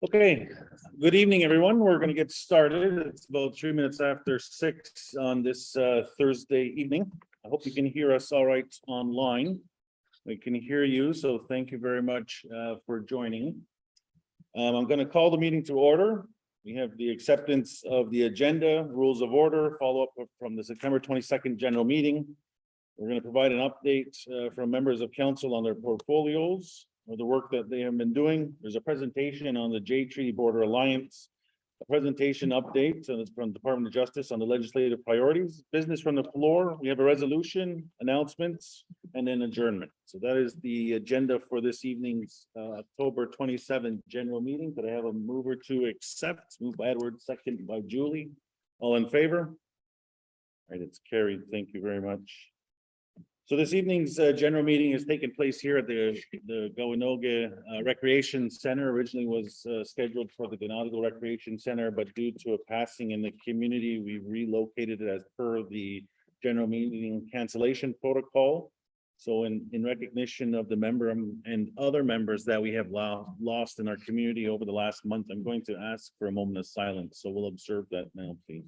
Okay, good evening, everyone. We're going to get started. It's about 3 minutes after 6 on this Thursday evening. I hope you can hear us all right online. We can hear you, so thank you very much for joining. I'm going to call the meeting to order. We have the acceptance of the agenda, rules of order, follow-up from the September 22nd general meeting. We're going to provide an update from members of council on their portfolios or the work that they have been doing. There's a presentation on the J Treaty Border Alliance, a presentation update from Department of Justice on the legislative priorities, business from the floor. We have a resolution, announcements, and then adjournment. So that is the agenda for this evening's October 27th general meeting. Could I have a mover to accept? Moved by Edward, second by Julie. All in favor? All right, it's carried. Thank you very much. So this evening's general meeting has taken place here at the Kawehno Recreation Center. Originally was scheduled for the Ganadigo Recreation Center, but due to a passing in the community, we relocated it as per the general meeting cancellation protocol. So in recognition of the member and other members that we have lost in our community over the last month, I'm going to ask for a moment of silence. So we'll observe that now, please.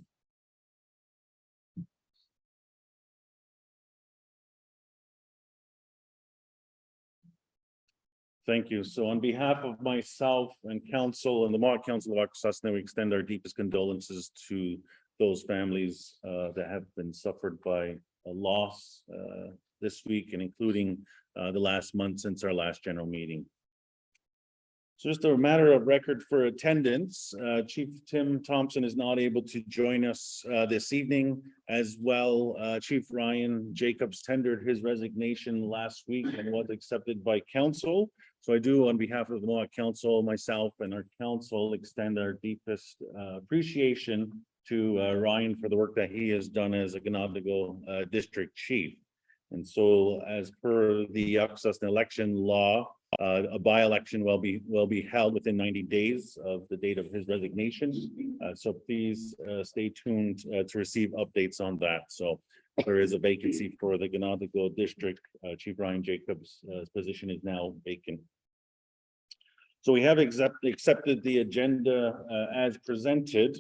Thank you. So on behalf of myself and council and the Mohawk Council of Akwesasne, we extend our deepest condolences to those families that have been suffered by a loss this week, and including the last month since our last general meeting. So just a matter of record for attendance, Chief Tim Thompson is not able to join us this evening. As well, Chief Ryan Jacobs tendered his resignation last week and was accepted by council. So I do, on behalf of the Mohawk Council, myself and our council, extend our deepest appreciation to Ryan for the work that he has done as a Ganadigo district chief. And so as per the Akwesasne election law, a by-election will be held within 90 days of the date of his resignation. So please stay tuned to receive updates on that. So there is a vacancy for the Ganadigo district. Chief Ryan Jacobs' position is now vacant. So we have accepted the agenda as presented.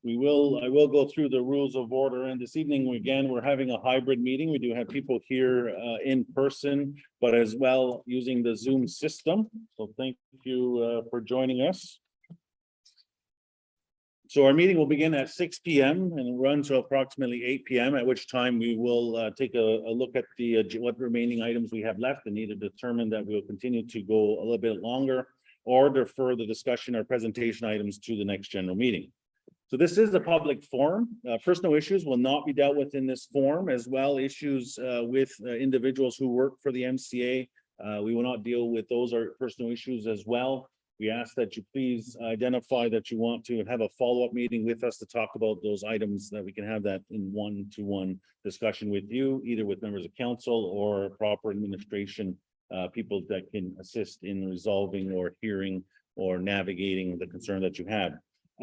I will go through the rules of order, and this evening again we're having a hybrid meeting. We do have people here in person, but as well using the Zoom system. So thank you for joining us. So our meeting will begin at 6 p.m. and run to approximately 8 p.m. at which time we will take a look at the what remaining items we have left, and either determine that we will continue to go a little bit longer or defer the discussion or presentation items to the next general meeting. So this is a public forum. Personal issues will not be dealt with in this forum, as well issues with individuals who work for the MCA. We will not deal with those personal issues as well. We ask that you please identify that you want to have a follow-up meeting with us to talk about those items, that we can have that in one-to-one discussion with you, either with members of council or proper administration, people that can assist in resolving or hearing or navigating the concern that you have.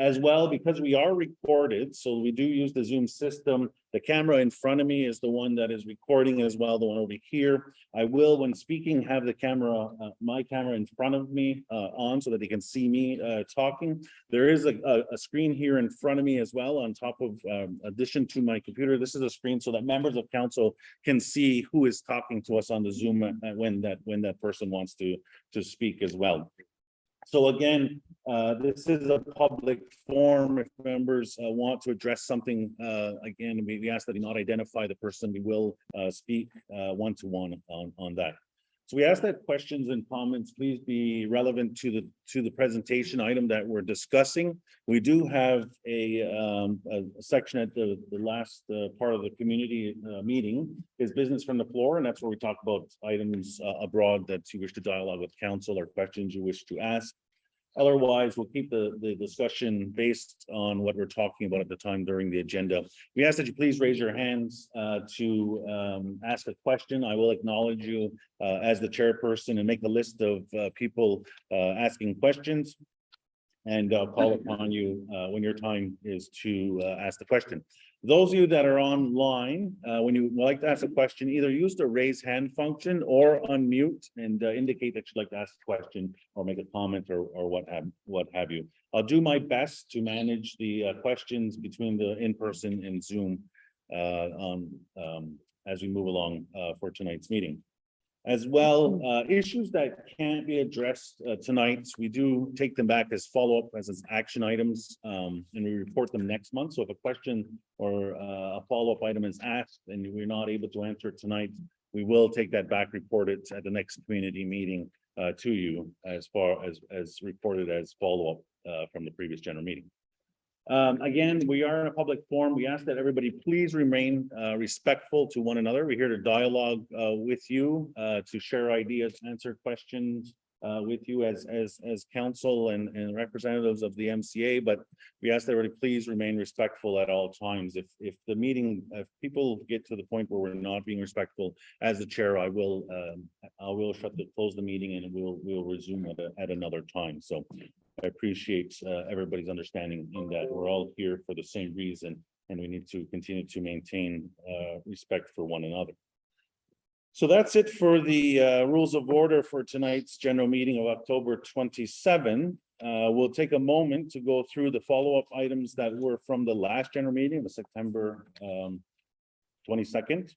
As well, because we are recorded, so we do use the Zoom system. The camera in front of me is the one that is recording as well, the one over here. I will, when speaking, have the camera, my camera in front of me on so that they can see me talking. There is a screen here in front of me as well, on top of addition to my computer. This is a screen so that members of council can see who is talking to us on the Zoom when that person wants to speak as well. So again, this is a public forum. If members want to address something, again, we ask that you not identify the person. We will speak one-to-one on that. So we ask that questions and comments please be relevant to the presentation item that we're discussing. We do have a section at the last part of the community meeting is business from the floor, and that's where we talk about items abroad that you wish to dialogue with council or questions you wish to ask. Otherwise, we'll keep the discussion based on what we're talking about at the time during the agenda. We ask that you please raise your hands to ask a question. I will acknowledge you as the chairperson and make a list of people asking questions. and call upon you when your time is to ask the question. Those of you that are online, when you would like to ask a question, either use the raise hand function or unmute and indicate that you'd like to ask a question or make a comment or what have you. I'll do my best to manage the questions between the in-person and Zoom as we move along for tonight's meeting. As well, issues that can't be addressed tonight, we do take them back as follow-up as action items, and we report them next month. So if a question or a follow-up item is asked and we're not able to answer it tonight, we will take that back, report it at the next community meeting to you as far as reported as follow-up from the previous general meeting. Again, we are in a public forum. We ask that everybody please remain respectful to one another. We're here to dialogue with you, to share ideas, answer questions with you as council and representatives of the MCA. But we ask that everybody please remain respectful at all times. If the meeting, if people get to the point where we're not being respectful, as the chair, I will close the meeting and we'll resume at another time. So I appreciate everybody's understanding in that we're all here for the same reason, and we need to continue to maintain respect for one another. So that's it for the rules of order for tonight's general meeting of October 27. We'll take a moment to go through the follow-up items that were from the last general meeting, the September 22nd.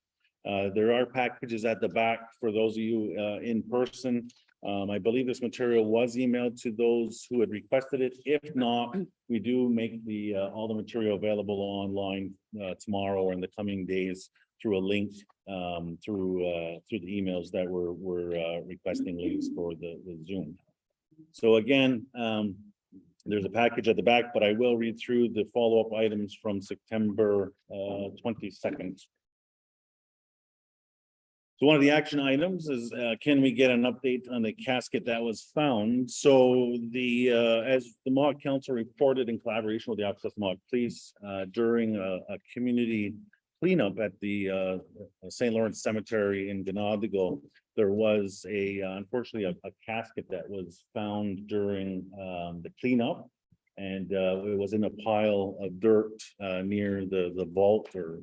There are packages at the back for those of you in person. I believe this material was emailed to those who had requested it. If not, we do make the all the material available online tomorrow or in the coming days through a link through the emails that we're requesting links for the Zoom. So again, there's a package at the back, but I will read through the follow-up items from September 22nd. So one of the action items is, can we get an update on the casket that was found? So the as the Mohawk Council reported in collaboration with the Akwesasne Mohawk Police during a community cleanup at the St. Lawrence Cemetery in Ganadigo, there was unfortunately a casket that was found during the cleanup, and it was in a pile of dirt near the vault or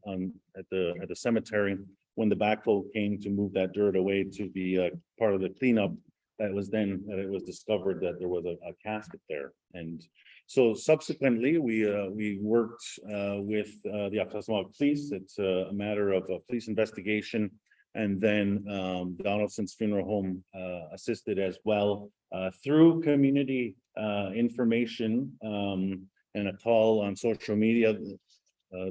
at the cemetery. When the backhoe came to move that dirt away to be part of the cleanup, it was discovered that there was a casket there. And so subsequently, we worked with the Akwesasne Mohawk Police. It's a matter of a police investigation, and then Donaldson's Funeral Home assisted as well through community information and a call on social media.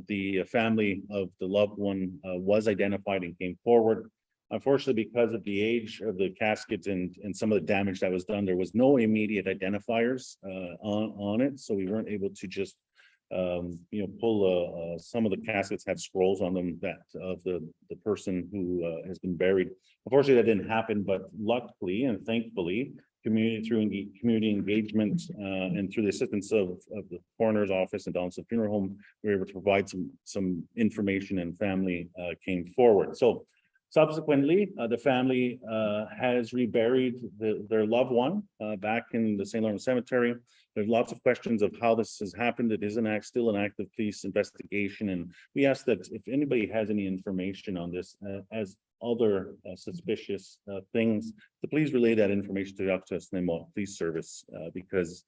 The family of the loved one was identified and came forward. Unfortunately, because of the age of the caskets and some of the damage that was done, there was no immediate identifiers on it, so we weren't able to just pull some of the caskets had scrolls on them that of the person who has been buried. Unfortunately, that didn't happen, but luckily and thankfully, community engagement and through the assistance of the coroner's office and Donaldson Funeral Home, we were able to provide some information, and family came forward. So subsequently, the family has reburied their loved one back in the St. Lawrence Cemetery. There's lots of questions of how this has happened. It is still an active police investigation, and we ask that if anybody has any information on this as other suspicious things, to please relay that information to the Akwesasne Mohawk Police Service, because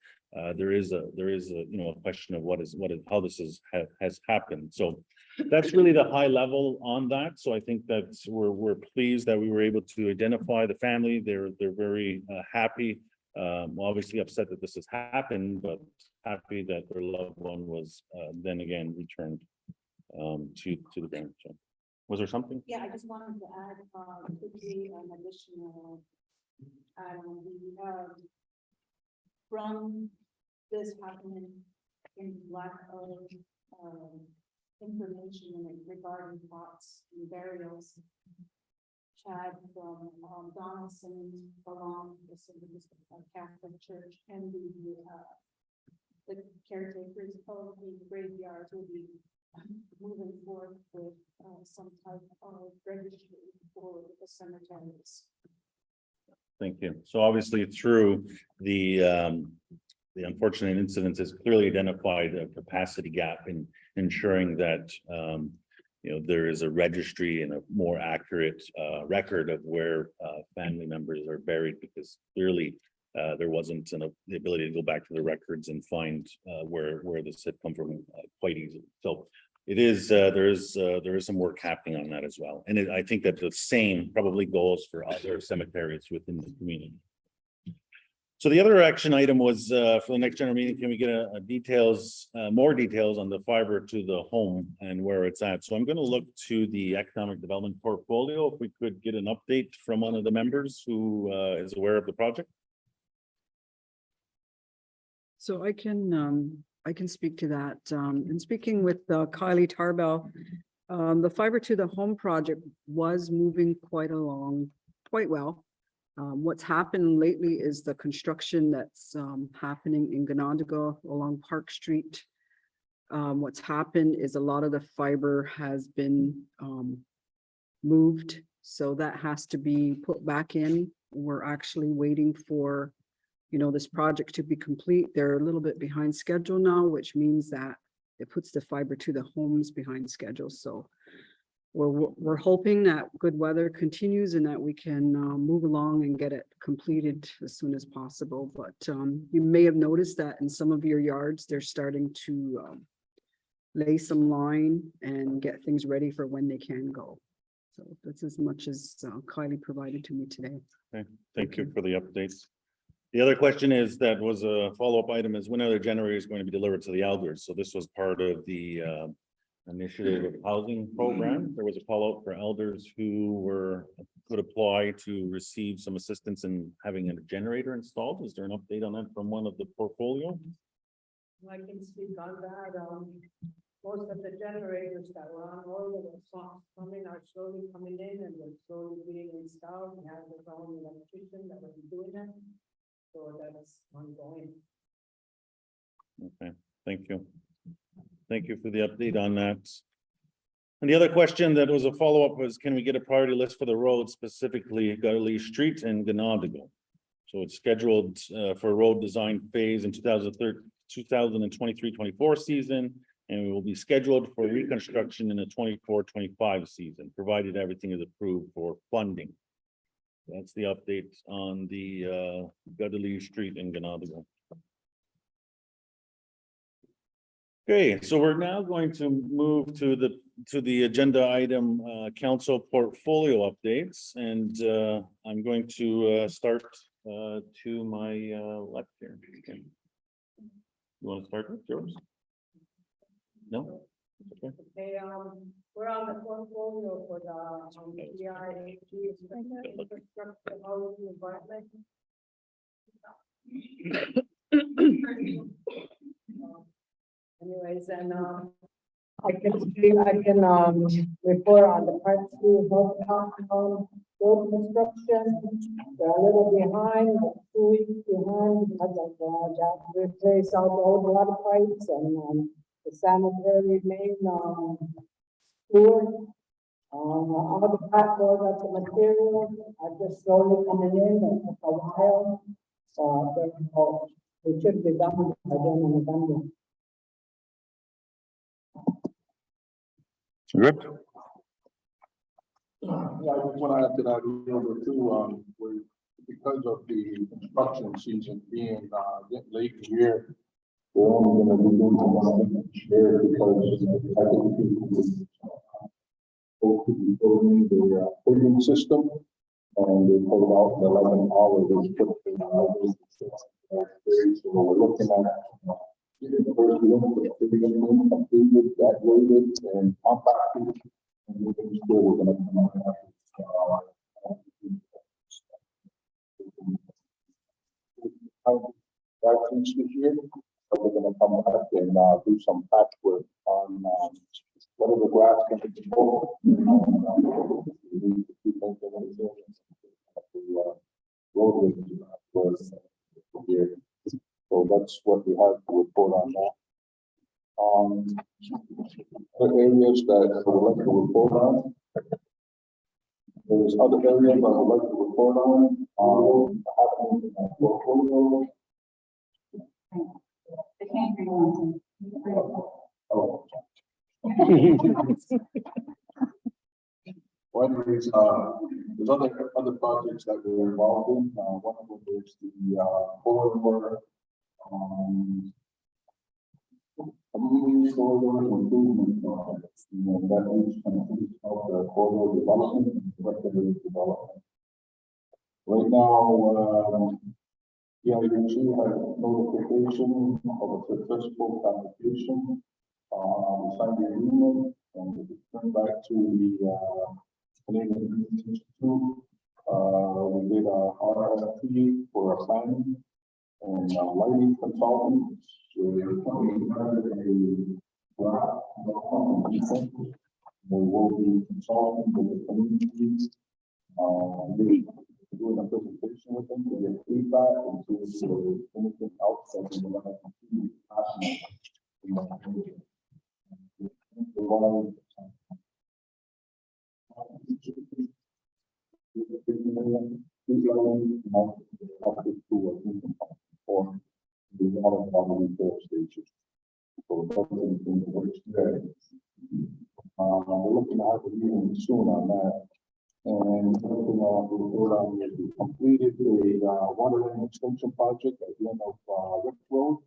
there is a question of how this has happened. So that's really the high level on that. So I think that we're pleased that we were able to identify the family. They're very happy. Obviously upset that this has happened, but happy that their loved one was then again returned to the ground. So, was there something? Yeah, I just wanted to add quickly an additional from this happening in lack of information regarding plots and burials. Chad from Donaldson along the Catholic Church and the caretakers of the graveyards will be moving forward with some type of registry for the cemeteries. Thank you. So obviously through the the unfortunate incidents has clearly identified a capacity gap in ensuring that, there is a registry and a more accurate record of where family members are buried, because clearly there wasn't the ability to go back to the records and find where this had come from quite easily. So it is there is some work happening on that as well, and I think that the same probably goes for other cemeteries within the community. So the other action item was for the next general meeting, can we get more details on the fiber to the home and where it's at? So I'm going to look to the economic development portfolio. If we could get an update from one of the members who is aware of the project. So I can speak to that. In speaking with Kylie Tarbell, the fiber to the home project was moving quite well. What's happened lately is the construction that's happening in Ganondago along Park Street. What's happened is a lot of the fiber has been moved, so that has to be put back in. We're actually waiting for, this project to be complete. They're a little bit behind schedule now, which means that it puts the fiber to the homes behind schedule. So we're hoping that good weather continues and that we can move along and get it completed as soon as possible. But you may have noticed that in some of your yards, they're starting to lay some line and get things ready for when they can go. So that's as much as Kylie provided to me today. Okay, thank you for the updates. The other question is, that was a follow-up item, is when are the generators going to be delivered to the elders? So this was part of the initiative of housing program. There was a call out for elders who could apply to receive some assistance in having a generator installed. Is there an update on that from one of the portfolio? I can speak on that. Most of the generators that were on order are slowly coming in, and they're slowly being installed. We have their own electrician that will be doing it. So that is ongoing. Okay, thank you. Thank you for the update on that. And the other question that was a follow-up was, can we get a priority list for the road, specifically Gully Street and Ganondago? So it's scheduled for road design phase in 2023-24 season, and we will be scheduled for reconstruction in the 24-25 season, provided everything is approved for funding. That's the update on the Gully Street and Ganondago. Okay, so we're now going to move to the agenda item, council portfolio updates, and I'm going to start to my left here. Okay. You want to start with yours? No? Okay. Okay, we're on the portfolio for the infrastructure housing environment. Anyways, and I can report on the part 2 road construction. They're a little behind, 2 weeks behind, because of they replace all the old water pipes and the sanitary main sewer. All the platforms of the material are just slowly coming in. It took a while. It should be done by the end of November. Good. Yeah, I just want to add to that number too, because of the construction season being getting late in the year, we're only going to be doing one share because I think people both the paving system, and they pulled out the 11 hours put in so we're looking at getting the first look completed, graduated, and compacted, and moving forward. We're going to come out this year. So we're going to come back and do some patchwork on whatever grass can be pulled. So that's what we have to report on that. Other areas that I would like to report on. There's other areas I would like to report on. Portfolio. They can't hear you. Oh. Well, anyways, there's other projects that we're involved in. One of them is the corridor, community corridor improvement project. You know, that is of the corridor development and recreational development. Right now, yeah, you should have notification of a successful application. We signed the agreement and we returned back to the Canadian Institute. We did a RFP for a planning and lighting consultant. We're coming out a draft. We will be consulting with the communities. We're doing a presentation with them to get feedback and to anything else that we want to continue passing. We're looking to have a meeting soon on that. And we completed a water line extension project at the end of Rick Road,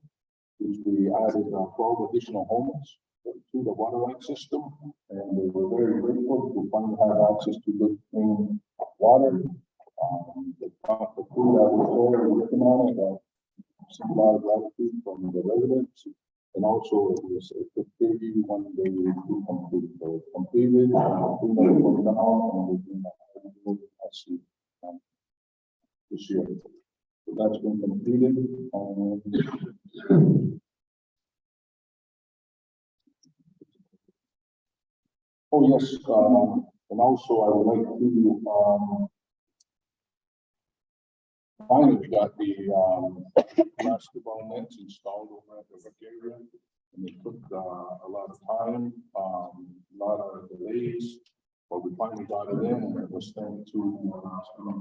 which we added 12 additional homes to the water line system, and we were very grateful to finally have access to good clean water. The crew that was there working on it, a lot of gratitude from the residents, and also it was a quick baby when they completed. So it's completed, going down, and we're doing that this year. So that's been completed. Oh yes, and also I would like to finally got the basketball nets installed over at the rec area, and it took a lot of time, a lot of delays, but we finally got it in, and it was thanks to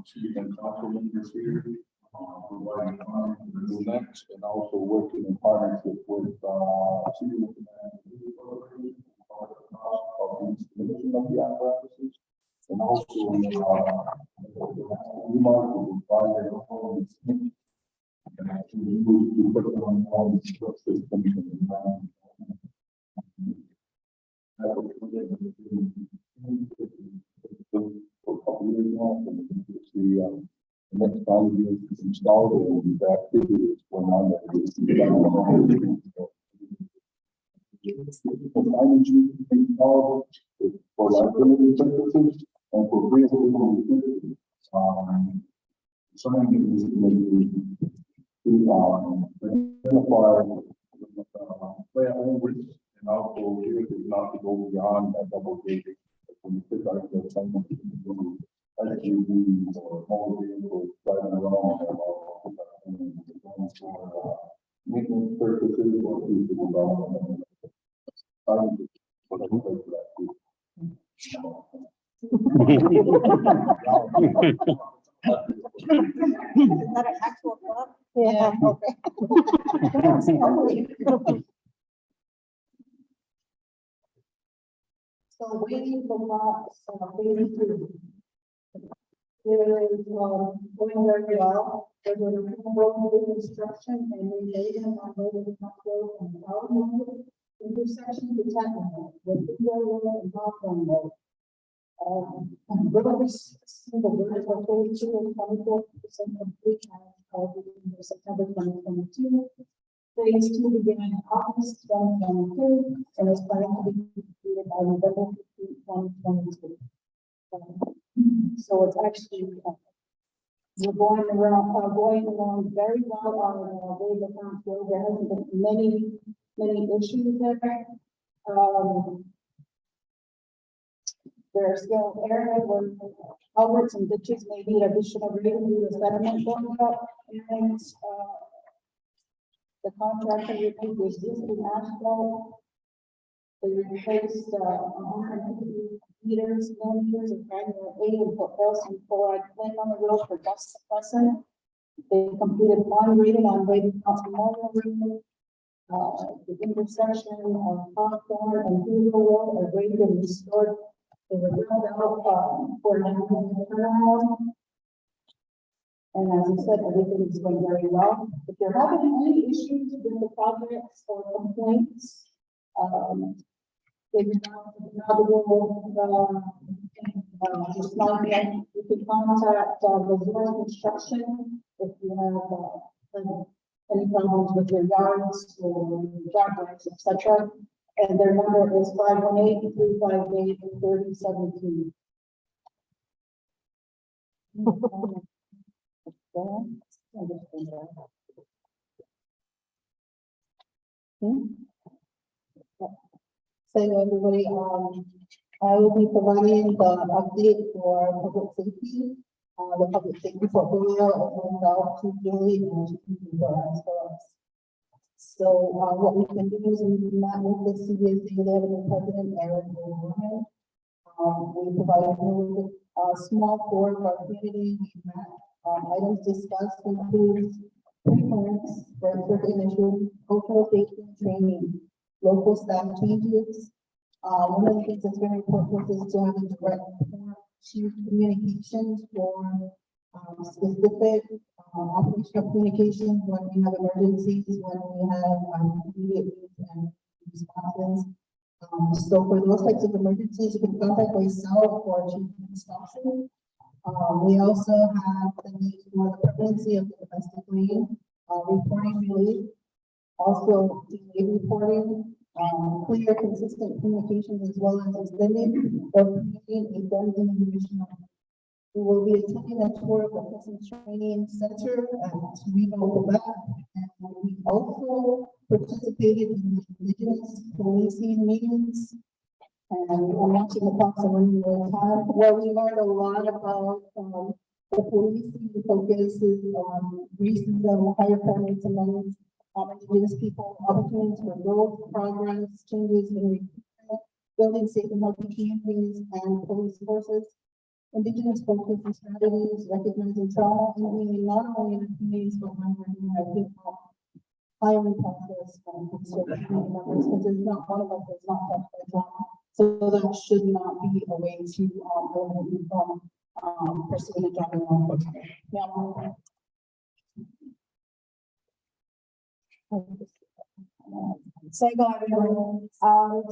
chief and council members here, providing the nets, and also working in partnership with of the installation of the apparatuses, and also we might provide and actually use to put on all the systems the next time we install it, the activities going on that for liability purposes and for real something is to identify their own risks and also here is not to go beyond that double gating. When you pick out the assignment, SUVs or small vehicles driving around for maintenance purposes or future development. Is that an actual club? Yeah. Okay. So waiting for lots, waiting to. There is, going very well. There's a road construction and we made them on road and Kawehno intersection to Kenténha with the road and Mohawk road. The vertical 32 and 24% complete in September 2022. Phase 2 began in August 2022 and is planned to be completed by November 15, 2022. So it's actually we're going along very well on the Account Road. There hasn't been many issues there. There are still areas where culverts and ditches may need additional grading due to sediment going up, and the contractor removed existing asphalt. They replaced 150 millimeters of granular A and put calcium chloride flame on the road for dust suppressant. They completed one reading on Brady Cross Memorial Road. The intersection of Hawthorne and Hoover Road are graded and restored. They were built out for an turnaround. And as I said, everything is going very well. If you're having any issues with the projects or complaints, just like that, you can contact Resorts Construction if you have any problems with your yards or driveways, etc. And their number is 518-358-3017. So everybody, I will be providing the update for public safety, the public safety portfolio, and to Julie and to for us. So what we can do is we met with the CBSA level president, Eric O'Rourke. We provided him with a small tour of our community. We met. Items discussed include pre-clearance, record initial, cultural safety training, local staff changes. One of the things that's very important is to have a direct chief communications for specific operational communications when we have emergencies, when we have immediate needs and responses. So for those types of emergencies, you can contact myself or Chief Thompson. We also have the need for the pregnancy of the domestic lane, reporting relief, also DA reporting, clear, consistent communications, as well as extending or creating a Dungeon division. We will be attending a tour of the Customs Training Center at Rivo, Quebec, and we also participated in the Indigenous policing meetings. And I'm watching the talks on time where we learned a lot about the policing focuses on racism, higher crime rates among Indigenous people, opportunities for growth, progress, changes in recruitment, building safe and healthy communities, and police forces. Indigenous focus and strategies, recognizing trauma and healing not only in the communities but when we're doing our people hiring process from certain community members, because there's not one of us that's not touched by trauma. So that should not be a way to eliminate from pursuing a job in law enforcement. Now, Seskehko, everyone.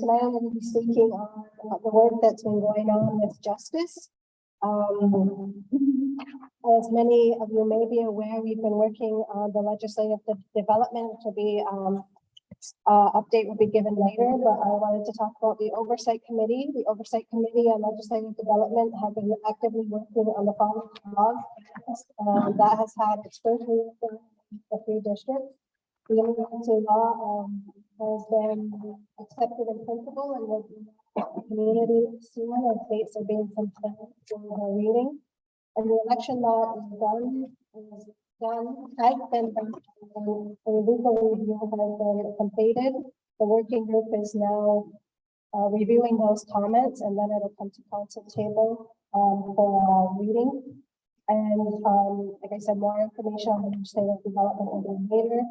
Tonight I'm going to be speaking on the work that's been going on with justice. As many of you may be aware, we've been working on the legislative development to be update will be given later, but I wanted to talk about the Oversight Committee. The Oversight Committee on Legislative Development have been actively working on the following laws. That has had its first reading for the 3 districts. The emergency law has been accepted in principle and will be community soon as states are being considered for the reading. And the election law has been done, a legal review has been completed. The working group is now reviewing those comments, and then it'll come to council table for reading. And like I said, more information on the legislative development will be later.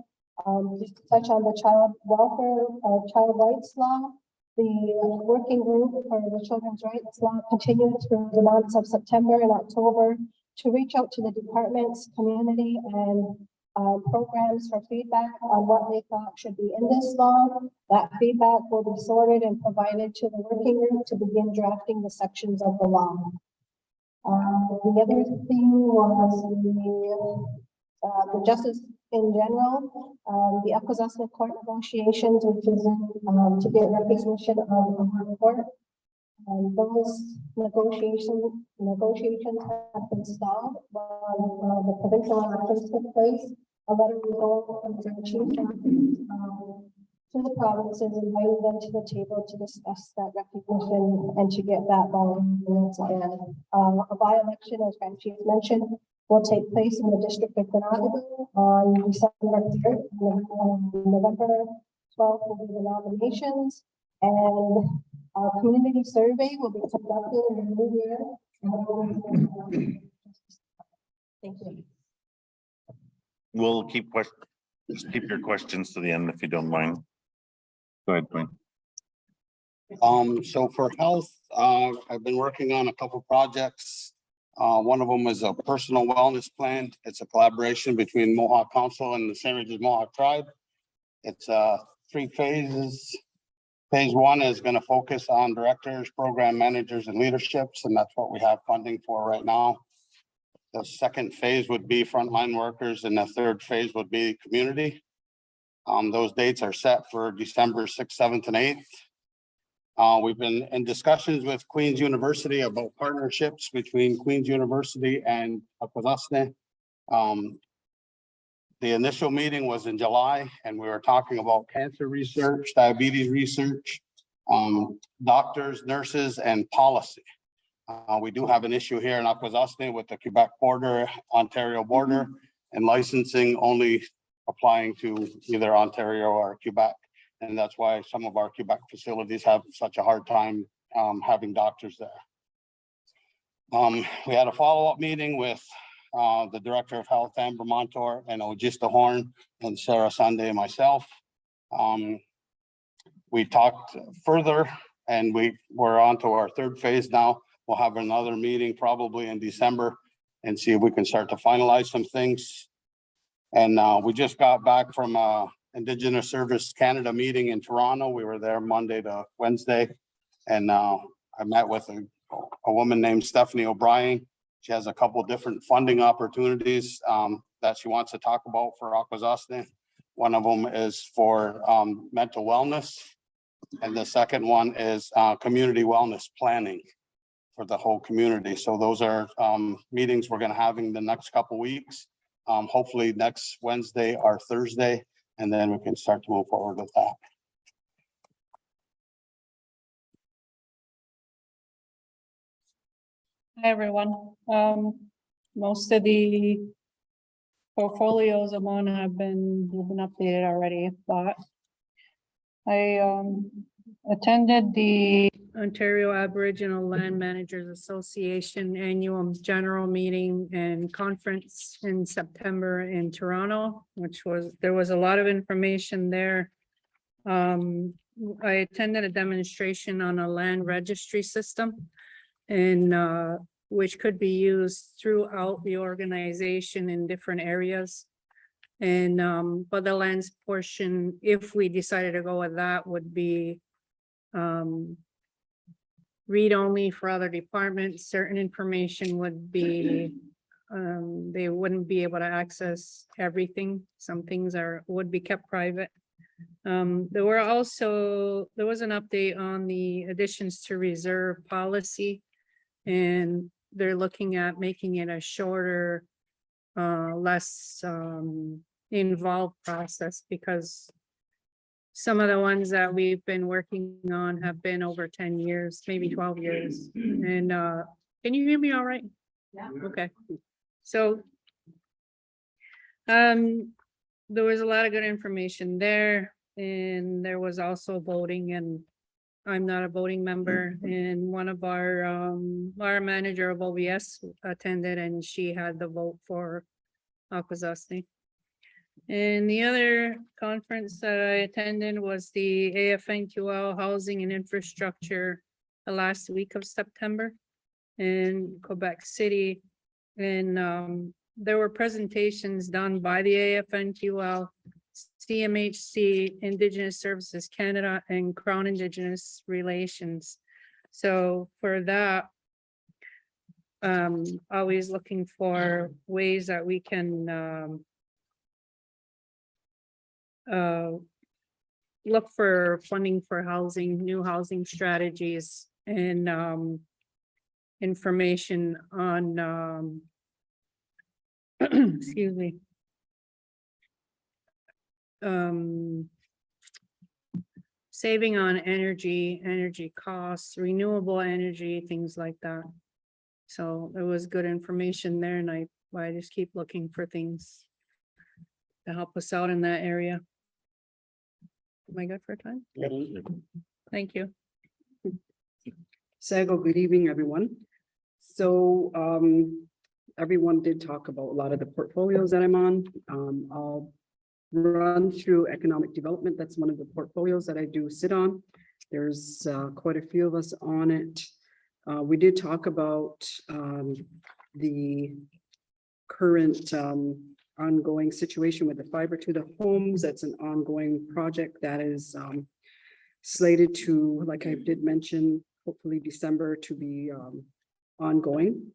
Just to touch on the child welfare, child rights law. The working group for the children's rights law continued through the months of September and October to reach out to the departments, community, and programs for feedback on what they thought should be in this law. That feedback will be sorted and provided to the working group to begin drafting the sections of the law. The other thing was the justice in general, the Akwesasne court negotiations, which is to get recognition of the court. Those negotiations have been stalled while the provincial elections took place. A letter will go from the chief to the provinces, inviting them to the table to discuss that recognition and to get that volume. A by-election, as Grand Chief mentioned, will take place in the district of Kawehno on December 3rd. November 12th will be the nominations, and a community survey will be conducted in the new year. Thank you. we'll keep just keep your questions to the end if you don't mind. Go ahead, Dwayne. So for health, I've been working on a couple projects. One of them is a personal wellness plan. It's a collaboration between Mohawk Council and the St. Regis Mohawk Tribe. It's 3 phases. Phase 1 is going to focus on directors, program managers, and leaderships, and that's what we have funding for right now. The second phase would be frontline workers, and the third phase would be community. Those dates are set for December 6th, 7th, and 8th. We've been in discussions with Queen's University about partnerships between Queen's University and Akwesasne. The initial meeting was in July, and we were talking about cancer research, diabetes research, doctors, nurses, and policy. We do have an issue here in Akwesasne with the Quebec border, Ontario border, and licensing only applying to either Ontario or Quebec. And that's why some of our Quebec facilities have such a hard time having doctors there. We had a follow-up meeting with the Director of Health, Amber Montour, and Ogista Horn, and Sarah Sunday, and myself. We talked further, and we're on to our third phase now. We'll have another meeting probably in December and see if we can start to finalize some things. And we just got back from Indigenous Service Canada meeting in Toronto. We were there Monday to Wednesday. And I met with a woman named Stephanie O'Brien. She has a couple of different funding opportunities that she wants to talk about for Akwesasne. One of them is for mental wellness. And the second one is community wellness planning for the whole community. So those are meetings we're going to have in the next couple of weeks. Hopefully next Wednesday or Thursday, and then we can start to move forward with that. Hi, everyone. Most of the portfolios I'm on have been updated already, but I attended the Ontario Aboriginal Land Managers Association Annual General Meeting and Conference in September in Toronto, there was a lot of information there. I attended a demonstration on a land registry system, and which could be used throughout the organization in different areas. And but the lands portion, if we decided to go with that, would be read only for other departments. Certain information would be they wouldn't be able to access everything. Some things would be kept private. There was an update on the additions to reserve policy, and they're looking at making it a shorter, less involved process, because some of the ones that we've been working on have been over 10 years, maybe 12 years. And can you hear me all right? Yeah. Okay. So there was a lot of good information there, and there was also voting, and I'm not a voting member, and one of our manager of OBS attended, and she had the vote for Akwesasne. And the other conference that I attended was the AFNQL Housing and Infrastructure the last week of September in Quebec City. And there were presentations done by the AFNQL, CMHC, Indigenous Services Canada, and Crown Indigenous Relations. So for that, always looking for ways that we can look for funding for housing, new housing strategies, and information on excuse me, saving on energy costs, renewable energy, things like that. So there was good information there, and I just keep looking for things to help us out in that area. Am I good for time? Thank you. Seskehko, good evening, everyone. So everyone did talk about a lot of the portfolios that I'm on. I'll run through economic development. That's one of the portfolios that I do sit on. There's quite a few of us on it. We did talk about the current ongoing situation with the fiber to the homes. That's an ongoing project that is slated to, like I did mention, hopefully December to be ongoing.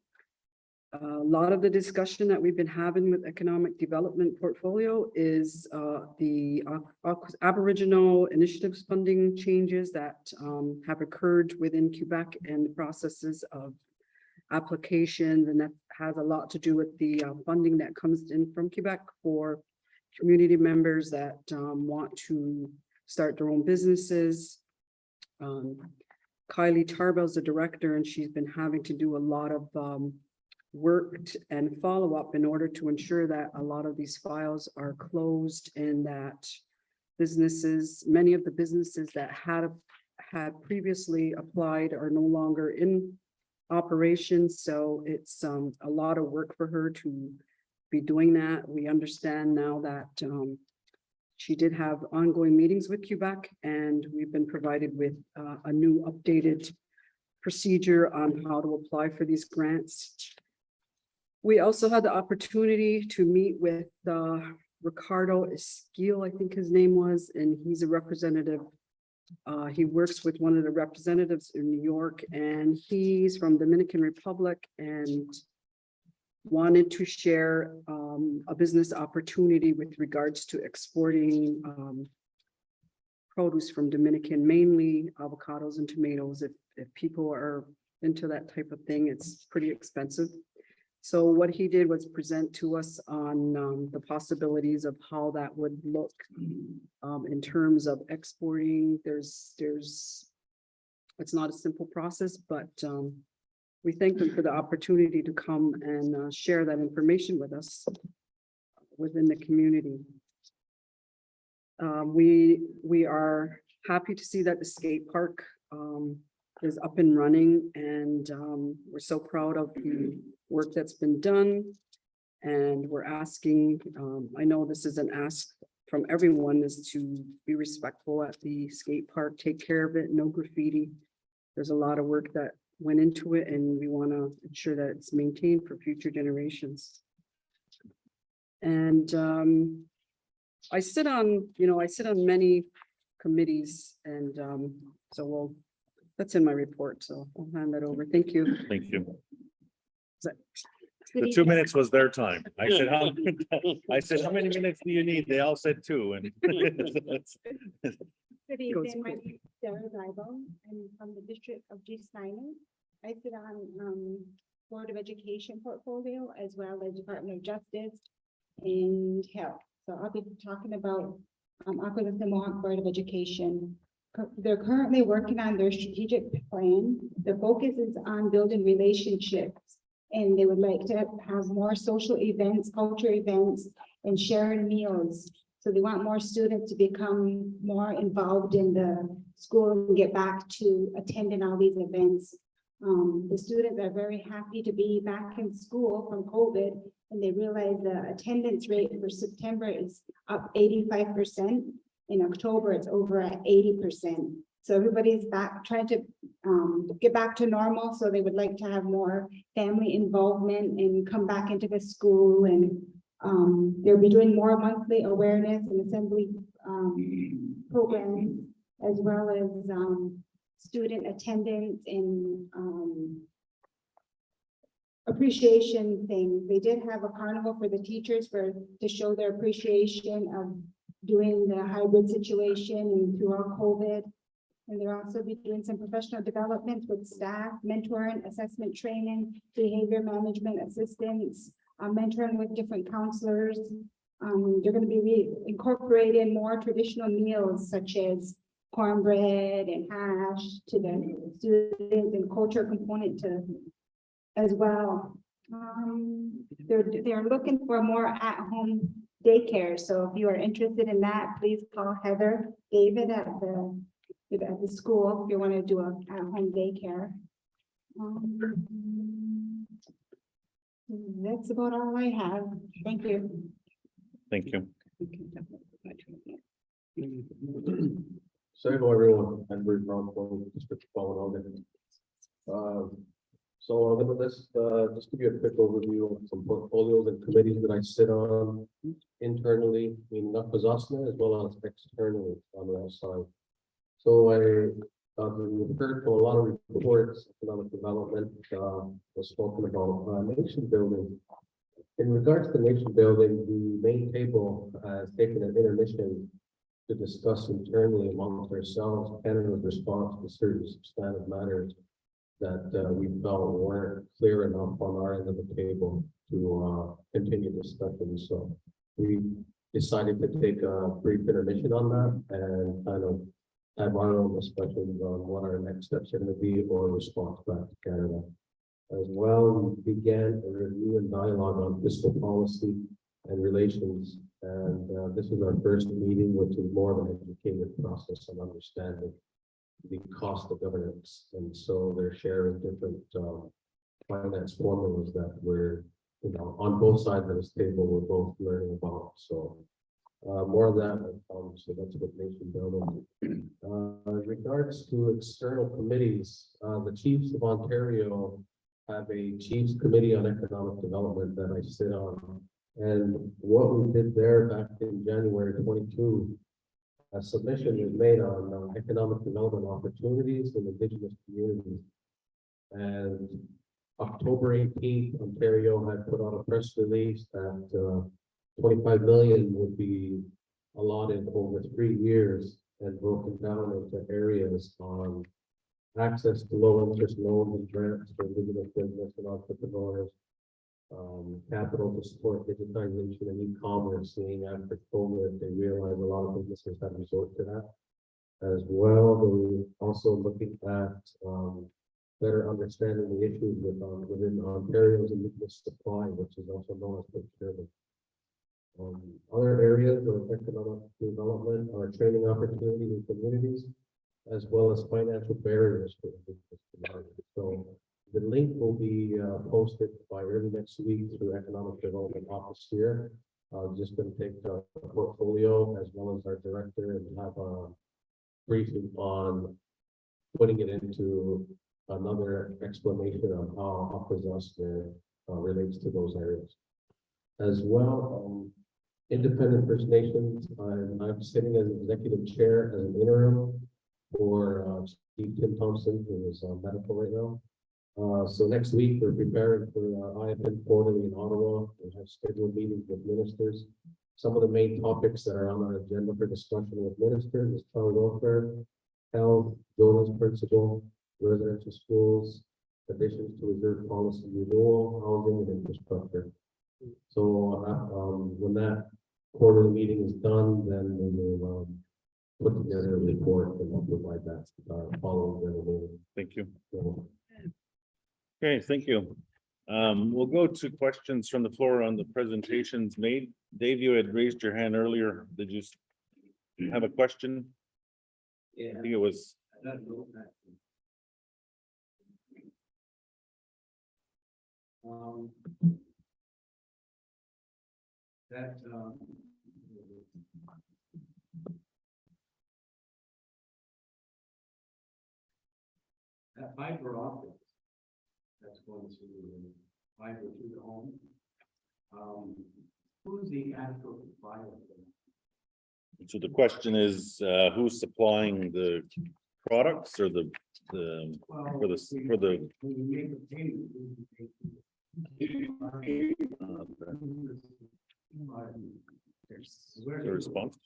A lot of the discussion that we've been having with economic development portfolio is the Aboriginal initiatives funding changes that have occurred within Quebec and the processes of applications, and that has a lot to do with the funding that comes in from Quebec for community members that want to start their own businesses. Kylie Tarbell is the director, and she's been having to do a lot of worked and follow up in order to ensure that a lot of these files are closed and that businesses, many of the businesses that had previously applied are no longer in operation. So it's a lot of work for her to be doing that. We understand now that she did have ongoing meetings with Quebec, and we've been provided with a new updated procedure on how to apply for these grants. We also had the opportunity to meet with Ricardo Esquil, I think his name was, and he's a representative. He works with one of the representatives in New York, and he's from Dominican Republic and wanted to share a business opportunity with regards to exporting produce from Dominican, mainly avocados and tomatoes. If people are into that type of thing, it's pretty expensive. So what he did was present to us on the possibilities of how that would look in terms of exporting. It's not a simple process, but we thank them for the opportunity to come and share that information with us within the community. We are happy to see that the skate park is up and running, and we're so proud of the work that's been done. And we're asking, I know this is an ask from everyone, is to be respectful at the skate park, take care of it, no graffiti. There's a lot of work that went into it, and we want to ensure that it's maintained for future generations. And I sit on many committees, and so that's in my report, so I'll hand that over. Thank you. Thank you. Good The 2 evening. minutes was their time. I said, how many minutes do you need? They all said 2. And Good Goes evening, my quick. name is Sarah Ziebel. I'm from the district of Snaihne. I sit on Board of Education portfolio as well as Department of Justice and Health. So I'll be talking about Akwesasne Mohawk Board of Education. They're currently working on their strategic plan. The focus is on building relationships, and they would like to have more social events, culture events, and sharing meals. So they want more students to become more involved in the school and get back to attending all these events. The students are very happy to be back in school from COVID, and they realize the attendance rate for September is up 85%. In October, it's over at 80%. So everybody's back, trying to get back to normal. So they would like to have more family involvement and come back into the school, and they'll be doing more monthly awareness and assembly programs, as well as student attendance and appreciation things. They did have a carnival for the teachers to show their appreciation of doing the hybrid situation and throughout COVID. And they'll also be doing some professional development with staff, mentoring, assessment training, behavior management assistance, mentoring with different counselors. They're going to be incorporating more traditional meals such as cornbread and hash to the students, and culture component to as well. They're looking for more at-home daycare. So if you are interested in that, please call Heather David at the school if you want to do a at-home daycare. That's about all I have. Thank you. Thank you. So hello everyone, I'm Bruce Roundtable, District Kawehno. So I'm gonna just give you a quick overview of some portfolios and committees that I sit on internally in Akwesasne as well as externally on the outside. So we've heard from a lot of reports, economic development, was spoken about, nation building. In regards to nation building, the main table has taken an intermission to discuss internally amongst ourselves Canada's response to certain substantive matters that we felt weren't clear enough on our end of the table to continue discussion. So we decided to take a brief intermission on that and kind of have our own discussions on what our next steps are going to be or response back to Canada. As well, we began a review and dialogue on fiscal policy and relations. And this is our first meeting, which is more of an educated process of understanding the cost of governance. And so they're sharing different finance formulas that we're, on both sides of this table, we're both learning about. So more of that, so that's what nation building. In regards to external committees, the Chiefs of Ontario have a Chiefs Committee on Economic Development that I sit on. And what we did there back in January 22, a submission was made on economic development opportunities in Indigenous communities. And October 18th, Ontario had put out a press release that 25 million would be allotted over 3 years and broken down into areas on access to low interest loans and grants for Indigenous business and entrepreneurs, capital to support digitization and e-commerce, seeing after COVID, they realize a lot of businesses have resort to that. As well, we're also looking at better understanding the issues within Ontario's Indigenous supply, which is also known as procurement. Other areas of economic development are training opportunities in communities, as well as financial barriers for Indigenous communities. So the link will be posted by early next week through Economic Development Office here. Just going to take the portfolio as well as our director and have a briefing on putting it into another explanation of how Akwesasne relates to those areas. As well, independent First Nations, I'm sitting as executive chair as an interim for Steve Tim Thompson, who is medical right now. So next week, we're preparing for IFN quarterly in Ottawa. We have scheduled meetings with ministers. Some of the main topics that are on our agenda for discussion with ministers is child welfare, health, Jonas principle, residential schools, additions to reserve policy renewal, housing and infrastructure. So when that quarterly meeting is done, then we will put together a report and I'll provide that following the meeting. Thank you. So, Okay, thank you. We'll go to questions from the floor on the presentations made. Dave, you had raised your hand earlier. Did you have a question? Yeah. I think it was. That fiber optic that's going to fiber to the home. Who's the actual supplier of that? So the question is, who's supplying the products or the Well, for the when you make a payment, the response?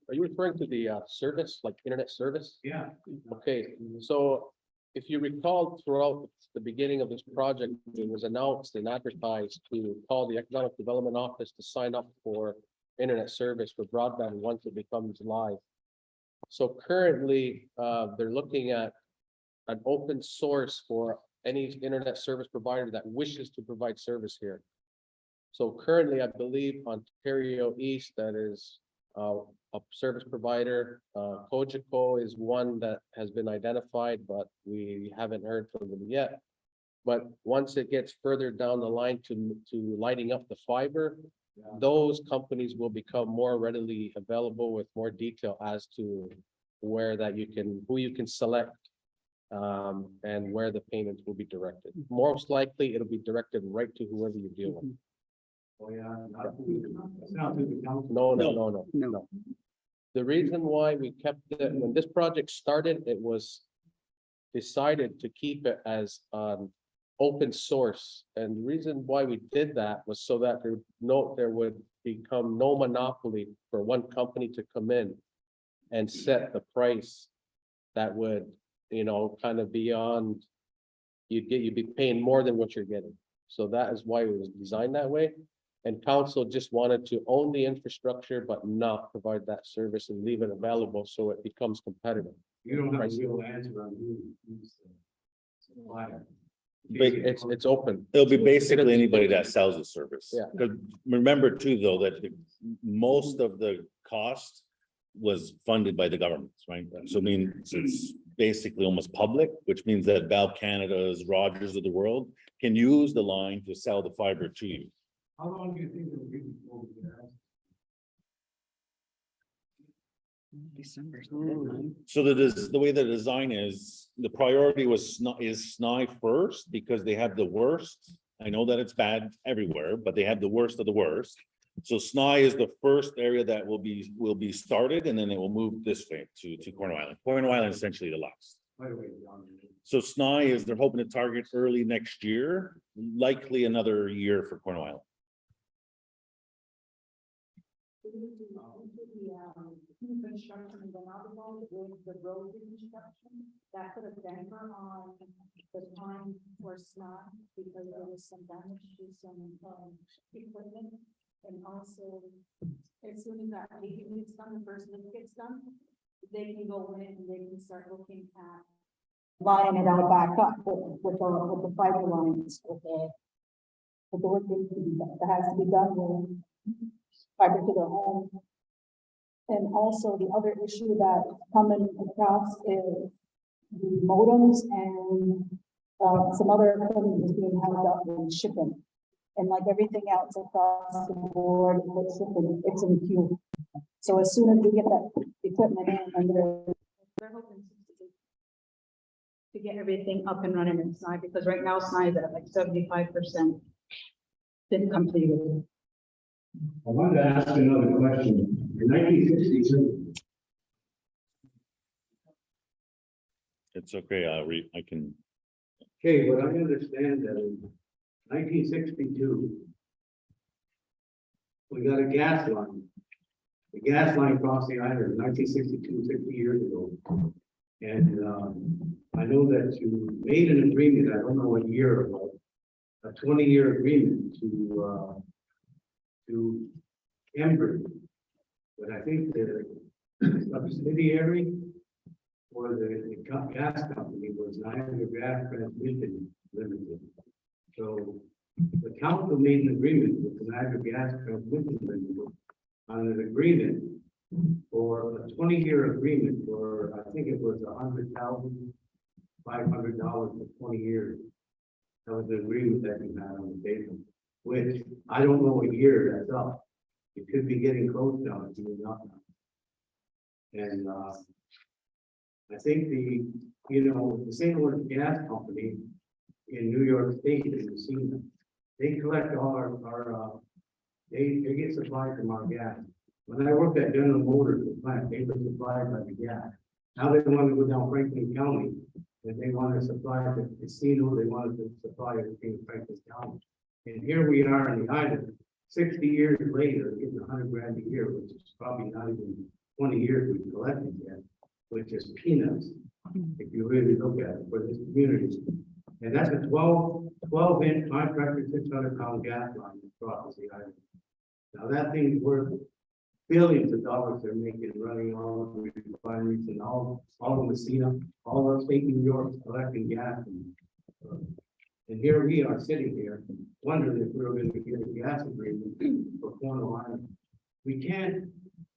Are you referring to the service, like internet service? Yeah. Okay, so if you recall throughout the beginning of this project, it was announced and advertised to call the Economic Development Office to sign up for internet service for broadband once it becomes live. So currently, they're looking at an open source for any internet service provider that wishes to provide service here. So currently, I believe Ontario East, that is a service provider. Kawehno is one that has been identified, but we haven't heard from them yet. But once it gets further down the line to lighting up the fiber, those companies will become more readily available with more detail as to where that you can, who you can select. And where the payments will be directed. Most likely, it'll be directed right to whoever you deal with. Oh, yeah. It's not through the council. No. The reason why we kept it, when this project started, it was decided to keep it as open source. And the reason why we did that was so that there would become no monopoly for one company to come in and set the price that would, kind of beyond, you'd be paying more than what you're getting. So that is why it was designed that way. And council just wanted to own the infrastructure, but not provide that service and leave it available so it becomes competitive. You don't have a real answer on who's the supplier. It's open. It'll be basically anybody that sells the service. Yeah. 'Cause remember too, though, that most of the cost was funded by the governments, right? So I mean, it's basically almost public, which means that Bell Canada's, Rogers of the world can use the line to sell the fiber to you. How long do you think it'll be before we get asked? December's the deadline. So the way the design is, the priority is Snaihne first because they have the worst. I know that it's bad everywhere, but they have the worst of the worst. So Snaihne is the first area that will be started, and then it will move this way to Kawehno Island. Kawehno Island is essentially the last. By the way, John, So Snaihne is, they're hoping to target early next year, likely another year for Kawehno Island. Construction and then Roundtable with the road reconstruction, that put a damper on the time for Snaihne because there was some damage to some equipment. And also, as soon as that meeting gets done, the first meeting gets done, they can go in and they can start looking at lining it all back up with the fiber lines, with the work that has to be done with fiber to the home. And also the other issue that's coming across is the modems and some other equipment is being held up in shipping. And like everything else across the board, it's in queue. So as soon as we get that equipment in, and they're hoping to get everything up and running in Snaihne, because right now Snaihne is at like 75% been completed. I wanted to ask another question. In 1962, It's okay, I can, okay, but I understand that in 1962, we got a gas line. The gas line crossed the island in 1962, 60 years ago. And I know that you made an agreement, I don't know what year it was, a 20-year agreement to Ember. But I think the subsidiary or the gas company was Niagara Gas Transmission Limited. So the council made an agreement with the Niagara Gas Transmission Limited on an agreement for a 20-year agreement for, I think it was $100,500 for 20 years. That was the agreement that we had on the table, which I don't know what year that's up. It could be getting close now, it's not now. And I think the St. Louis Gas Company in New York State, in Snaihne, they collect all our they get supplied from our gas. When I worked at General Motors, the plant, they were supplied by the gas. Now they want to go down Franklin County, and they want to supply the casino, they wanted to supply everything in Franklin County. And here we are on the island, 60 years later, getting $100,000 a year, which is probably not even 20 years we've collected yet, which is peanuts, if you really look at it for this community. And that's a 12-inch contractor, 600-pound gas line across the island. Now that thing's worth billions of dollars they're making running all the refineries and all of Messina, all of state New York collecting gas. And here we are sitting here wondering if we were going to get a gas agreement for Kawehno Island. We can't.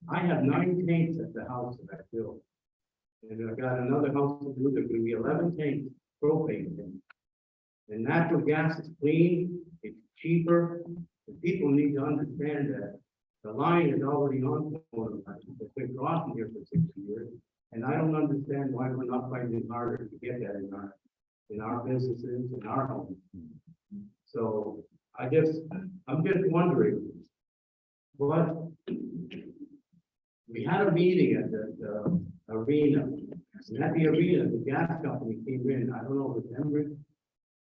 I have 9 tanks at the house that I built. And I've got another house to do. There's going to be 11 tanks, propane tanks. And natural gas is clean, it's cheaper. The people need to understand that the line is already on. It's been crossing here for 60 years. And I don't understand why we're not fighting harder to get that in our businesses, in our homes. So I'm just wondering, what, we had a meeting at the arena, and at the arena, the gas company came in, I don't know if it's Enbridge,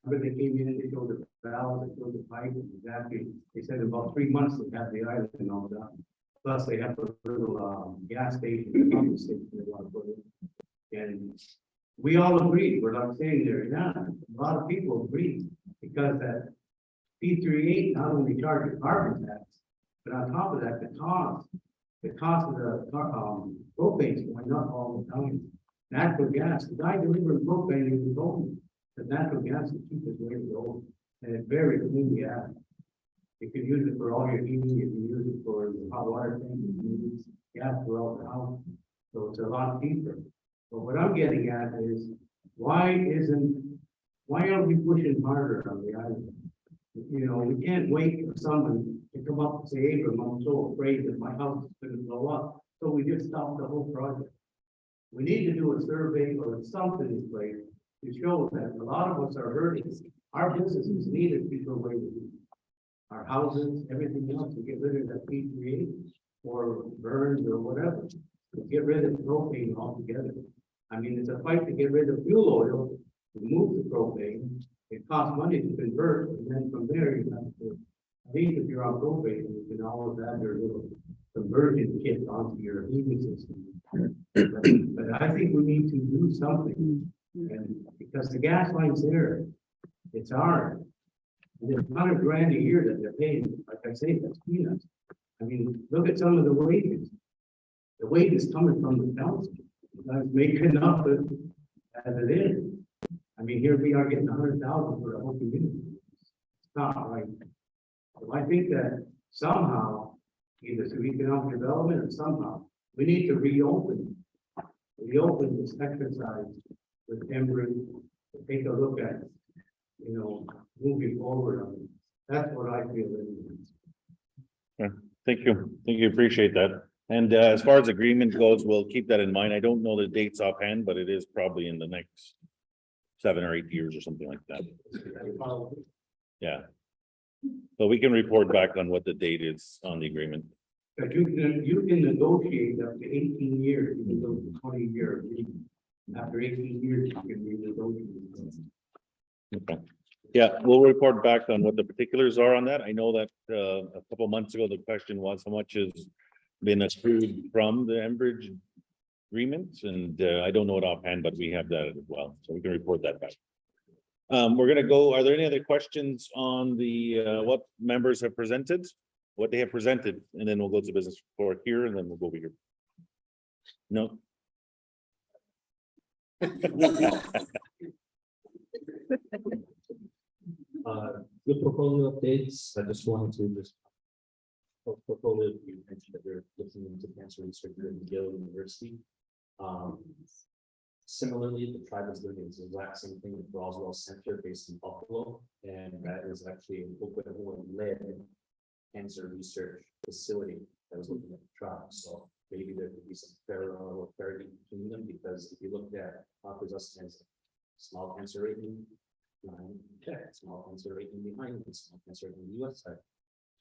but they came in, they showed the valves, they showed the pipe, exactly, they said in about 3 months they had the island and all that. Plus they have a little gas station, pump station they want to put in. And we all agreed, we're not saying there, yeah, a lot of people agreed, because that P38 not only charges carbon tax, but on top of that, the cost of the propane is going up all the time. Natural gas, the guy delivering propane is told me that natural gas is the cheapest way to go, and it's very clean gas. You can use it for all your heating, you can use it for the hot water tank, you can use gas throughout the house, so it's a lot cheaper. But what I'm getting at is, why aren't we pushing harder on the island? You know, we can't wait for someone to come up and say, Abram, I'm so afraid that my house is gonna blow up, so we just stop the whole project. We need to do a survey or something in place to show that a lot of us are hurting. Our businesses need a cheaper way to do it. Our houses, everything else, to get rid of that P38 or burns or whatever. To get rid of propane altogether. I mean, it's a fight to get rid of fuel oil, to move the propane. It costs money to convert, and then from there you have to, at least if you're on propane, you can always add your little conversion kit onto your heating system. But I think we need to do something, and because the gas line's there, it's ours. And it's $100 grand a year that they're paying, like I say, that's peanuts. I mean, look at some of the wages. The wages coming from the council, that's making enough as it is. I mean, here we are getting 100,000 for the whole community. It's not right. So I think that somehow, either through economic development or somehow, we need to reopen this exercise with Enbridge, to take a look at, you know, moving forward on it. That's what I feel. Thank you, appreciate that. And as far as agreement goes, we'll keep that in mind. I don't know the dates offhand, but it is probably in the next 7 or 8 years or something like that. Yeah. So we can report back on what the date is on the agreement. But you can negotiate up to 18 years, even though it's a 20-year agreement. After 18 years, you can renegotiate. Okay. Yeah, we'll report back on what the particulars are on that. I know that a couple months ago, the question was how much has been accrued from the Enbridge agreements, and I don't know it offhand, but we have that as well, so we can report that back. We're gonna go, are there any other questions on the what members have presented? What they have presented, and then we'll go to business report here, and then we'll go over here. No. The portfolio updates, I just wanted to portfolio, you mentioned that you're looking into cancer research at Yale University. Similarly, the tribe is doing the exact same thing with Roswell Center based in Buffalo, and that is actually an open-led cancer research facility that was looking at the tribe. So maybe there could be some parallel or parity between them, because if you look at Akwesasne's small cancer rating, small cancer rating behind, and small cancer rating on the US side,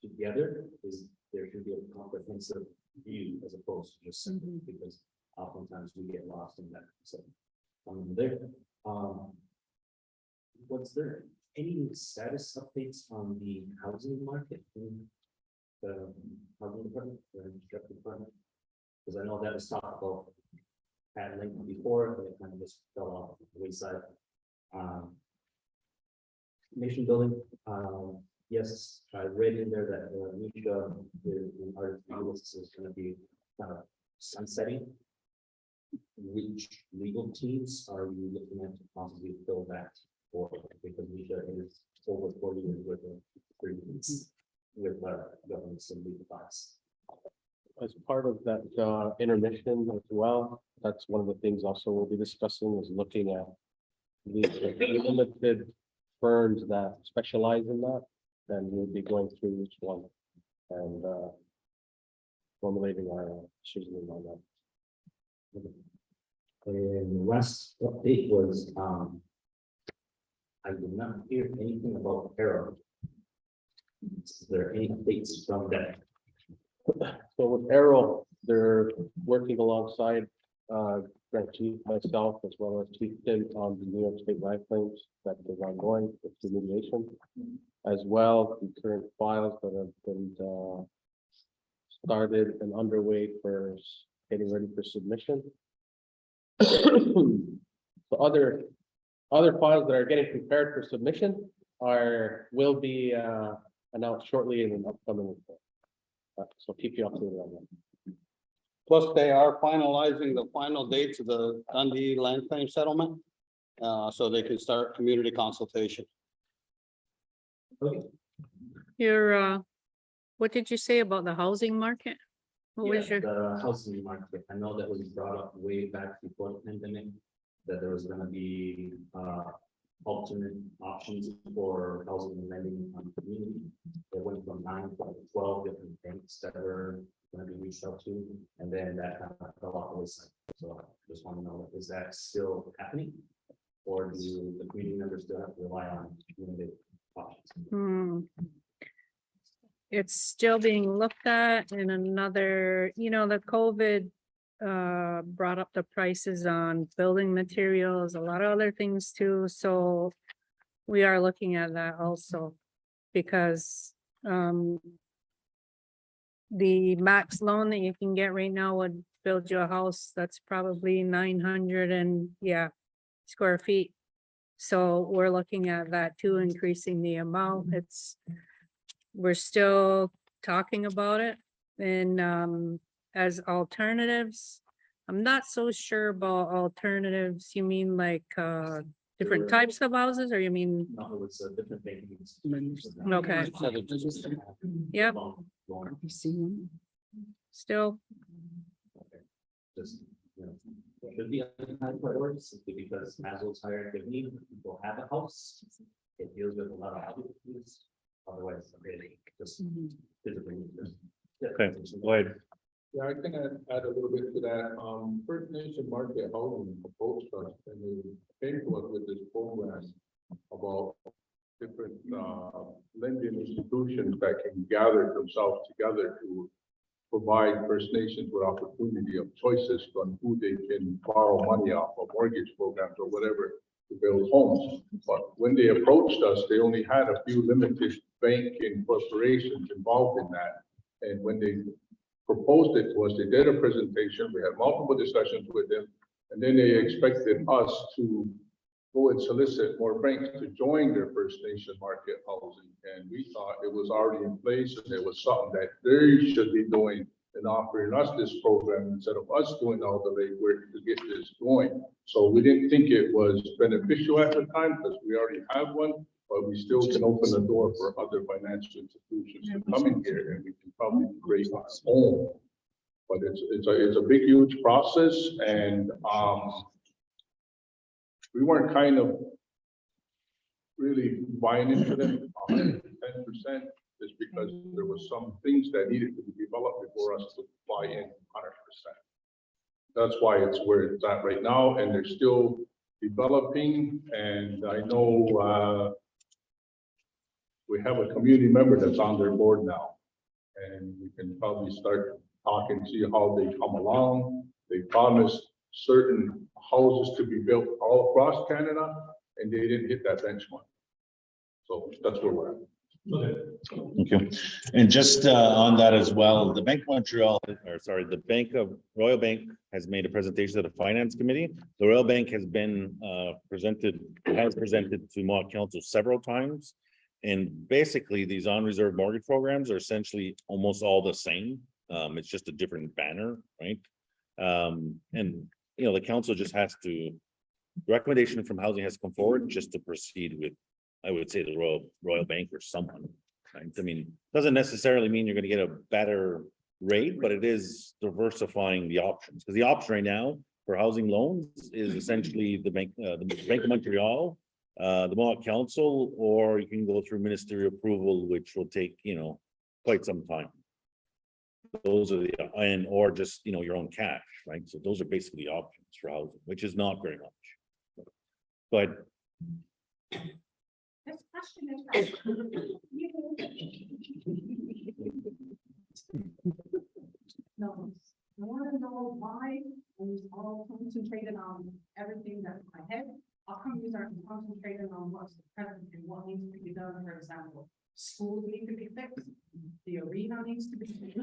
together is there should be a comprehensive view as opposed to just simple, because oftentimes we get lost in that. So what's there any status updates on the housing market in the housing department or infrastructure department? Because I know that was talked about at length before, but it kind of just fell off the wayside. Nation building, yes, I read in there that Misha in our list is going to be kind of sunsetting. Which legal teams are you looking at to possibly fill that for? Because Misha is over 4 years with agreements with governments and legal advice. As part of that intermission as well, that's one of the things also we'll be discussing, is looking at the limited firms that specialize in that, then we'll be going through each one and formulating our decision on that. And last update was, I did not hear anything about Arrow. Is there any updates from that? So with Arrow, they're working alongside Grant Chief, myself, as well as Chief Tim on the New York State land claims that is ongoing with remediation. As well, the current files that have been started and underway for getting ready for submission. So other files that are getting prepared for submission will be announced shortly in an upcoming report. So keep you updated on that. Plus, they are finalizing the final dates of the Dundee land claim settlement. So they can start community consultation. What did you say about the housing market? What was Yeah, your, the housing market, I know that was brought up way back before the pandemic, that there was gonna be alternate options for housing and lending on the community. It went from 9 to 12 different banks that were gonna be reached out to, and then that kind of fell off the wayside. So I just want to know, is that still happening? Or do the community members still have to rely on limited options? it's still being looked at in another, the COVID brought up the prices on building materials, a lot of other things too, so we are looking at that also, because the max loan that you can get right now would build you a house that's probably 900 square feet. So we're looking at that too, increasing the amount. We're still talking about it, and as alternatives, I'm not so sure about alternatives. You mean like different types of houses, or you mean? No, it was a different banking institution. Okay. Yep. Loan. Still, Just, should be on high priority simply because Maslow's hierarchy, people have a house. It deals with a lot of other things. Otherwise, really, just physically. Okay, go ahead. Yeah, I can add a little bit to that. First Nation Market Housing approached us and they came to us with this program about different lending institutions that can gather themselves together to provide First Nations with opportunity of choices on who they can borrow money off of mortgage programs or whatever to build homes. But when they approached us, they only had a few limited banking corporations involved in that. And when they proposed it to us, they did a presentation, we had multiple discussions with them, and then they expected us to go and solicit more banks to join their First Nation market housing. And we thought it was already in place and it was something that they should be doing and offering us this program instead of us doing all the legwork to get this going. So we didn't think it was beneficial at the time because we already have one, but we still can open the door for other financial institutions to come in here and we can probably create our own. But it's a big, huge process, and we weren't kind of really buying into them 110%, just because there was some things that needed to be developed before us to buy in 100%. That's why it's where it's at right now, and they're still developing. And I know we have a community member that's on their board now, and we can probably start talking, see how they come along. They promised certain houses to be built all across Canada, and they didn't hit that benchmark. So that's where we're at. Okay, and just on that as well, the Bank of Montreal, or sorry, the Royal Bank has made a presentation to the Finance Committee. The Royal Bank has been presented to Mohawk Council several times. And basically, these on-reserve mortgage programs are essentially almost all the same. It's just a different banner, right? And the council just has to, recommendation from housing has come forward just to proceed with, I would say, the Royal Bank or someone, right? I mean, doesn't necessarily mean you're going to get a better rate, but it is diversifying the options, because the option right now for housing loans is essentially the Bank of Montreal the Mohawk Council, or you can go through ministerial approval, which will take, quite some time. Those are or just, your own cash, right? So those are basically options for housing, which is not very much. But This question is. No, I want to know why we all concentrated on everything that's ahead. How come we aren't concentrating on what's present and what needs to be done? For example, schools need to be fixed. The arena needs to be fixed.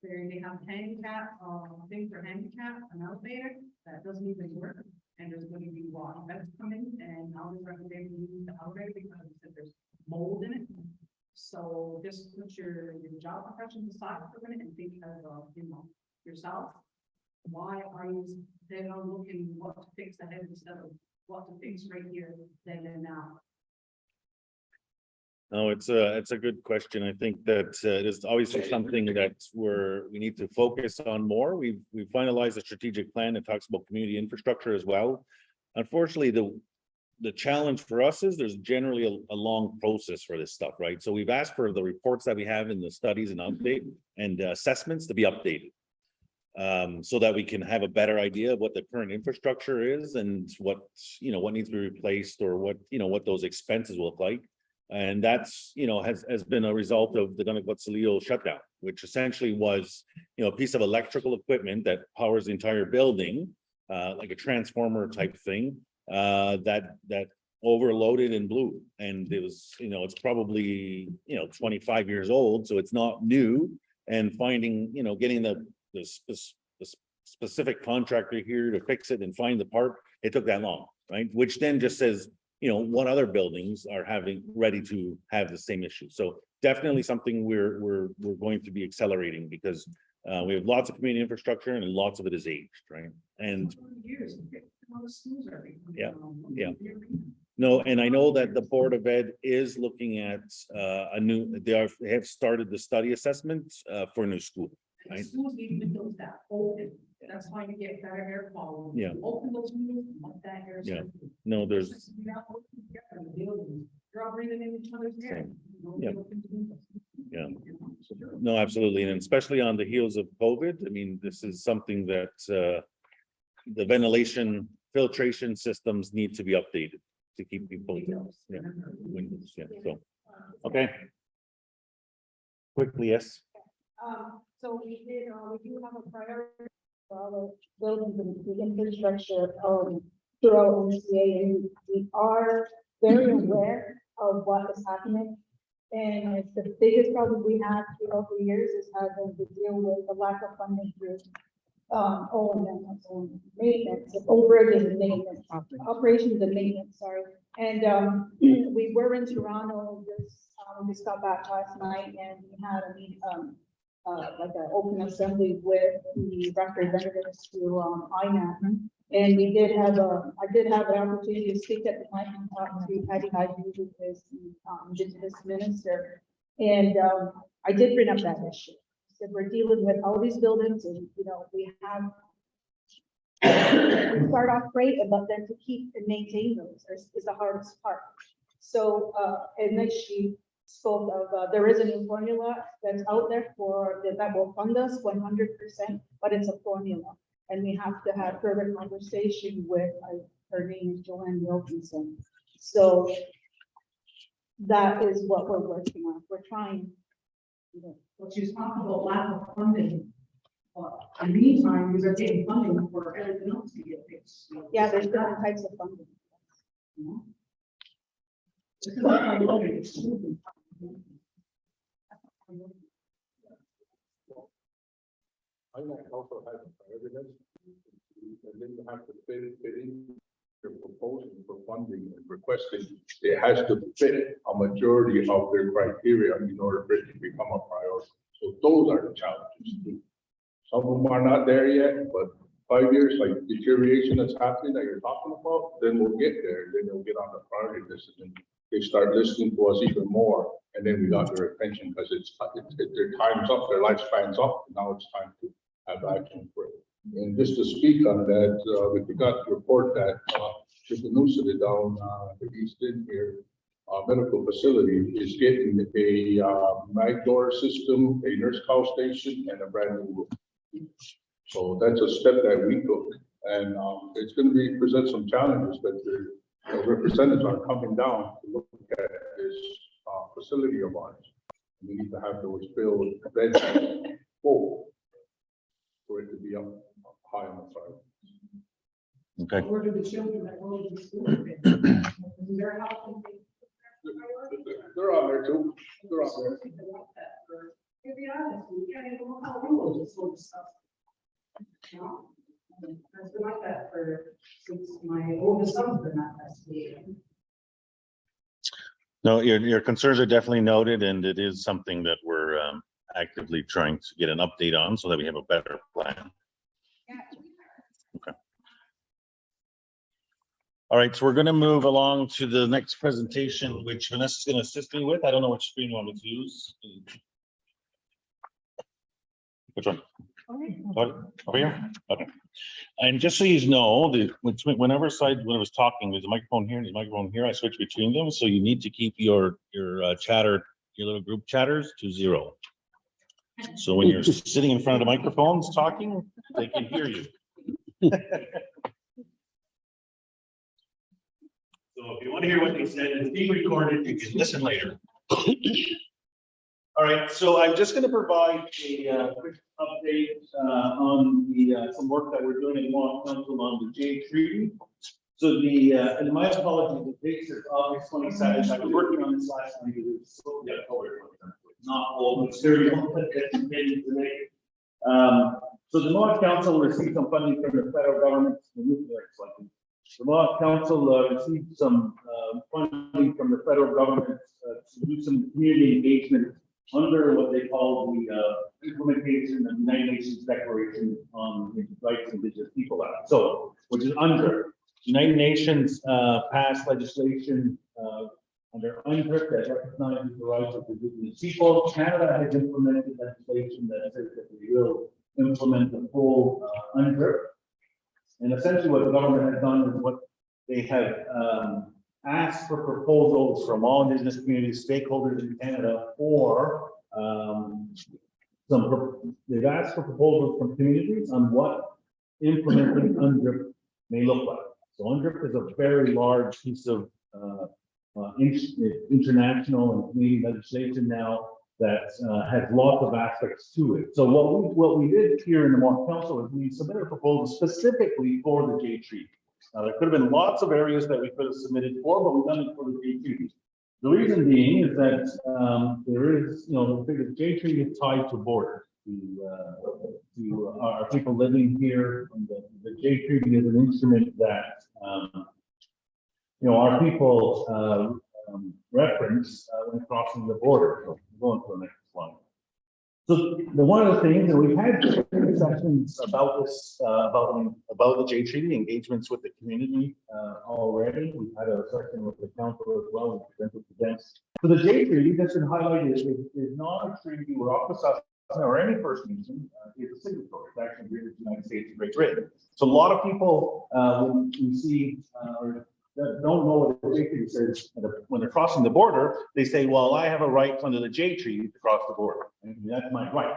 They have handicap, things for handicap, an elevator that doesn't even work. And there's going to be water that's coming, and now they're recommending use the elevator because they said there's mold in it. So just put your job profession aside for a minute and think of, yourself. Why are you then looking what to fix ahead instead of what to fix right here, then and now? no, it's a good question. I think that it is obviously something that we need to focus on more. We've finalized a strategic plan that talks about community infrastructure as well. Unfortunately, the challenge for us is there's generally a long process for this stuff, right? So we've asked for the reports that we have in the studies and update and assessments to be updated. So that we can have a better idea of what the current infrastructure is and what needs to be replaced, or what those expenses will look like. And that's, has been a result of the Gunnequatsaleo shutdown, which essentially was, a piece of electrical equipment that powers the entire building, like a transformer type thing, that overloaded and blew. And it was, it's probably, 25 years old, so it's not new. And finding, getting the specific contractor here to fix it and find the part, it took that long, right? Which then just says, what other buildings are ready to have the same issue. So definitely something we're going to be accelerating, because we have lots of community infrastructure and lots of it is aged, right? And yeah. No, and I know that the Board of Ed is looking at they have started the study assessment for a new school, right? Schools need windows that open. That's how you get better air quality. Yeah. Open those windows, let that air. Yeah. circulate. No, there's, You're not working together in the building. You're all breathing in each other's air. Same. Nobody Yeah. opens windows. Yeah. Sure. no, absolutely. And especially on the heels of COVID, I mean, this is something that the ventilation filtration systems need to be updated to keep people, yeah, windows, yeah, so, okay. Quickly, yes. So we do have a priority. Buildings and the infrastructure, throughout MCA, and we are very aware of what is happening. And it's the biggest problem we have throughout the years is having to deal with the lack of funding through O&M, maintenance, overages and maintenance, operations and maintenance, sorry. And we were in Toronto just got back last night, and we had a meeting, like an open assembly with the representatives to INAC. And we did have I did have an opportunity to speak at the mic and talk to Patty Hyde, who is the Indigenous minister. And I did bring up that issue. Said we're dealing with all these buildings, and we have we start off great, but then to keep and maintain those is the hardest part. So and then she spoke of there is a new formula that's out there that will fund us 100%, but it's a formula, and we have to have further conversation with her name is Joanne Wilkinson. So that is what we're working on. We're trying. But she's talking about lack of funding. In the meantime, we are getting funding for everything else to get fixed. Yeah, there's different types of funding. This is what I'm looking at. I might also have evidence, and then you have to fit in your proposal for funding and requesting. It has to fit a majority of their criteria in order for it to become a priority. So those are the challenges too. Some of them are not there yet, but 5 years, like deterioration that's happening that you're talking about, then we'll get there. Then they'll get on the priority list, and they start listening to us even more. And then we got their attention because it's their time's up, their lifespan's up. Now it's time to have action for it. And just to speak on that, we got to report that just the news of it down, the east end here, medical facility is getting a mag door system, a nurse call station, and a brand new room. So that's a step that we took, and it's going to present some challenges, but the representatives are coming down to look at this facility of ours. We need to have those filled beds full for it to be up high on the side. Okay. Where do the children that go to school? They're helping. They're on there too. They're on there. To be honest, we can't even look how rules this sort of stuff. No, I've been like that since my oldest son's been at SBA. No, your concerns are definitely noted, and it is something that we're actively trying to get an update on so that we have a better plan. Okay. All right, so we're going to move along to the next presentation, which Vanessa's going to assist me with. I don't know which screen you want me to use. Which one? Over here? Okay. And just so you know, whenever I was talking, there's a microphone here and there's a microphone here. I switch between them, so you need to keep your chatter, your little group chatters to 0. So when you're sitting in front of the microphones talking, they can hear you. So if you want to hear what they said, it's being recorded. You can listen later. All right, so I'm just going to provide a quick update on some work that we're doing in Mohawk Council on the J Treaty. So and my apologies, the date is August 27th. I was working on this last night. It was not all material today. So the Mohawk Council received some funding from the federal government. The Mohawk Council received some funding from the federal government to do some community engagement under what they call the implementation of the United Nations Declaration on the Rights of Indigenous People Act. So, which is UNDRIP. United Nations passed legislation under UNDRIP that recognizes the rights of Indigenous people. Canada has implemented legislation that says that we will implement the full UNDRIP. And essentially what the government has done is what they have asked for proposals from all Indigenous communities, stakeholders in Canada for they've asked for proposals from communities on what implementing UNDRIP may look like. So UNDRIP is a very large piece of international and Canadian legislation now that has lots of aspects to it. So what we did here in the Mohawk Council is we submitted a proposal specifically for the J Treaty. There could have been lots of areas that we could have submitted for, but we've done it for the J Treaty. The reason being is that there is, the J Treaty is tied to borders, to our people living here. And the J Treaty is an instrument that, our people reference when crossing the border. So going to the next slide. So one of the things, and we've had sessions about this, about the J Treaty, engagements with the community already. We've had a session with the council as well. We presented to them. So the J Treaty, that's been highlighted, is not a treaty where Akwesasne or any First Nation is a signatory. It's actually agreed with the United States and Great Britain. So a lot of people, when you see that don't know what the J Treaty says when they're crossing the border, they say, well, I have a right under the J Treaty to cross the border. And that's my right.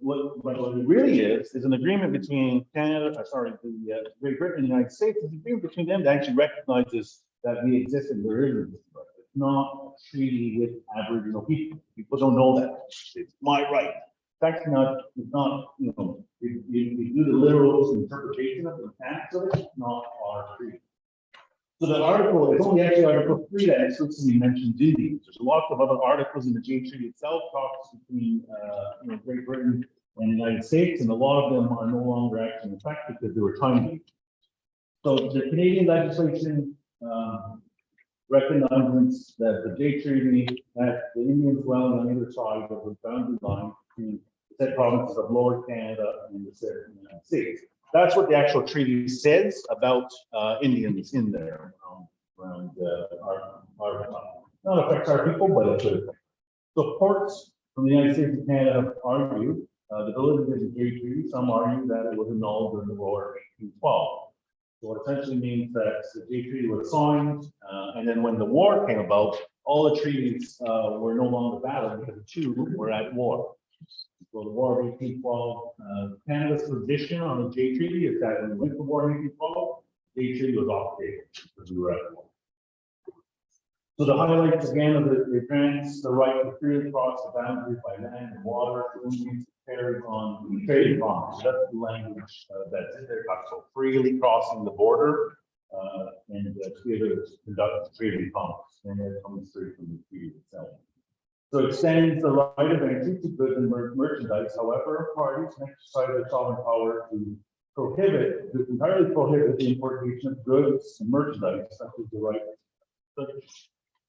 What it really is an agreement between Canada, the Great Britain and the United States. It's an agreement between them that actually recognizes that we exist and there is a right. It's not a treaty with Aboriginal people. People don't know that. It's my right. It's actually not, it's not, if you do the literal interpretation of the facts of it, it's not our treaty. So the article, it's only actually Article 3 that explicitly mentions Indians. There's lots of other articles in the J Treaty itself, talks between Great Britain and the United States, and a lot of them are no longer actually in effect because they were timely. So the Canadian legislation recognizes that the J Treaty, that the Indians dwelling on either side of the boundary line between the said provinces of Lower Canada and the said United States. That's what the actual treaty says about Indians in there around our not affects our people, but it could affect. So courts from the United States and Canada have argued the validity of the J Treaty. Some argue that it was annulled in the war of 1812. So it essentially means that the J treaty was signed, and then when the war came about, all the treaties were no longer valid because the two were at war. So the War of 1812, Canada's position on the J treaty is that when we went to war in 1812, J treaty was off the table because we were at war. So the highlights again of the grants, the right to freely cross the boundary by land and water, carried on trading bonds. That's the language that's in there, so freely crossing the border and to be able to conduct trading commerce, and that comes straight from the treaty itself. So it extends the right of entry to goods and merchandise. However, parties can exercise their sovereign power to entirely prohibit the importation of goods and merchandise, such as the right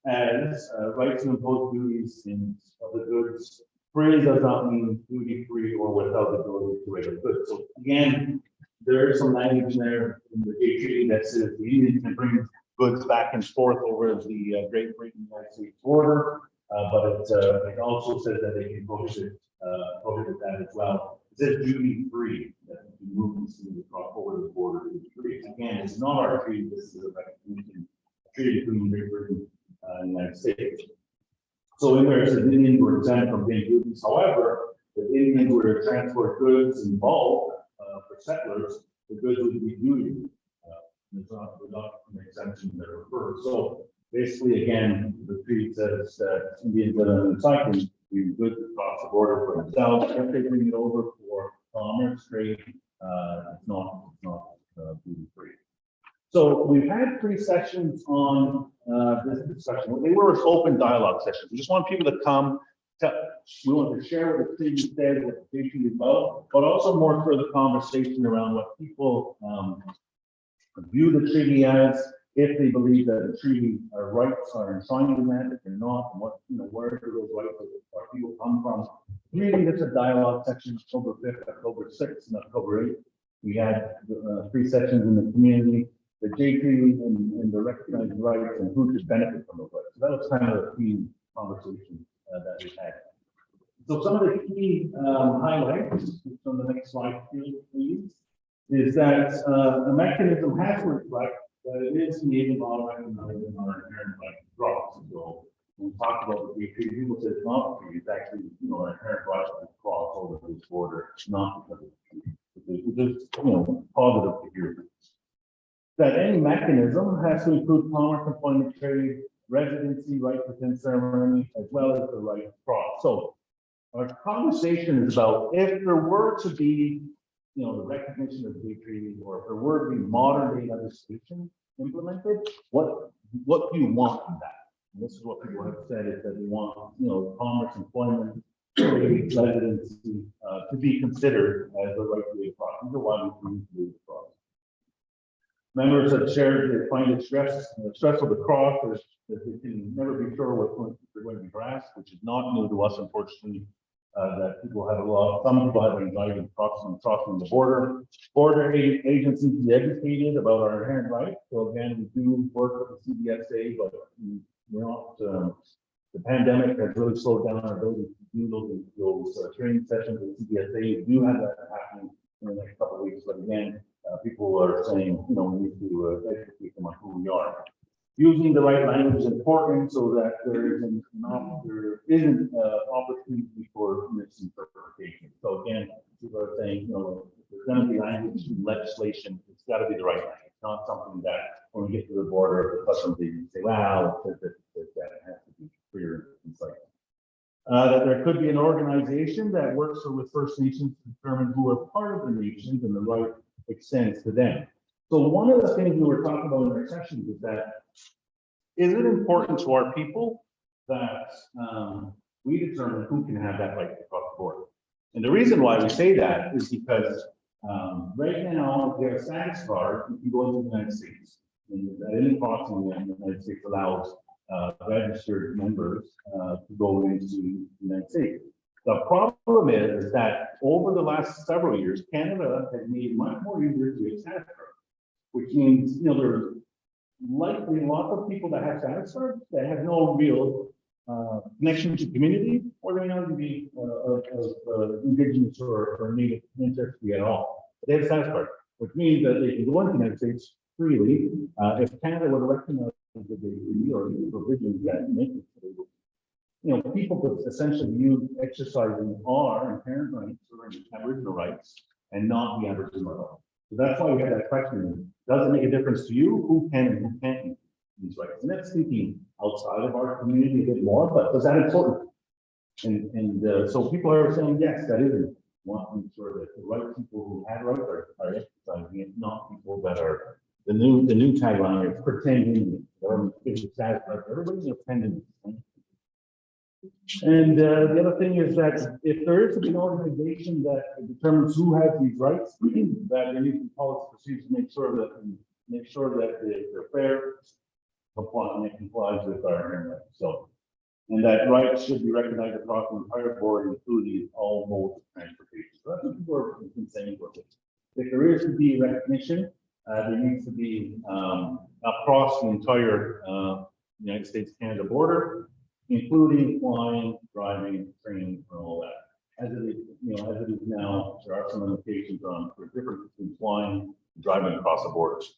as right to impose duties in of the goods. Freely does not mean duty free or without the ability to regulate goods. So again, there is some language there in the J treaty that says the Union can bring goods back and forth over the Great Britain United States border, but it also says that they can prohibit that as well. It says duty free, that you can move these things across over the border duty free. Again, it's not our treaty. This is a recognition treaty between Great Britain and the United States. So in there, it says Indians were exempt from paying duties. However, if Indians were to transport goods in bulk for settlers, the goods would be duty. There's not an exemption that refers. So basically, again, the treaty says that Indians that are recycling do goods across the border for themselves. If they bring it over for commerce, trade, it's not duty free. So we've had 3 sessions on this discussion. They were open dialogue sessions. We just want people to come. We want to share what the treaty said, what the treaty is about, but also more further conversation around what people view the treaty as, if they believe that the treaty rights are enshrined in that, if they're not, and what, where do those rights of our people come from. Really, it's a dialogue section, October 5th, October 6th, and October 8th. We had 3 sessions in the community, the J treaty and the recognized rights and who could benefit from those rights. So that was kind of a key conversation that we had. So some of the key highlights on the next slide, please, is that the mechanism has to reflect that it is Canadian law recognized in our inherent right to cross. So when we talk about the J treaty, people say it's not the treaty, it's actually an inherent right to cross over this border, not because of the treaty. Which is positive to hear. That any mechanism has to include commerce, employment, trade, residency, right within ceremony, as well as the right to cross. So our conversation is about if there were to be, the recognition of the treaty, or if there were to be modern day legislation implemented, what do you want in that? And this is what people have said, is that we want, commerce, employment, trade, residency to be considered as the right way across. These are why we need to move across. Members have shared they find it stressful to cross, that they can never be sure what's going to be grasped, which is not new to us, unfortunately. That people have some people have anxiety crossing the border. Border agencies be educated about our inherent rights. So again, we do work with the CBSA, but we're not. The pandemic has really slowed down our ability to do those training sessions with CBSA. We do have that happening in the next couple of weeks, but again, people are saying, we need to educate them on who we are. Using the right language is important so that there isn't opportunity for misinterpretation. So again, people are saying, if there's going to be language in legislation, it's got to be the right language, not something that when we get to the border, the customs agents say, wow, it has to be clear and concise. That there could be an organization that works with First Nations to determine who are part of the nations and the right extends to them. So one of the things we were talking about in our sessions is that, is it important to our people that we determine who can have that right to cross the border? And the reason why we say that is because right now, if you have a status card, you can go into the United States. And at any crossing, the United States allows registered members to go into the United States. The problem is that over the last several years, Canada has made it much more easier to get status cards, which means, there's likely lots of people that have status cards that have no real connection to community, or they may not be indigenous or native ancestry at all. They have status cards, which means that they can go into the United States, freely. If Canada would recognize the degree or the provisions that make it legal, you know, people could essentially use exercising our inherent rights or Aboriginal rights and not be Aboriginal at all. So that's why we have that question. Does it make a difference to you who can and who can't use these rights? And that's thinking outside of our community a bit more, but is that important? And so people are saying, yes, that is important. Want to ensure that the right people who have rights are exercising it, not people that are the new tagline is pretending government gives it status, like everybody's pretending. And the other thing is that if there is an organization that determines who has these rights, that there needs to be policy procedures to make sure that they're fair, and it complies with our inherent rights. So, and that rights should be recognized across the entire board, including all modes of transportation. So that's what people have been saying about it. If there is to be recognition, there needs to be across the entire United States-Canada border, including flying, driving, training, and all that. As it is, you know, as it is now, there are some limitations on the difference between flying and driving across the borders.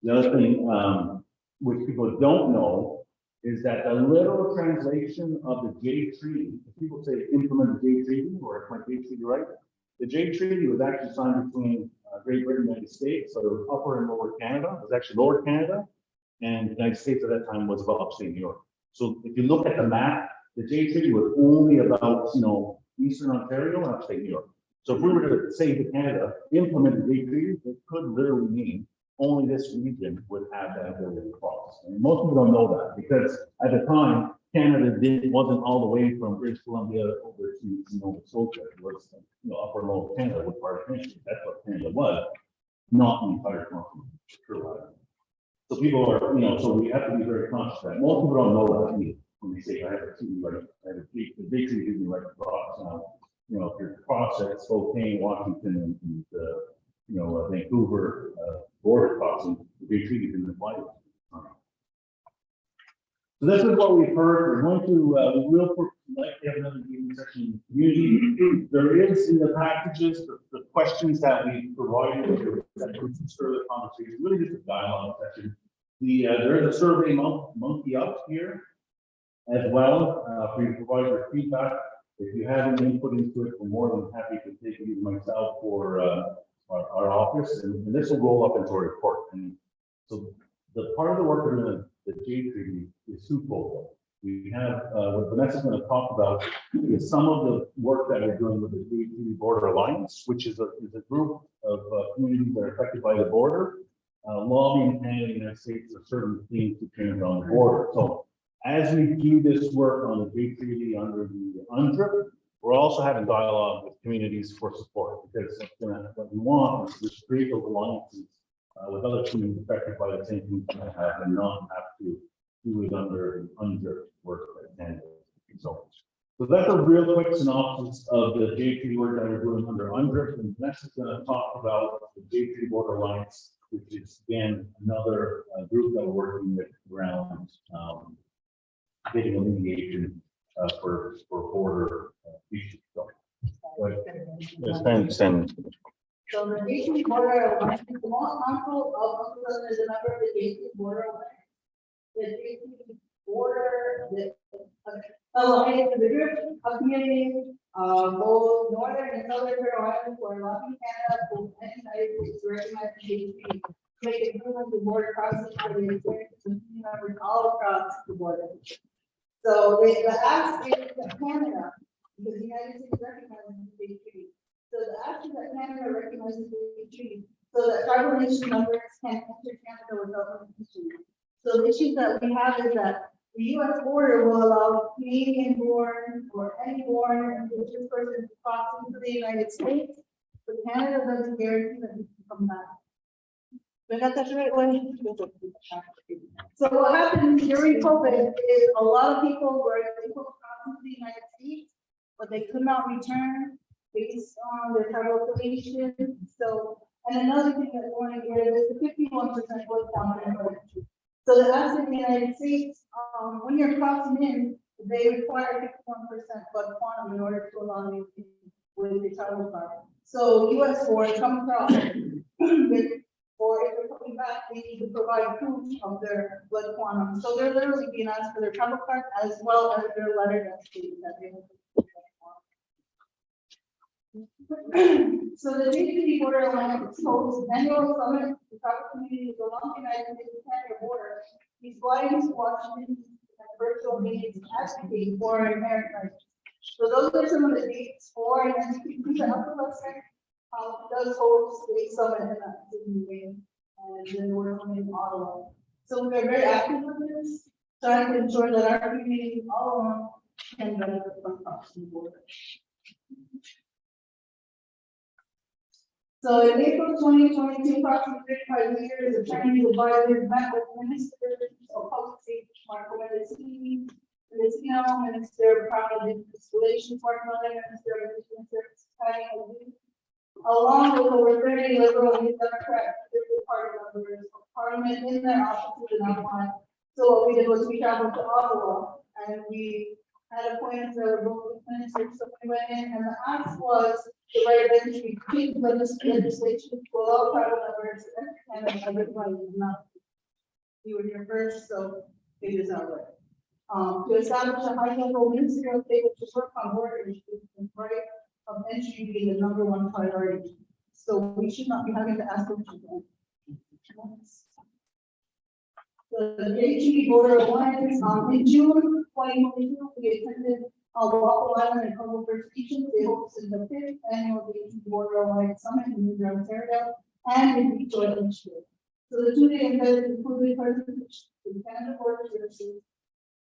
The other thing which people don't know is that the literal translation of the Jay Treaty, if people say implement the Jay Treaty or implement the Jay Treaty, right? The Jay Treaty was actually signed between Great Britain and the United States, so it was Upper and Lower Canada. It was actually Lower Canada, and the United States at that time was about upstate New York. So if you look at the map, the Jay Treaty was only about, you know, Eastern Ontario and upstate New York. So if we were to say to Canada, implement the Jay Treaty, it could literally mean only this region would have that ability to cross. And most people don't know that because at the time, Canada wasn't all the way from British Columbia over to Nova Scotia. It was, you know, Upper and Lower Canada was part of Canada. That's what Canada was, not the entire continent. So people are, you know, so we have to be very conscious of that. Most people don't know that when they say, I have a treaty right, I have a treaty, the big treaty gives me right to cross. Now, you know, if you're cross at Spokane, Washington, and you know, Vancouver border crossing, the big treaty didn't apply to it. So this is what we've heard. We're going to, we will like to have another meeting section in the community. There is in the packages, the questions that we provided, that we can stir the conversation, really just a dialogue section. There is a survey monkey up here as well, for you to provide your feedback. If you have any input into it, we're more than happy to take it either myself or our office, and this will roll up into a report. And so the part of the work we're doing, the Jay Treaty, is twofold. We have what Vanessa's going to talk about is some of the work that we're doing with the Jay Treaty Border Alliance, which is a group of communities that are affected by the border, lobbying Canada and the United States for certain things to change on the border. So as we do this work on the Jay Treaty under the UNDRIP, we're also having dialogue with communities for support, because what we want is to create those alliances with other communities affected by the same things that have, and not have to do it under work and so that's a real quick synopsis of the Jay Treaty work that we're doing under UNDRIP, and next is going to talk about the Jay Treaty Border Alliance, which is again another group that we're working with around getting a mediation for border issues. So So the Jay Border Alliance is the most harmful of is a member of the Jay Border Alliance. The Jay Border Alliance is a group of communities, both northern and southern Carolina, who are lobbying Canada for the United States to recognize the Jay Treaty, make improvements to border crossing for the experiences of members all across the border. So the ask is that Canada, because the United States recognizes the Jay Treaty. So the ask is that Canada recognizes the treaty, so that tribal nation members can enter Canada without limitation. So the issues that we have is that the U.S. border will allow Canadian-born or any born indigenous person to cross into the United States, but Canada doesn't guarantee that they can come back. But that's the right way. So what happened during COVID is a lot of people were able to cross into the United States, but they could not return based on their tribal affiliation. So, and another thing that we're going to get is the 51% was down in the country. So the ask in the United States, when you're crossing in, they require 51% blood quantum in order to allow you with the tribal card. So US board come across with or if they're coming back, they need to provide proof of their blood quantum. So they're literally being asked for their travel card as well as their letter that states that they have. So the JPD Border Alliance holds annual summit to travel communities along the United States-Canada border. These flying to Washington and virtual meetings advocate for our inherent rights. So those are some of the dates for, and as you can see, the upper left side, does hold state summit in that Sydney way, and then we're in Ottawa. So we're very active with this, trying to ensure that our community all along can benefit from crossing the border. So in April 2022, approximately 5 years, the Chinese advisors met with ministers of public safety, Marco Medicini, Minister of Crowd Installations, Marco Minister of Mission Services, along with over 30 liberal and Democrat party members of parliament in their offices in outline. So what we did was we traveled to Ottawa and we had appointments that were both with ministers. So we went in and the ask was to write eventually tweak legislation to allow tribal members and everybody is not. You were here first, so it is our way. To establish a high-level ministerial state to work on border issues and right of entry being the #1 priority. So we should not be having to ask them to do. The ADJOURNMENT Border Alliance, in June 2022, we attended Waffle Island and Congo First Nations. They hosted the 5th annual ADJOURNMENT Border Alliance Summit in New Ontario and in Detroit, Michigan. So the two-day event included participation in Canada Border Services,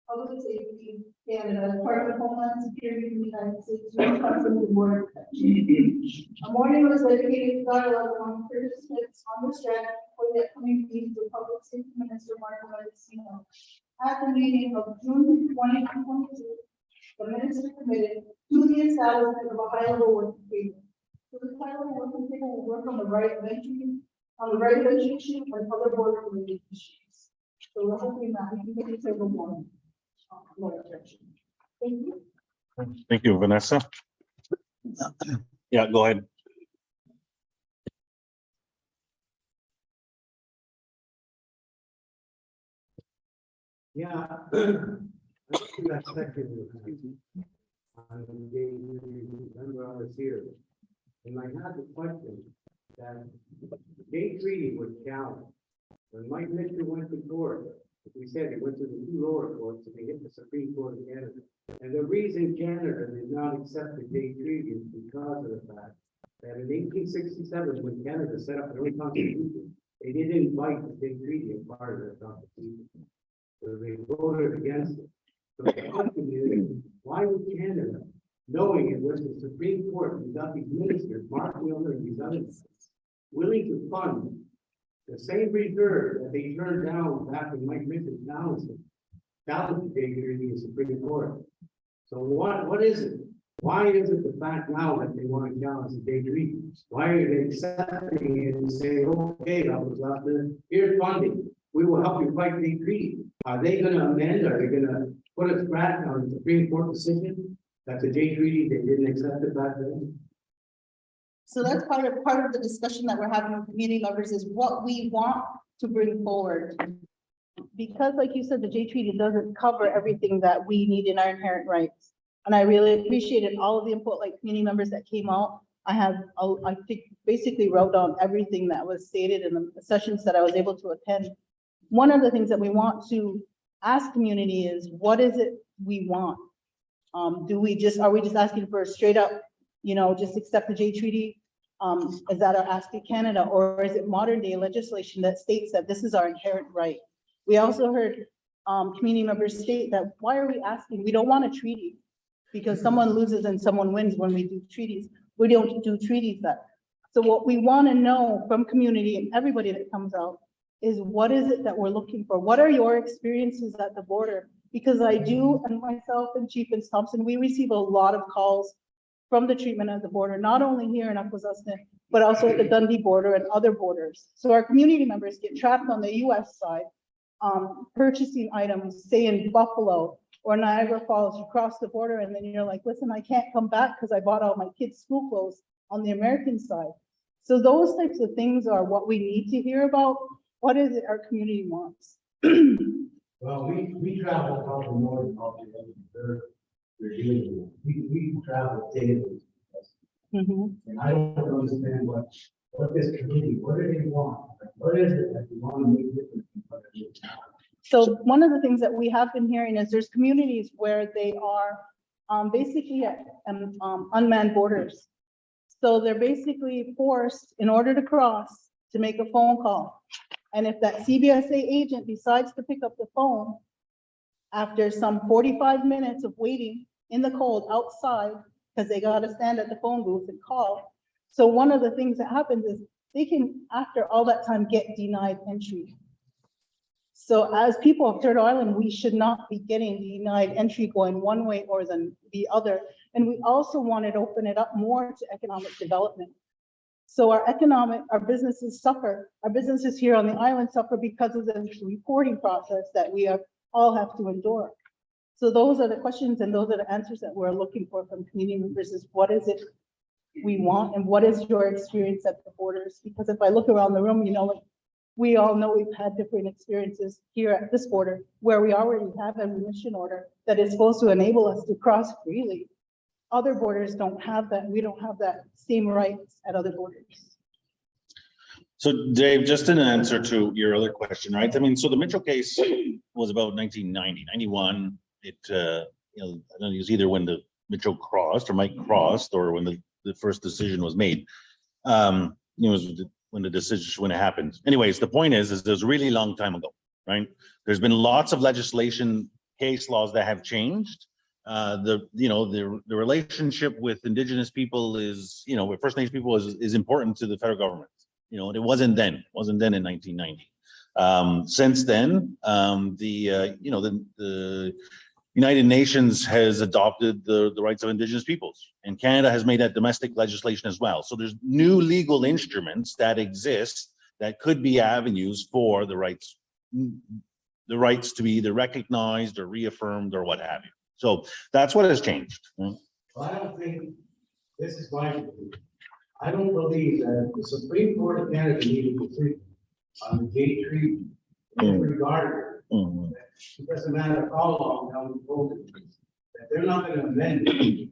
Public Safety Canada, Department of Homeland Security in the United States, Customs and Border Protection. A morning was dedicated to dialogue among participants on the strategy for the upcoming meetings with Public Safety Minister Marco Medicini. At the meeting of June 2022, the minister committed to the establishment of a high-level working table. So the high-level working table will work on the right of entry, on the right of entry issue, and other border related issues. So we're hoping that we can get this over one. Thank you. Thank you, Vanessa. Yeah, go ahead. Yeah. That second, remember I was here, and I had the question that day treaty was challenged. When Mike Mitchell went to court, we said he went to the 2 lower courts and they hit the Supreme Court of Canada. And the reason Canada did not accept the day treaty is because of the fact that in 1867, when Canada set up their own constitution, they didn't invite the day treaty as part of their constitution. So they voted against it. So the question is, why would Canada, knowing it was the Supreme Court, we got these ministers, Mark Miller and these others, willing to fund the same reserve that they turned down back in Mike Mitchell's challenge the day treaty in the Supreme Court. So what is it? Why is it the fact now that they want to challenge the day treaty? Why are they accepting it and saying, okay, here's funding. We will help you fight the treaty. Are they going to amend? Are they going to put a scratch on the Supreme Court decision that the day treaty, they didn't accept it back then? So that's part of the discussion that we're having with community members is what we want to bring forward. Because like you said, the J Treaty doesn't cover everything that we need in our inherent rights. And I really appreciated all of the input, like community members that came out. I think basically wrote down everything that was stated in the sessions that I was able to attend. One of the things that we want to ask community is, what is it we want? Are we just asking for a straight up, just accept the J Treaty? Is that our ask of Canada, or is it modern day legislation that states that this is our inherent right? We also heard community members state that, why are we asking? We don't want a treaty because someone loses and someone wins when we do treaties. We don't do treaties that. So what we want to know from community and everybody that comes out is, what is it that we're looking for? What are your experiences at the border? Because I do, and myself and Chief Thompson, we receive a lot of calls from the treatment at the border, not only here in Akwesasne, but also at the Dundee border and other borders. So our community members get trapped on the US side, purchasing items, say in Buffalo or Niagara Falls. You cross the border and then you're like, listen, I can't come back because I bought all my kids' school clothes on the American side. So those types of things are what we need to hear about. What is it our community wants? Well, we travel probably more than all the other, we're dealing with. We travel daily. Mhm. And I don't understand what this community, what do they want? Like, what is it that they want to make different? from what it is now? So one of the things that we have been hearing is there's communities where they are basically at unmanned borders. So they're basically forced, in order to cross, to make a phone call. And if that CBSA agent decides to pick up the phone after some 45 minutes of waiting in the cold outside, because they got to stand at the phone booth and call. So one of the things that happens is they can, after all that time, get denied entry. So as people of Turtle Island, we should not be getting denied entry going one way or the other. And we also wanted to open it up more to economic development. So our businesses suffer. Our businesses here on the island suffer because of the reporting process that we all have to endure. So those are the questions and those are the answers that we're looking for from community members is what is it we want and what is your experience at the borders? Because if I look around the room, you know, like we all know we've had different experiences here at this border where we already have a remission order that is supposed to enable us to cross freely. Other borders don't have that. We don't have that same rights at other borders. So Dave, just an answer to your other question, right? I mean, so the Mitchell case was about 1990, 91. It, you know, I don't know, it was either when the Mitchell crossed or Mike crossed or when the first decision was made. You know, it was when the decision, when it happened. Anyways, the point is it was a really long time ago, right? There's been lots of legislation, case laws that have changed. The relationship with Indigenous people is, you know, with First Nations people is important to the federal government. You know, and it wasn't then in 1990. Since then, the United Nations has adopted the rights of Indigenous peoples, and Canada has made that domestic legislation as well. So there's new legal instruments that exist that could be avenues for the rights to be either recognized or reaffirmed or what have you. So that's what has changed. Well, I don't think this is my opinion. I don't believe that the Supreme Court of Canada needed to treat on the gate treaty in regard. It doesn't matter how long down the road it is, that they're not going to amend it.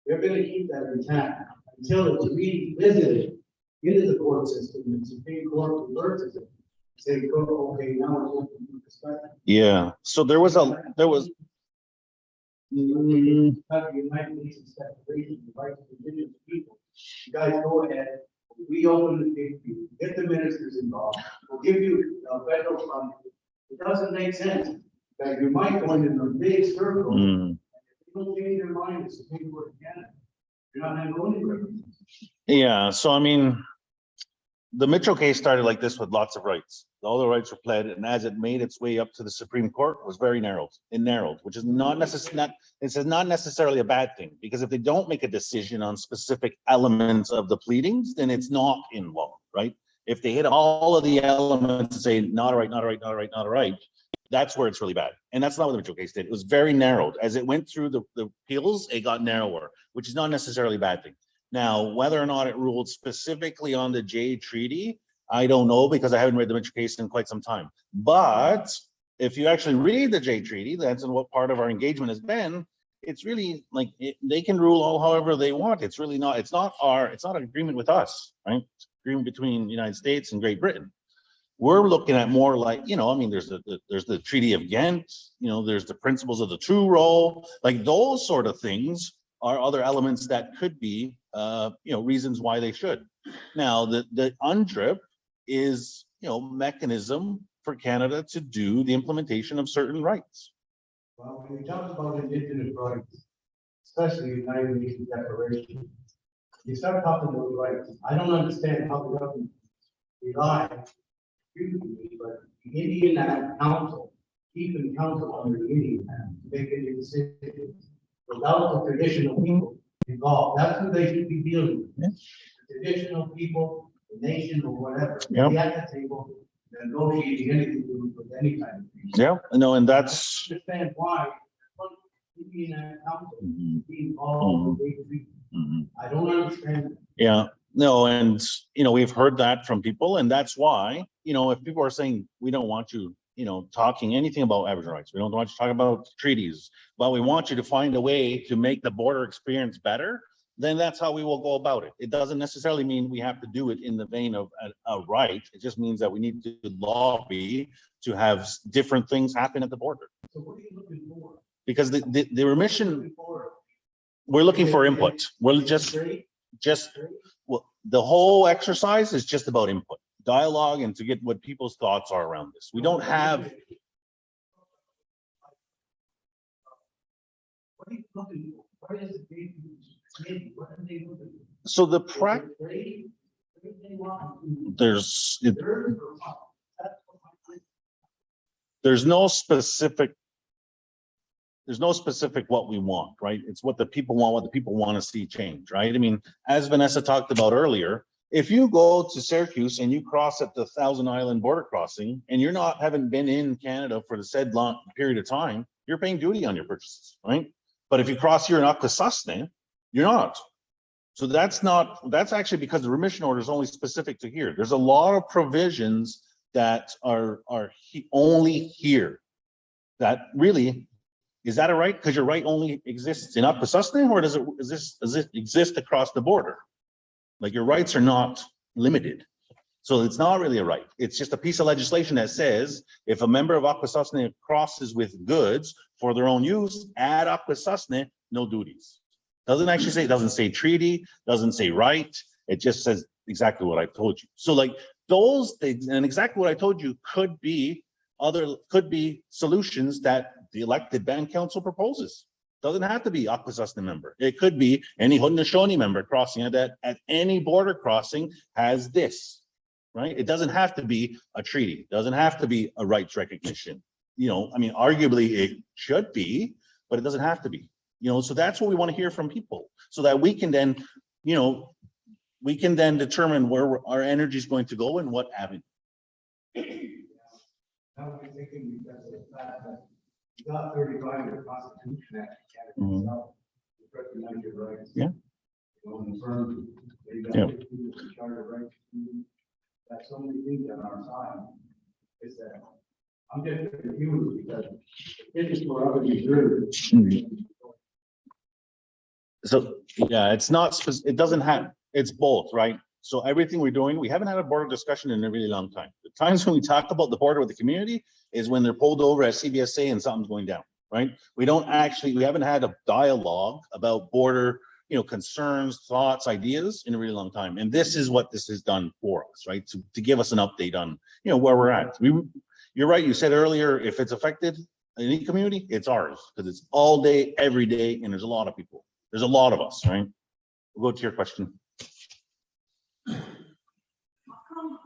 They're going to keep that intact until it's revisited into the court system and the Supreme Court reverses it. Say, okay, now we're looking at perspective. Yeah. So there was. The United Nations Declaration of the Rights of Indigenous People. You guys go ahead. We open the gate, get the ministers involved. We'll give you a federal fund. It doesn't make sense that you might go into a big circle. If you don't change your mind, it's the Supreme Court of Canada. You're not going to go anywhere. Yeah. So I mean, the Mitchell case started like this with lots of rights. All the rights were pled, and as it made its way up to the Supreme Court, it was very narrowed. It narrowed, which is not necessarily a bad thing, because if they don't make a decision on specific elements of the pleadings, then it's not in law, right? If they hit all of the elements and say not a right, not a right, not a right, not a right, that's where it's really bad. And that's not what the Mitchell case did. It was very narrowed. As it went through the appeals, it got narrower, which is not necessarily a bad thing. Now, whether or not it ruled specifically on the Jay Treaty, I don't know, because I haven't read the Mitchell case in quite some time. But if you actually read the Jay Treaty, that's what part of our engagement has been. It's really like they can rule however they want. It's really not. It's not an agreement with us, right? It's an agreement between the United States and Great Britain. We're looking at more like, you know, I mean, there's the Treaty of Ghent. You know, there's the principles of the true role. Like those sort of things are other elements that could be, reasons why they should. Now, the UNDRIP is, mechanism for Canada to do the implementation of certain rights. Well, when we talk about Indigenous rights, especially the United Nations Declaration, you start talking about rights. I don't understand how the government relies, but the Indian Council, keeping council under the Indian to make any decisions without the traditional people involved. That's who they should be dealing with. Yeah. The traditional people, the nation, or whatever. Yep. Be at the table, negotiating anything with any kind of people. Yeah, no, and that's. I don't understand why Indian Council be involved with I don't understand. Yeah, no, and, we've heard that from people, and that's why, if people are saying, we don't want you, talking anything about Aboriginal rights, we don't want you to talk about treaties, but we want you to find a way to make the border experience better, then that's how we will go about it. It doesn't necessarily mean we have to do it in the vein of a right. It just means that we need to lobby to have different things happen at the border. So what are you looking for Because the remission, we're looking for input. We're just, well, the whole exercise is just about input, dialogue, and to get what people's thoughts are around this. We don't have, What are you looking for? What is it? What are they looking for? so the there's, there's no specific what we want, right? It's what the people want, what the people want to see change, right? I mean, as Vanessa talked about earlier, if you go to Syracuse and you cross at the Thousand Island border crossing and haven't been in Canada for the said long period of time, you're paying duty on your purchases, right? But if you cross here in Akwesasne, you're not. So that's actually because the remission order is only specific to here. There's a lot of provisions that are only here. That really, is that a right? Because your right only exists in Akwesasne, or does it exist across the border? Like, your rights are not limited. So it's not really a right. It's just a piece of legislation that says if a member of Akwesasne crosses with goods for their own use at Akwesasne, no duties. Doesn't actually say, it doesn't say treaty, doesn't say right. It just says exactly what I told you. So like those things, and exactly what I told you could be solutions that the elected band council proposes. Doesn't have to be Akwesasne member. It could be any Haudenosaunee member crossing at any border crossing has this, right? It doesn't have to be a treaty. It doesn't have to be a rights recognition. I mean, arguably it should be, but it doesn't have to be. So that's what we want to hear from people, so that we can then, determine where our energy is going to go and what avenue. I was thinking because of the fact that you got 35 in the Constitution Act. Mhm. You recognize your rights. Yeah. Confirm that you got Yeah. 15 in the Charter of Rights. That's so many things on our side. Is that I'm just confused because it is for other reserves. So, yeah, it's not, it doesn't have, it's both, right? So everything we're doing, we haven't had a border discussion in a really long time. The times when we talk about the border with the community is when they're pulled over at CBSA and something's going down, right? We haven't had a dialogue about border, concerns, thoughts, ideas in a really long time. And this is what this has done for us, right? To give us an update on, where we're at. You're right, you said earlier, if it's affected in any community, it's ours, because it's all day, every day, and there's a lot of people. There's a lot of us, right? We'll go to your question. How come,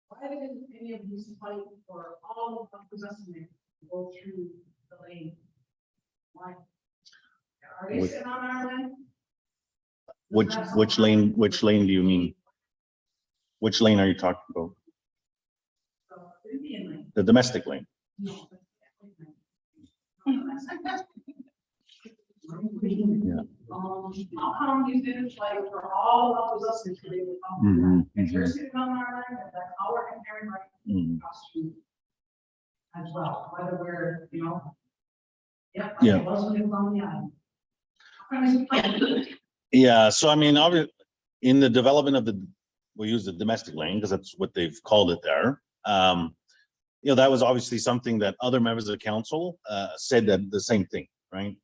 why didn't any of these fight for all of possessing it go through the lane? Why? Are they sitting on our land? Which lane do you mean? Which lane are you talking about? The Indian lane. The domestic lane. No. Yeah. How come you didn't fight for all of possessing it? They would come? If you're sitting on our land, that's our inherent right across the street as well, whether we're, Yep. Yeah. It wasn't on the island. How come you fight? Yeah, so I mean, obviously, in the development of we'll use the domestic lane because that's what they've called it there. That was obviously something that other members of the council said that the same thing, right?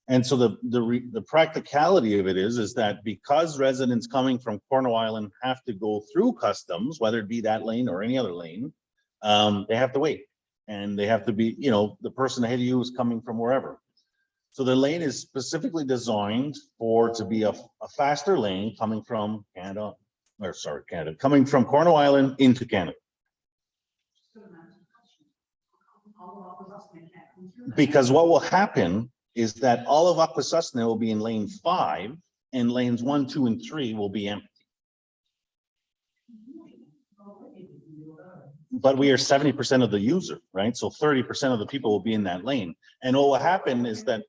And so the practicality of it is that because residents coming from Cornwall Island have to go through customs, whether it be that lane or any other lane, they have to wait, and they have to be, the person ahead of you is coming from wherever. So the lane is specifically designed to be a faster lane coming from coming from Cornwall Island into Canada. Because what will happen is that all of Akwesasne will be in lane 5, and lanes 1, 2, and 3 will be empty. But we are 70% of the user, right? So 30% of the people will be in that lane. And what will happen is that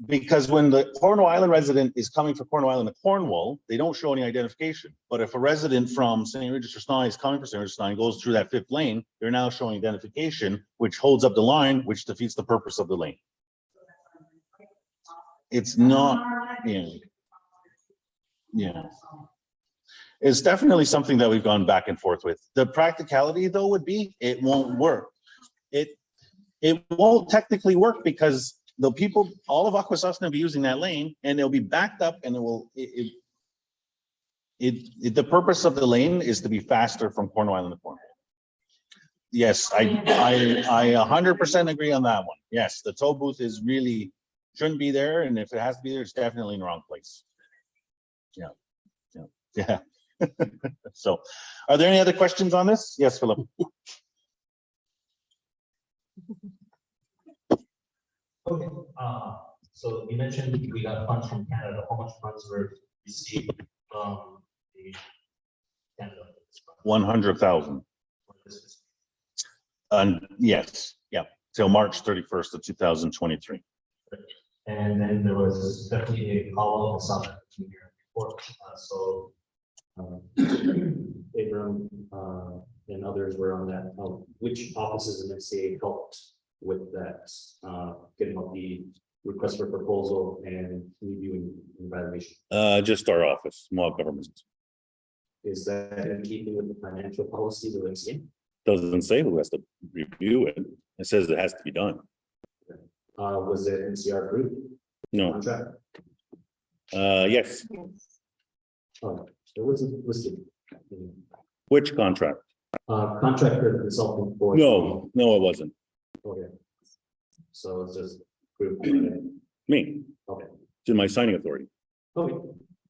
Because when the Cornwall Island resident is coming from Cornwall Island to Cornwall, they don't show any identification. But if a resident from St. Regis or Snaihne is coming from St. Regis or Snaihne, goes through that 5th lane, they're now showing identification, which holds up the line, which defeats the purpose of the lane. It's not, yeah. It's definitely something that we've gone back and forth with. The practicality though would be, it won't work. It won't technically work because the people, all of Akwesasne will be using that lane and they'll be backed up and the purpose of the lane is to be faster from Cornwall Island to Cornwall. Yes, I 100% agree on that one. Yes, the toll booth is really, shouldn't be there. And if it has to be there, it's definitely in the wrong place. Yeah. So, are there any other questions on this? Yes, Philip. Okay, so you mentioned we got funds from Canada. How much funds were received from the Canada? 100,000. Yes, yeah, till March 31st of 2023. And then there was definitely a call of some in your report. So Abram and others were on that. Which offices in MCA helped with that, getting up the request for proposal and reviewing the evaluation? Just our office, Mohawk government. Is that in keeping with the financial policies of MCA? Doesn't say who has to review it. It says it has to be done. Was it MCR group No. contract? Yes. Oh, it wasn't listed. Which contract? Contractor consulting for. No, it wasn't. Okay. So it's just group. Me. Okay. To my signing authority. Okay.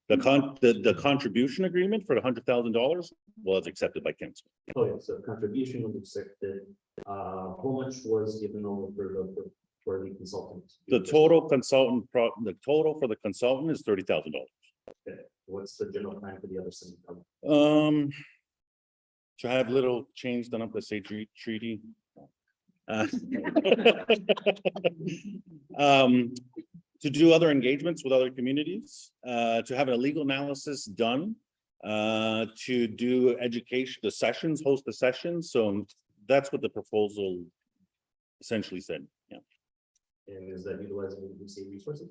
The contribution agreement for the $100,000 was accepted by council. Okay, so contribution was accepted. How much was given over for the consultant? The total the total for the consultant is $30,000. Okay. What's the general plan for the other 7,000? To have little change done up the state treaty. To do other engagements with other communities, to have a legal analysis done, to do education, the sessions, host the sessions. So that's what the proposal essentially said. Yeah. And is that utilizing MCA resources?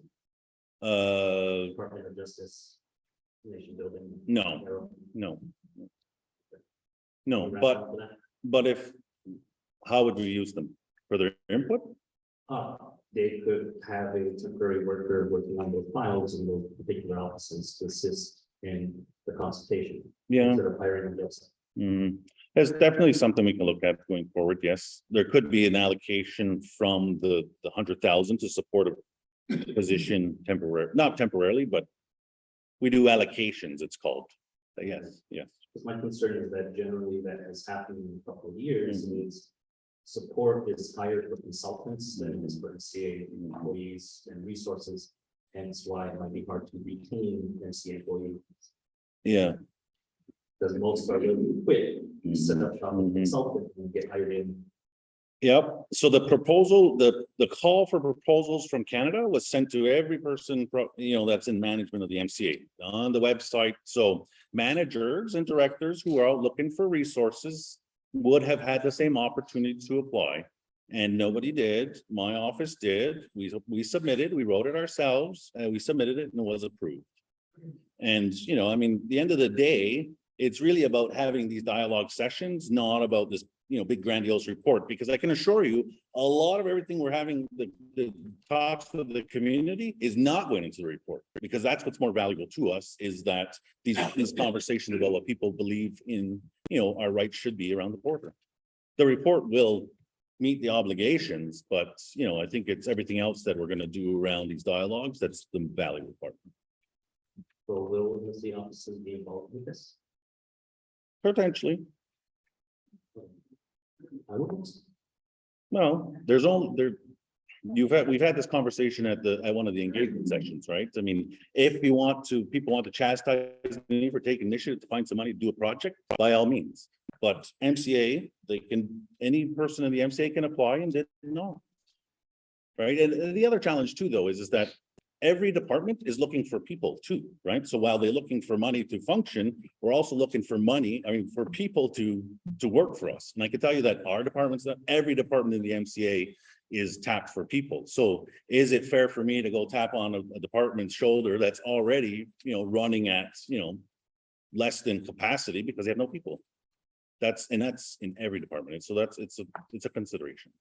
Department of Justice, nation building? No, but how would we use them? For their input? They could have a temporary worker working on those files in those particular offices to assist in the consultation. Yeah. Instead of hiring a justice. That's definitely something we can look at going forward. Yes, there could be an allocation from the 100,000 to support a position not temporarily, but we do allocations, it's called. But yes. My concern is that generally that has happened in a couple of years, means support is hired for consultants than is for MCA employees and resources. Hence why it might be hard to retain MCA employees. Yeah. Because most are really quick, set up shop with a consultant and get hired in. Yep. So the proposal, the call for proposals from Canada was sent to every person, that's in management of the MCA on the website. So managers and directors who are out looking for resources would have had the same opportunity to apply, and nobody did. My office did. We submitted, we wrote it ourselves, we submitted it and it was approved. And, I mean, the end of the day, it's really about having these dialogue sessions, not about this, big grandiose report, because I can assure you, a lot of everything we're having, the talks with the community is not going into the report, because that's what's more valuable to us, is that these conversations about what people believe in, our rights should be around the border. The report will meet the obligations, but, I think it's everything else that we're going to do around these dialogues that's the valuable part. So will the offices be involved with this? Potentially. I wouldn't. No, we've had this conversation at one of the engagement sessions, right? I mean, if people want to chastise me for taking initiative to find some money to do a project, by all means. But MCA, any person in the MCA can apply and did not. Right. And the other challenge too, though, is that every department is looking for people too, right? So while they're looking for money to function, we're also looking for money, for people to work for us. And I can tell you that our departments, that every department in the MCA is tapped for people. So is it fair for me to go tap on a department's shoulder that's already, running at, less than capacity because they have no people? That's in every department. And so it's a consideration.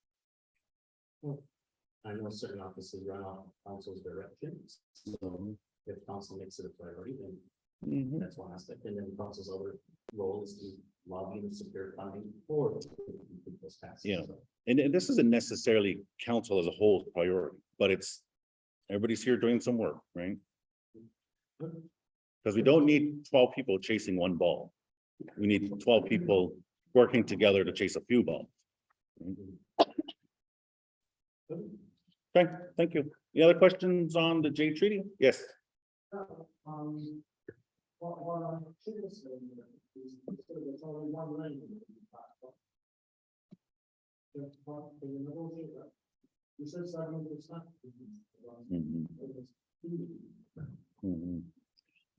I know certain offices run off council's directions, so if council makes it a priority, then that's one aspect, and then council's other role is to lobby and secure funding for those tasks. Yeah. So, And this isn't necessarily council as a whole priority, but everybody's here doing some work, right? Because we don't need 12 people chasing one ball. We need 12 people working together to chase a few balls. Okay, thank you. Any other questions on the J Treaty? Yes. Mhm. Mhm.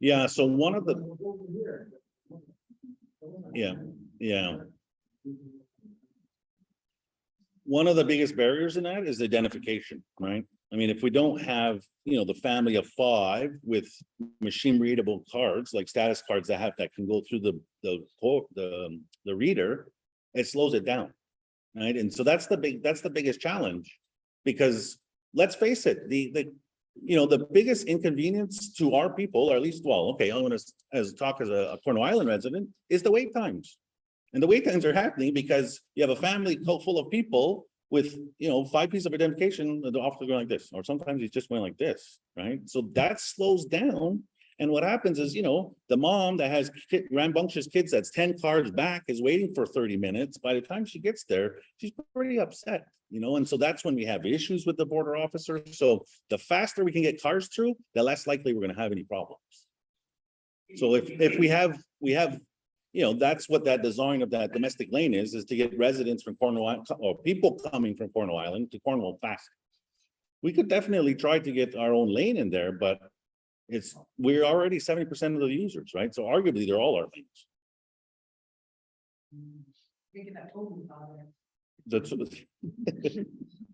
Yeah, so one of the. Yeah. One of the biggest barriers in that is identification, right? I mean, if we don't have, the family of 5 with machine readable cards, like status cards that can go through the reader, it slows it down. Right. And so that's the biggest challenge, because let's face it, the biggest inconvenience to our people, or at least, I'm going to talk as a Kawehno Island resident, is the wait times. And the wait times are happening because you have a family full of people with, 5 pieces of identification, the officer going like this, or sometimes he's just going like this, right? So that slows down. And what happens is, the mom that has rambunctious kids, that's 10 cards back, is waiting for 30 minutes. By the time she gets there, she's pretty upset, and so that's when we have issues with the border officer. So the faster we can get cars through, the less likely we're going to have any problems. So if we have, that's what that design of that domestic lane is to get residents from Kawehno Island, or people coming from Kawehno Island to Cornwall fast. We could definitely try to get our own lane in there, but we're already 70% of the users, right? So arguably they're all our lanes. That's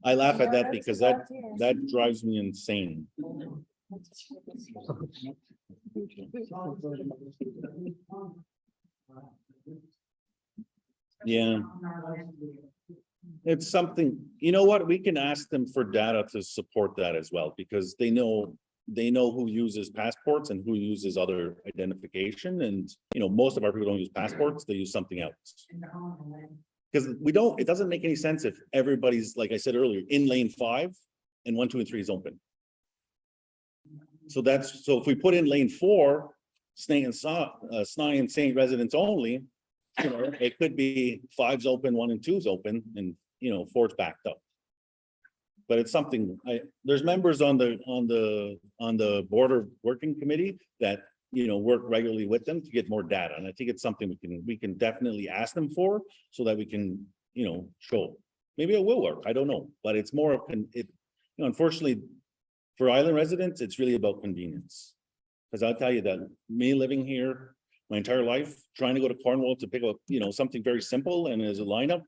I laugh at that because that drives me insane. Yeah. It's something, what, we can ask them for data to support that as well, because they know who uses passports and who uses other identification. And, most of our people don't use passports, they use something else. Because it doesn't make any sense if everybody's, like I said earlier, in lane 5 and 1, 2, and 3 is open. So if we put in lane 4, Snaihne and Saint residents only, it could be 5's open, 1 and 2's open, and 4's backed up. But it's something there's members on the border working committee that work regularly with them to get more data, and I think it's something we can definitely ask them for, so that we can show. Maybe it will work, I don't know, but it's more of unfortunately for island residents, it's really about convenience. Because I'll tell you that me living here my entire life, trying to go to Cornwall to pick up something very simple and as a lineup.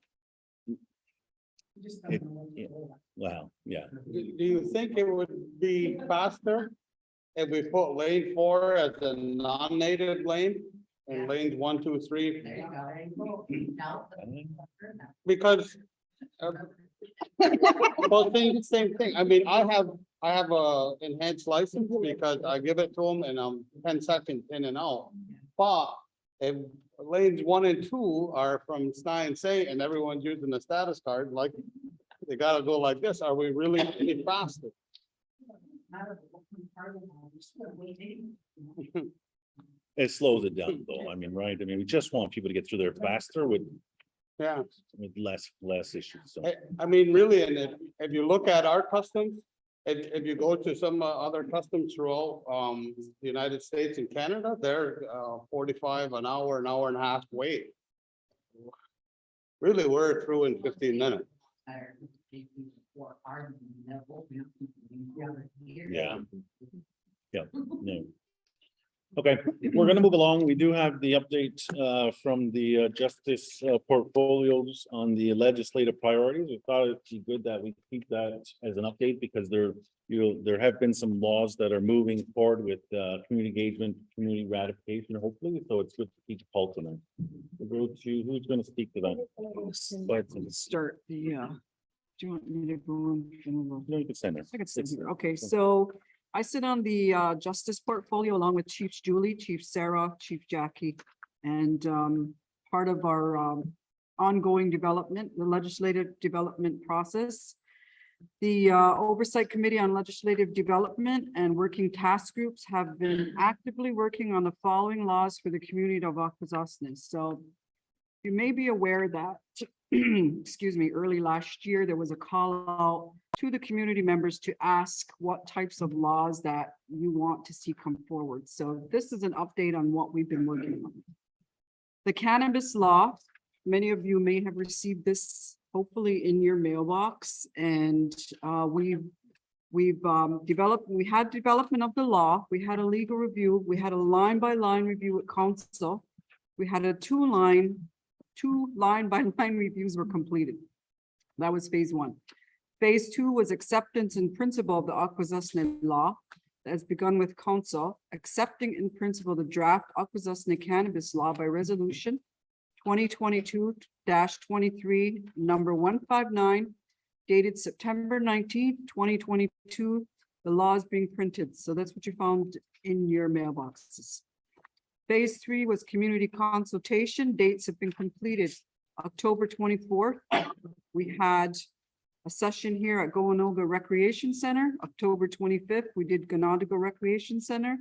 Wow, yeah. Do you think it would be faster if we put lane 4 as a non-native lane and lanes 1, 2, 3? Because well, same thing. I mean, I have a enhanced license because I give it to them and I'm 10 seconds in and out. But if lanes 1 and 2 are from Snaihne and Saint and everyone's using the status card, like they gotta go like this, are we really any faster? It slows it down though, right? We just want people to get through there faster with less issues, so. Really, and if you look at our customs, if you go to some other customs throughout the United States and Canada, they're 45 an hour and a half wait. Really, we're through in 15 minutes. for our level. Yeah. Yeah, no. Okay, we're gonna move along. We do have the update from the justice portfolios on the legislative priorities. We thought it'd be good that we keep that as an update because there have been some laws that are moving forward with community engagement, community ratification, hopefully. So it's good to keep a pulse on them. We'll go to who's gonna speak to that. Go ahead, Cindy. Start the, do you want me to go? No, you can send it. I could sit here. Okay, so I sit on the justice portfolio along with Chief Julie, Chief Sarah, Chief Jackie, and part of our ongoing development, the legislative development process. The Oversight Committee on Legislative Development and Working Task Groups have been actively working on the following laws for the community of Akwesasne. So you may be aware that, excuse me, early last year, there was a call out to the community members to ask what types of laws that you want to see come forward. So this is an update on what we've been working on. The cannabis law, many of you may have received this hopefully in your mailbox, and we had development of the law, we had a legal review, we had a line-by-line review with council, we had a two line-by-line reviews were completed. That was phase one. Phase two was acceptance in principle of the Akwesasne law that has begun with council accepting in principle the draft Akwesasne cannabis law by resolution 2022-23 number 159 dated September 19, 2022. The law is being printed. So that's what you found in your mailboxes. Phase three was community consultation. Dates have been completed. October 24th, we had a session here at Kawehno Recreation Center. October 25th, we did Ganadigo Recreation Center.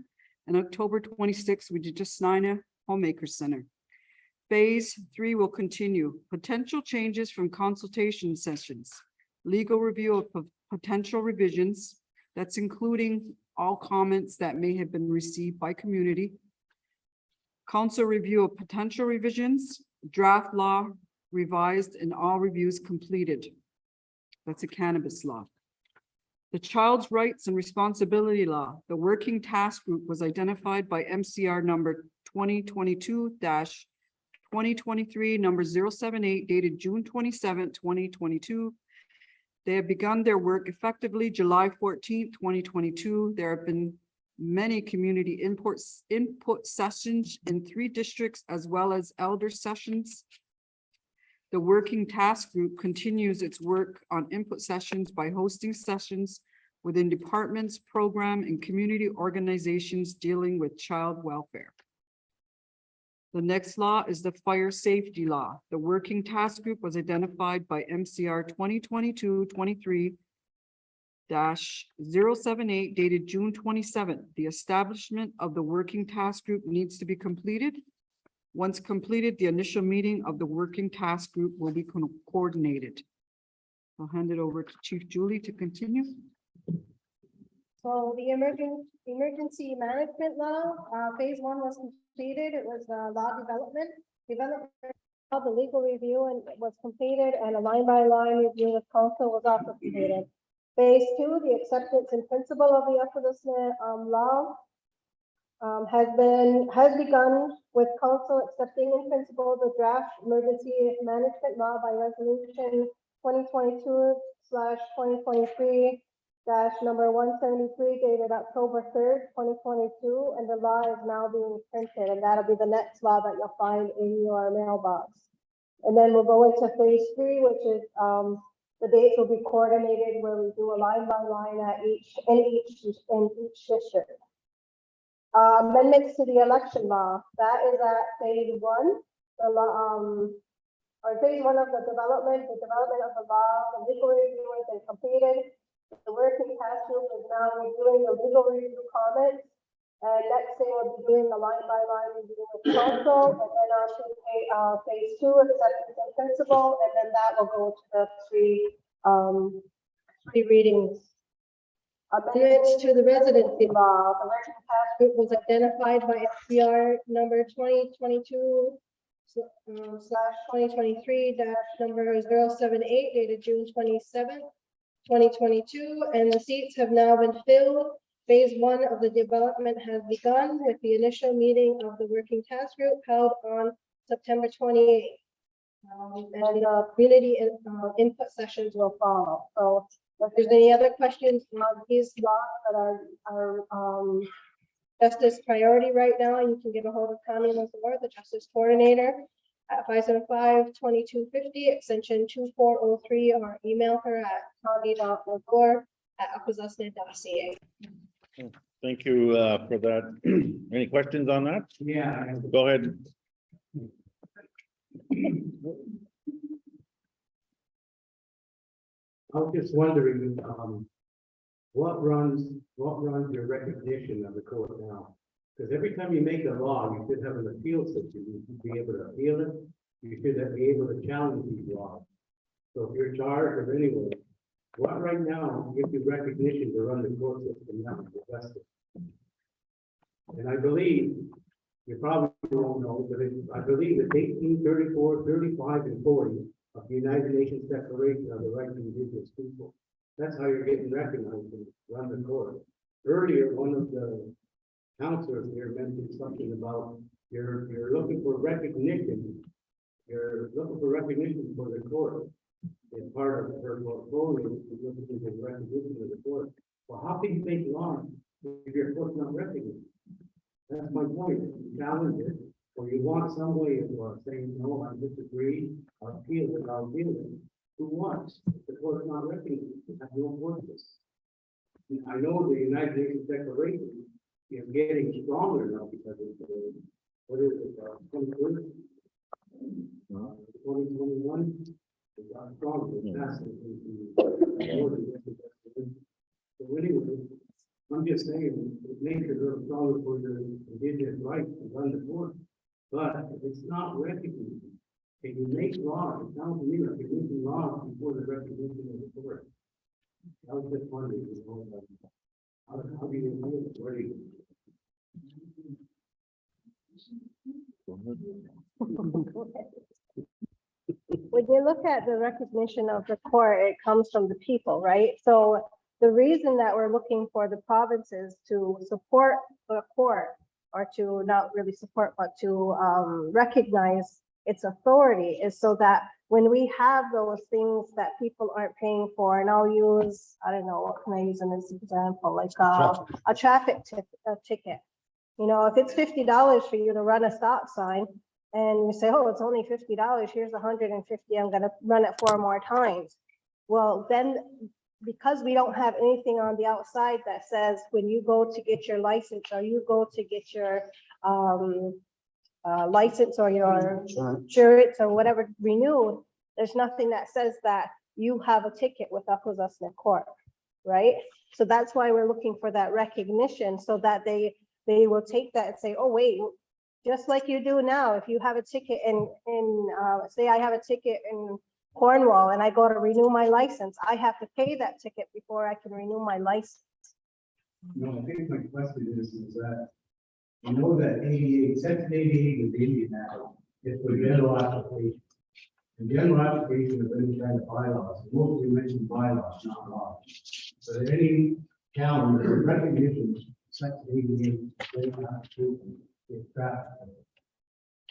And October 26th, we did just Snaihne Homemaker Center. Phase three will continue. Potential changes from consultation sessions. Legal review of potential revisions. That's including all comments that may have been received by community. Council review of potential revisions. Draft law revised and all reviews completed. That's a cannabis law. The Child's Rights and Responsibility Law, the Working Task Group was identified by MCR number 2022-2023, number 078, dated June 27, 2022. They have begun their work effectively July 14, 2022. There have been many community input sessions in 3 districts as well as elder sessions. The Working Task Group continues its work on input sessions by hosting sessions within departments, program, and community organizations dealing with child welfare. The next law is the Fire Safety Law. The Working Task Group was identified by MCR 2022-23-078 dated June 27th. The establishment of the Working Task Group needs to be completed. Once completed, the initial meeting of the Working Task Group will be coordinated. I'll hand it over to Chief Julie to continue. So the emergency management law, phase one was completed. It was law development of the legal review, and it was completed, and a line-by-line review with council was also completed. Phase two, the acceptance in principle of the Akwesasne law has begun with council accepting in principle the draft emergency management law by resolution 2022/2023 number 173 dated October 3rd, 2022, and the law is now being printed, and that'll be the next law that you'll find in your mailbox. And then we'll go into phase three, which is the dates will be coordinated where we do a line-by-line in each district. Amendments to the election law, that is at phase one. The law, or phase one of the development of the law, the legal review has been completed. The Working Task Group is now reviewing the legal review comments. And next thing we'll be doing the line-by-line review with council, and then on to phase two, acceptance in principle, and then that will go to the three readings. Amendments to the residency law. The Working Task Group was identified by SCR number 2022/2023 number 078 dated June 27th, 2022, and the seats have now been filled. Phase 1 of the development has begun with the initial meeting of the working task group held on September 28th. And community input sessions will follow. So if there's any other questions on these laws that are justice priority right now, you can get a hold of Connie Lazar, the justice coordinator, at 575-2250, extension 2403, or email her at connie.lazar@akwesasne.ca. Thank you for that. Any questions on that? Yeah. Go ahead. I was just wondering, what runs your recognition of the court now? Because every time you make a law, you should have an appeal system. You should be able to appeal it. You should be able to challenge these laws. So if you're charged or anyway, what right now gives you recognition to run the court system now? The justice? And I believe, you probably don't know, but I believe it's 18, 34, 35, and 40 of the United Nations Declaration of the Rights of Indigenous People. That's how you're getting recognized and run the court. Earlier, one of the counselors here mentioned something about you're looking for recognition. You're looking for recognition for the court. As part of her portfolio, she's looking for recognition of the court. Well, how can you make law if your court's not recognized? That's my point. You challenge it, or you want some way of saying, no, I disagree, I'll appeal it, Who wants? The court's not recognized. It has no purpose. I know the United Nations Declaration is getting stronger now because of the, what is it, 2021? It got stronger. It's faster. So anyway, I'm just saying, it makes it a little stronger for the indigenous rights to run the court. But if it's not recognized, if you make laws, it sounds to me like you're making laws before the recognition of the court. I was just wondering, how do you do it? Where do you? When you look at the recognition of the court, it comes from the people, right? So the reason that we're looking for the provinces to support the court, or to not really support, but to recognize its authority, is so that when we have those things that people aren't paying for, and I'll use, I don't know, what can I use as an example, like a traffic ticket. You know, if it's $50 for you to run a stop sign, and you say, oh, it's only $50, here's 150, I'm gonna run it 4 more times. Well, then, because we don't have anything on the outside that says when you go to get your license, or you go to get your license, or your insurance or whatever renewed, there's nothing that says that you have a ticket with Akwesasne Court, right? So that's why we're looking for that recognition, so that they will take that and say, oh, wait, just like you do now, if you have a ticket in say I have a ticket in Cornwall and I go to renew my license, I have to pay that ticket before I can renew my license. No, I think my question is that you know that 88, section 88 of the Indian Act is for general application. And general application of any kind of bylaws, mostly mention bylaws, not laws. So any challenge or recognition, section 88, is traffic.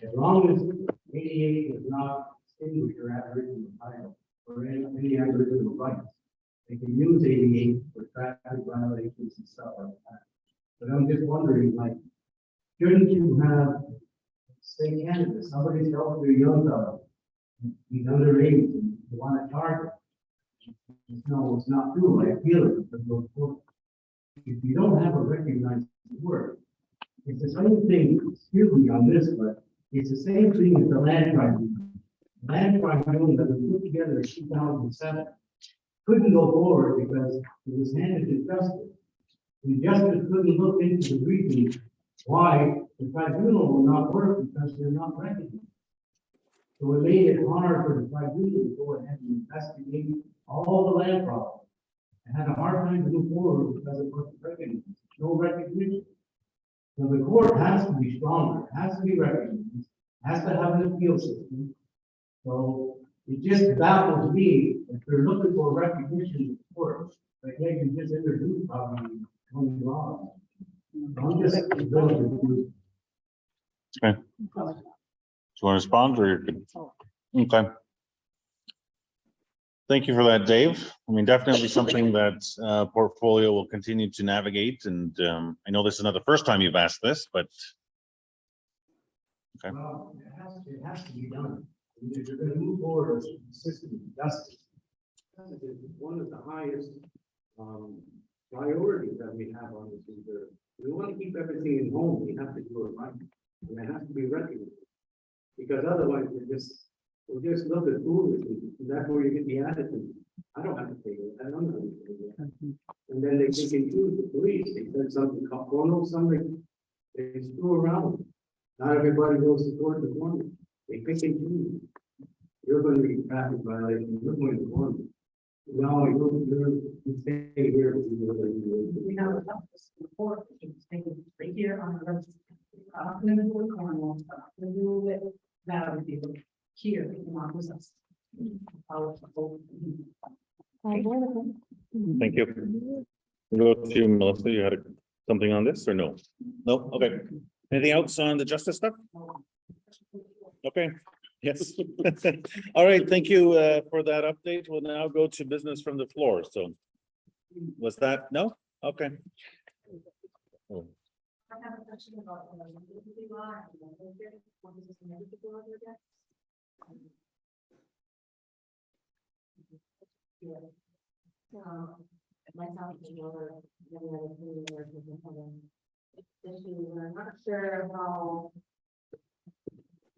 As long as 88 is not extinguished or aboriginal title or any aboriginal rights, they can use 88 for traffic violations and stuff like that. But I'm just wondering, like, shouldn't you have, say, cannabis, somebody's helping your young fellow, he's underage, and you want to charge him? No, it's not true. I feel it. If you don't have a recognized word, it's the same thing, excuse me on this, but it's the same thing as the land tribunal. Land tribunal that was put together in 2007 couldn't go forward because it was handed to justice. And justice couldn't look into the reason why the tribunal will not work, because they're not recognized. So it made it hard for the tribunal to go ahead and investigate all the land problems. It had a hard time to move forward because it wasn't recognized. No recognition. So the court has to be stronger, has to be recognized, has to have an appeal system. So it just baffles me if they're looking for recognition court, but yeah, you just introduced probably 20 laws. I'm just really confused. Okay. Do you want to respond or? You're good? Okay. Thank you for that, Dave. I mean, definitely something that portfolio will continue to navigate. And I know this is not the first time you've asked this, but. Okay. Well, it has to be done. If you're gonna move forward with system of justice. It's one of the highest priorities that we have on this reserve. We want to keep everything in home, we have to do it right, and it has to be recognized. Because otherwise, we'll just look at foolish, and that's where you get the attitude. I don't have to pay it, I don't have to pay it. And then they can choose the police, they said something, something, they screw around. Not everybody goes to court in the morning, they pick and choose. You're going to be traffic violation, you're going to court. No, you stay here. We have a report, it's taken right here on the register. I'm gonna do a carnival, I'm gonna do it now, people here in Akwesasne. Thank you. We'll go to you, Melissa. You had something on this or no? No? Okay. Anything else on the justice stuff? Okay. Yes. All right. Thank you for that update. We'll now go to business from the floor. So was that no? Okay. Oh. I have a question about the electricity law and the budget. What is this negative law again? Myself, you know, or many other community workers and having issues, and I'm not sure how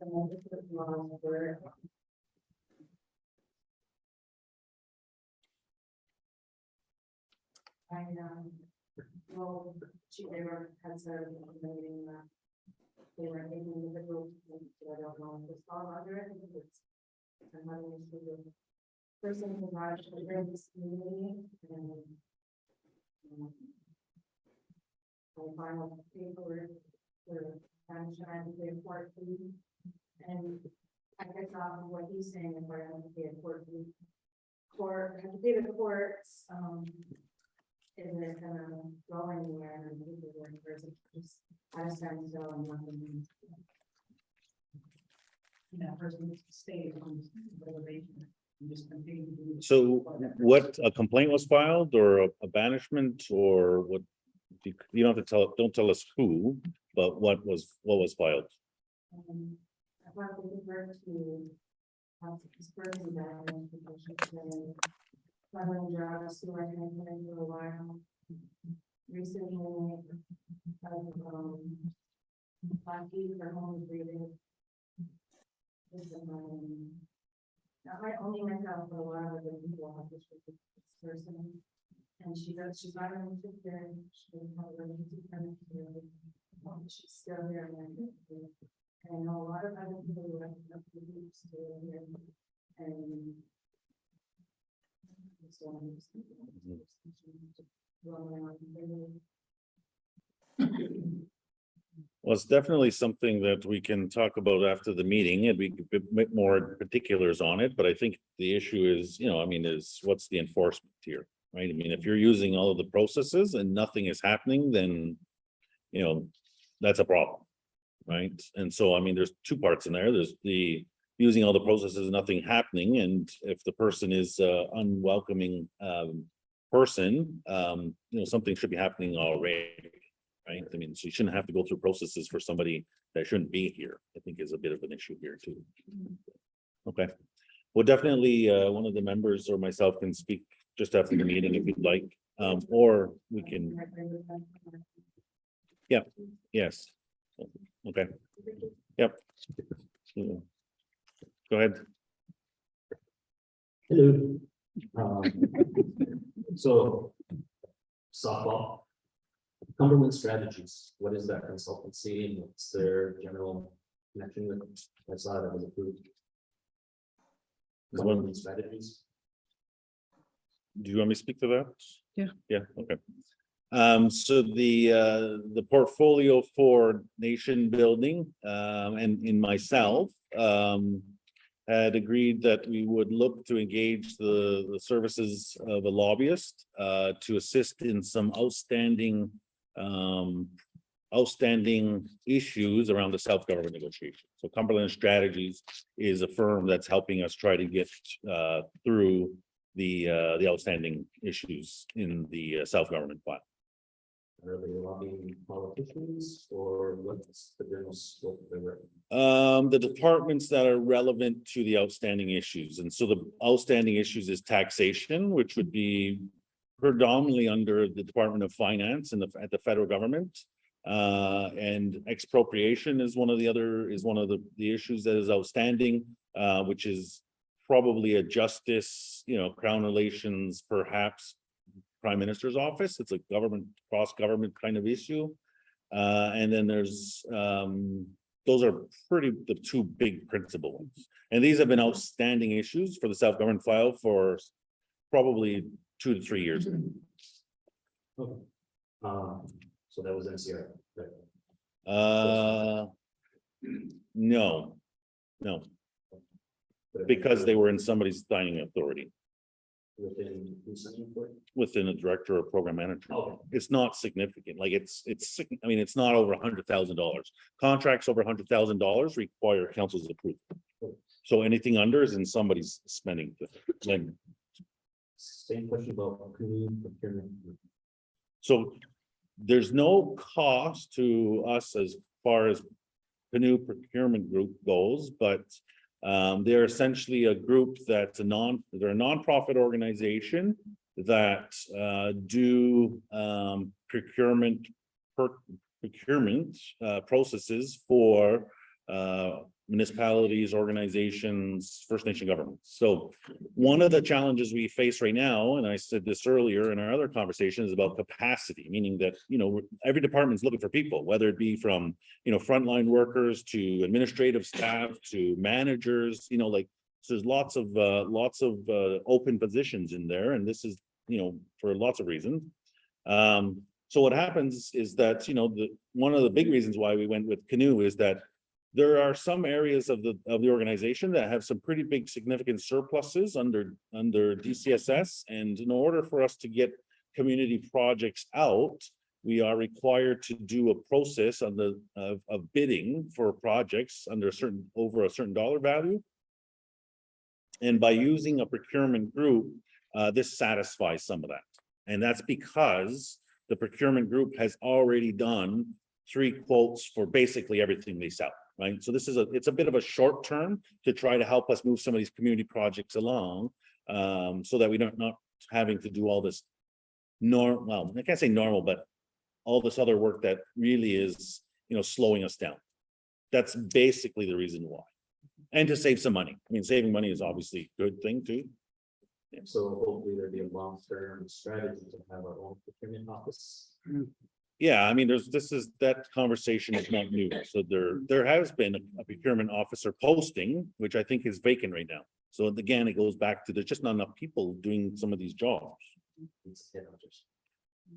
the legislative laws work. I well, they were concerned in the meeting that they were taking individuals, so I don't know if it's all under it, because it's another issue with person who arrived in this community and I final paperwork for trying to pay a court fee. And I guess off of what he's saying, if I have to pay a court fee, I have to pay the courts, is it gonna go anywhere and or is it just at a standstill and nothing? That person needs to stay on the reservation and just continue to do. So what, a complaint was filed or a banishment or what? You don't have to don't tell us who, but what was filed? I want to refer to this person that because running drugs who I've been in for a while. Recently, lucky for home breathing. Not my only myself, but a lot of other people have this with this person. And she's not in the picture, she doesn't have a relationship kind of feeling. She's still here. And I know a lot of other people who have the groups still here. And so I'm just Well, it's definitely something that we can talk about after the meeting and we could make more particulars on it, but I think the issue is, I mean, is what's the enforcement here, right? I mean, if you're using all of the processes and nothing is happening, then, that's a problem, right? And so, I mean, there's two parts in there. There's the using all the processes, nothing happening, and if the person is unwelcoming person, something should be happening already. Right. I mean, so you shouldn't have to go through processes for somebody that shouldn't be here, I think is a bit of an issue here too. Okay. Well, definitely one of the members or myself can speak just after the meeting if you'd like, or we can. Yeah, yes. Okay. Yep. Go ahead. Hello. So, softball. Cumberland Strategies, what is that consultancy and what's their general connection with? I saw that was approved. Cumberland Strategies. Do you want me to speak to that? Yeah. Yeah, okay. So the portfolio for nation building and in myself had agreed that we would look to engage the services of a lobbyist to assist in some outstanding issues around the self-government negotiation. So Cumberland Strategies is a firm that's helping us try to get through the outstanding issues in the self-government file. Are they lobbying politicians or what's the general scope of their work? The departments that are relevant to the outstanding issues. And so the outstanding issues is taxation, which would be predominantly under the Department of Finance and at the federal government. And expropriation is one of the issues that is outstanding, which is probably a justice, Crown Relations, perhaps Prime Minister's office. It's a cross-government kind of issue. And then there's, those are the two big principal ones. And these have been outstanding issues for the self-government file for probably 2 to 3 years. Okay. So that was MCA, right? No, because they were in somebody's signing authority Within who's signing for it? within a director or program manager. Okay. It's not significant. Like it's not over $100,000. Contracts over $100,000 require council's approval. So anything under is in somebody's spending. Same question about community procurement. So there's no cost to us as far as Canoe Procurement Group goes, but they're essentially a group they're a nonprofit organization that do procurement processes for municipalities, organizations, First Nation governments. So one of the challenges we face right now, and I said this earlier in our other conversation, is about capacity, meaning that, every department is looking for people, whether it be from, frontline workers to administrative staff to managers, so there's lots of open positions in there. And this is, for lots of reasons. So what happens is that, one of the big reasons why we went with Canoe is that there are some areas of the organization that have some pretty big significant surpluses under DCSS. And in order for us to get community projects out, we are required to do a process of bidding for projects over a certain dollar value. And by using a procurement group, this satisfies some of that. And that's because the procurement group has already done 3 quotes for basically everything they sell. Right. So it's a bit of a short term to try to help us move some of these community projects along, so that we don't not having to do all this well, I can't say normal, but all this other work that really is, slowing us down. That's basically the reason why. And to save some money. I mean, saving money is obviously a good thing too. Yeah, so hopefully there'll be a long-term strategy to have our own procurement office. Yeah, I mean, that conversation is not new. So there has been a procurement officer posting, which I think is vacant right now. So again, it goes back to there's just not enough people doing some of these jobs.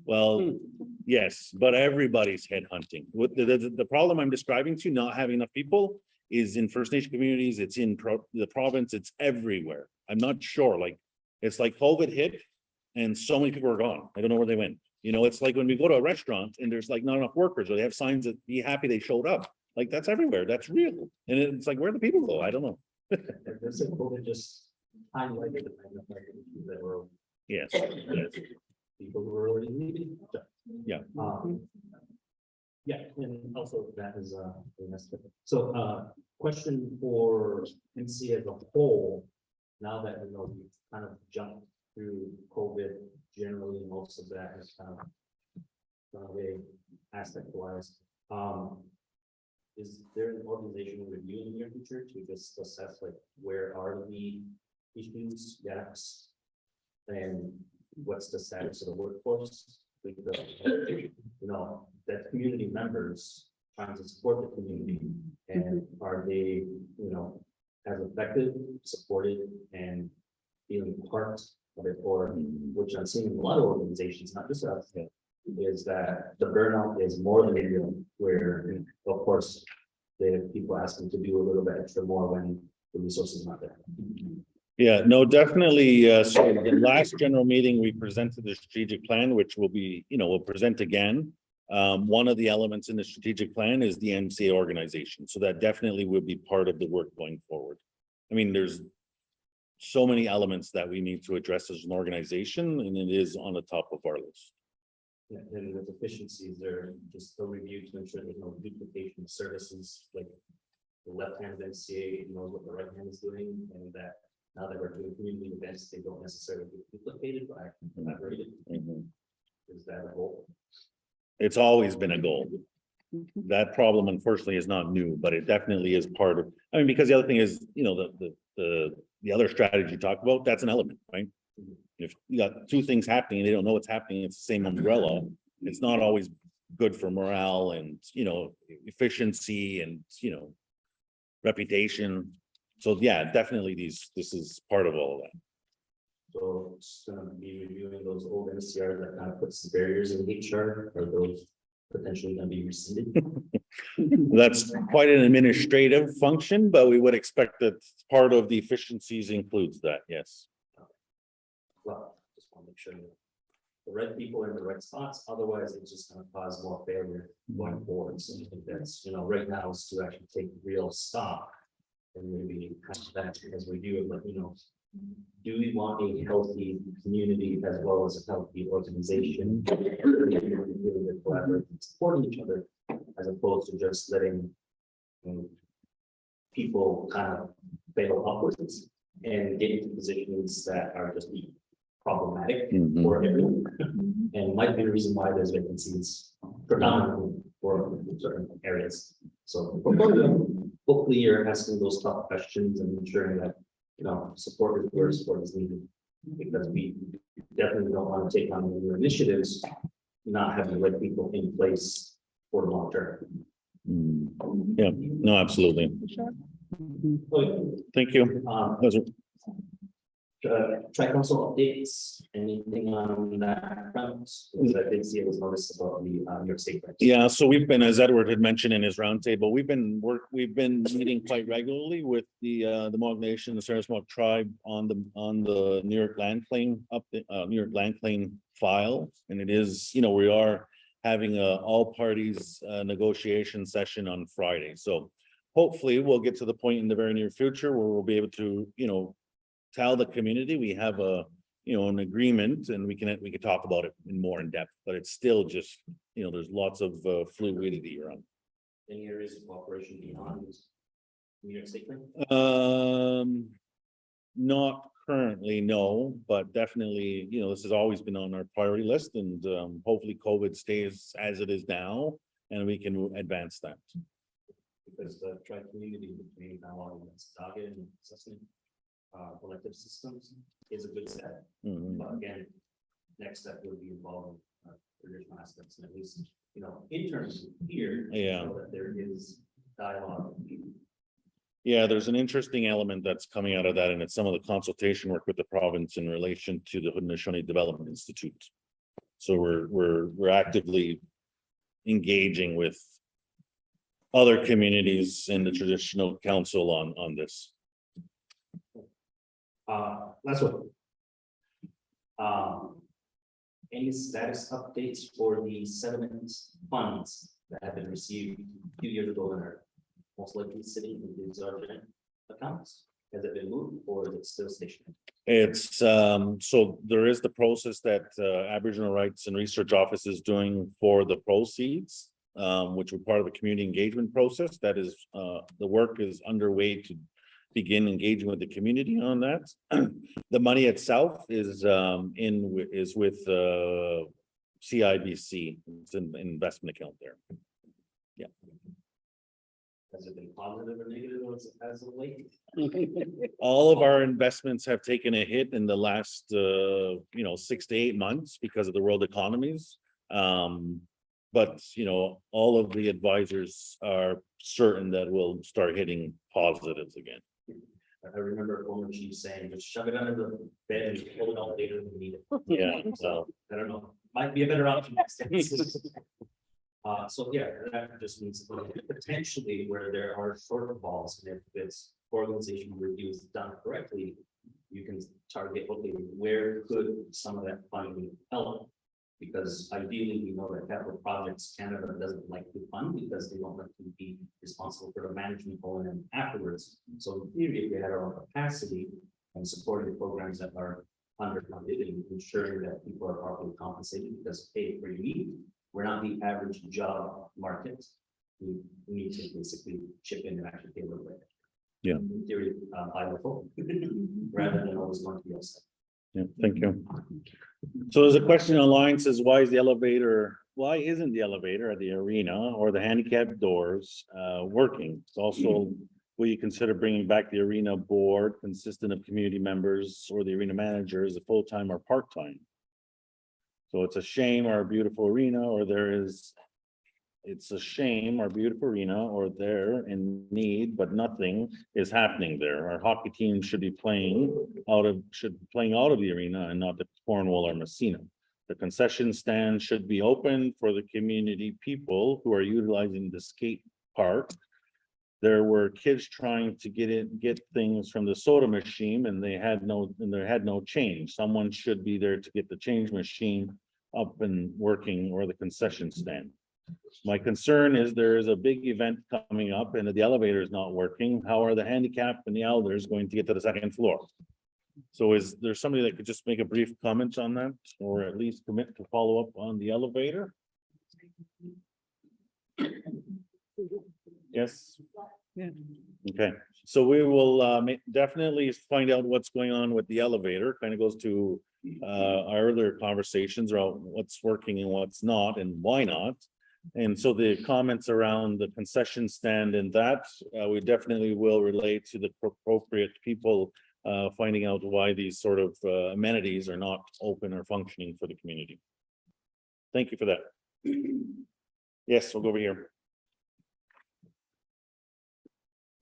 Well, yes, but everybody's headhunting. What the problem I'm describing to not having enough people is in First Nation communities, it's in the province, it's everywhere. I'm not sure, it's like COVID hit and so many people are gone. I don't know where they went. It's like when we go to a restaurant and there's not enough workers, or they have signs that be happy they showed up. That's everywhere. That's real. And it's like, where do the people go? I don't know. There's a COVID just highlighted the kind of issues that were. Yes. People who were already leaving. Yeah. Yeah, and also that is so question for MCA as a whole. Now that we've kind of jumped through COVID, generally most of that is kind of gone away aspect wise. Is there an organizational review in the near future to just assess where are the issues, gaps, and what's the status of the workforce? Because that community members trying to support the community, and are they as effective, supported, and feeling part of it, or which I'm seeing in a lot of organizations, not just us, is that the burnout is more than real, where of course they have people asking to do a little bit extra more when the resources not there. Yeah, no, definitely. So the last general meeting, we presented the strategic plan, which will be, we'll present again. One of the elements in the strategic plan is the MCA organization. So that definitely would be part of the work going forward. I mean, there's so many elements that we need to address as an organization, and it is on the top of our list. Yeah, and with efficiencies, there just a review to ensure there's no duplication of services, like the left hand of MCA knows what the right hand is doing, and that now that we're doing community events, they don't necessarily get duplicated, but actually collaborated. Is that a goal? It's always been a goal. That problem unfortunately is not new, but it definitely is part of, I mean, because the other thing is, the other strategy you talked about, that's an element, right? If you got two things happening and they don't know what's happening, it's the same umbrella. It's not always good for morale and, efficiency and, reputation. So yeah, definitely this is part of all of that. So it's gonna be reviewing those old MCR that kind of puts the barriers in HR, or those potentially gonna be rescinded. That's quite an administrative function, but we would expect that part of the efficiencies includes that, yes. Well, just want to make sure that the right people are in the right spots, otherwise it's just gonna cause more failure going forward. So I think that's, right now is to actually take real stock. And maybe kind of that as we do it, but do we want a healthy community as well as a healthy organization? Really collaborating, supporting each other, as opposed to just letting people kind of fail upwards and get into positions that are just problematic for everyone. And might be the reason why there's vacancies predominantly for certain areas. So hopefully you're asking those tough questions and ensuring that support is where support is needed, because we definitely don't want to take on new initiatives not having the right people in place for the long term. Yeah, no, absolutely. Thank you. Those are- Tri-council updates, anything on that front? Because I did see it was noticed about the New York State. Yeah, so we've been, as Edward had mentioned in his roundtable, we've been meeting quite regularly with the Mohawk Nation, the Seskehko tribe on the New York land claim New York land claim file. And it is, we are having a all parties negotiation session on Friday. So hopefully we'll get to the point in the very near future where we'll be able to, tell the community we have an agreement, and we can talk about it in depth, but it's still just, there's lots of fluidity around. Any areas of cooperation beyond New York State? Not currently, no, but definitely, this has always been on our priority list, and hopefully COVID stays as it is now and we can advance that. Because the tri-community between now and Seskehko and Akwesasne elective systems is a good step. But again, next step would be involving traditional aspects, and at least, in terms of here, so that there is dialogue. Yeah, there's an interesting element that's coming out of that, and it's some of the consultation work with the province in relation to the Haudenosaunee Development Institute. So we're actively engaging with other communities in the traditional council on this. Last one. Any status updates for the settlement funds that have been received a few years ago and are most likely sitting in the exorbitant accounts? Has it been moved or is it still stationary? It's so there is the process that Aboriginal Rights and Research Office is doing for the proceeds, which were part of a community engagement process. That is, the work is underway to begin engaging with the community on that. The money itself is with CIBC. It's an investment account there. Yeah. Has it been positive or negative as of late? All of our investments have taken a hit in the last 6 to 8 months because of the world economies. But all of the advisors are certain that we'll start hitting positives again. I remember a former chief saying, just shove it under the bed and pull it out later when we need it. Yeah, so I don't know, might be a better option. So yeah, that just means potentially where there are shortfalls, and if this organization review is done correctly, you can target, okay, where could some of that funding help? Because ideally, we know that capital projects Canada doesn't like to fund because they don't like to be responsible for the management going in afterwards. So in theory, if we had our own capacity and supporting programs that are underfunded and ensuring that people are properly compensated, because hey, for you, we're not the average job market. We need to basically chip in and actually pay a little bit. Yeah. In theory, by the phone, rather than always going to be outside. Yeah, thank you. So there's a question online says, why isn't the elevator at the arena or the handicap doors working? It's also, will you consider bringing back the arena board consistent of community members or the arena manager as a full-time or part-time? So it's a shame our beautiful arena it's a shame our beautiful arena or they're in need, but nothing is happening there. Our hockey team should be playing out of the arena and not the Cornwall or Messina. The concession stand should be open for the community people who are utilizing the skate park. There were kids trying to get things from the soda machine and they had no change. Someone should be there to get the change machine up and working, or the concession stand. My concern is there is a big event coming up and the elevator is not working. How are the handicap and the elders going to get to the second floor? So is there somebody that could just make a brief comment on that, or at least commit to follow up on the elevator? Yes. Yeah. Okay, so we will definitely find out what's going on with the elevator. Kind of goes to our earlier conversations about what's working and what's not and why not. And so the comments around the concession stand and that we definitely will relate to the appropriate people finding out why these sort of amenities are not open or functioning for the community. Thank you for that. Yes, we'll go over here.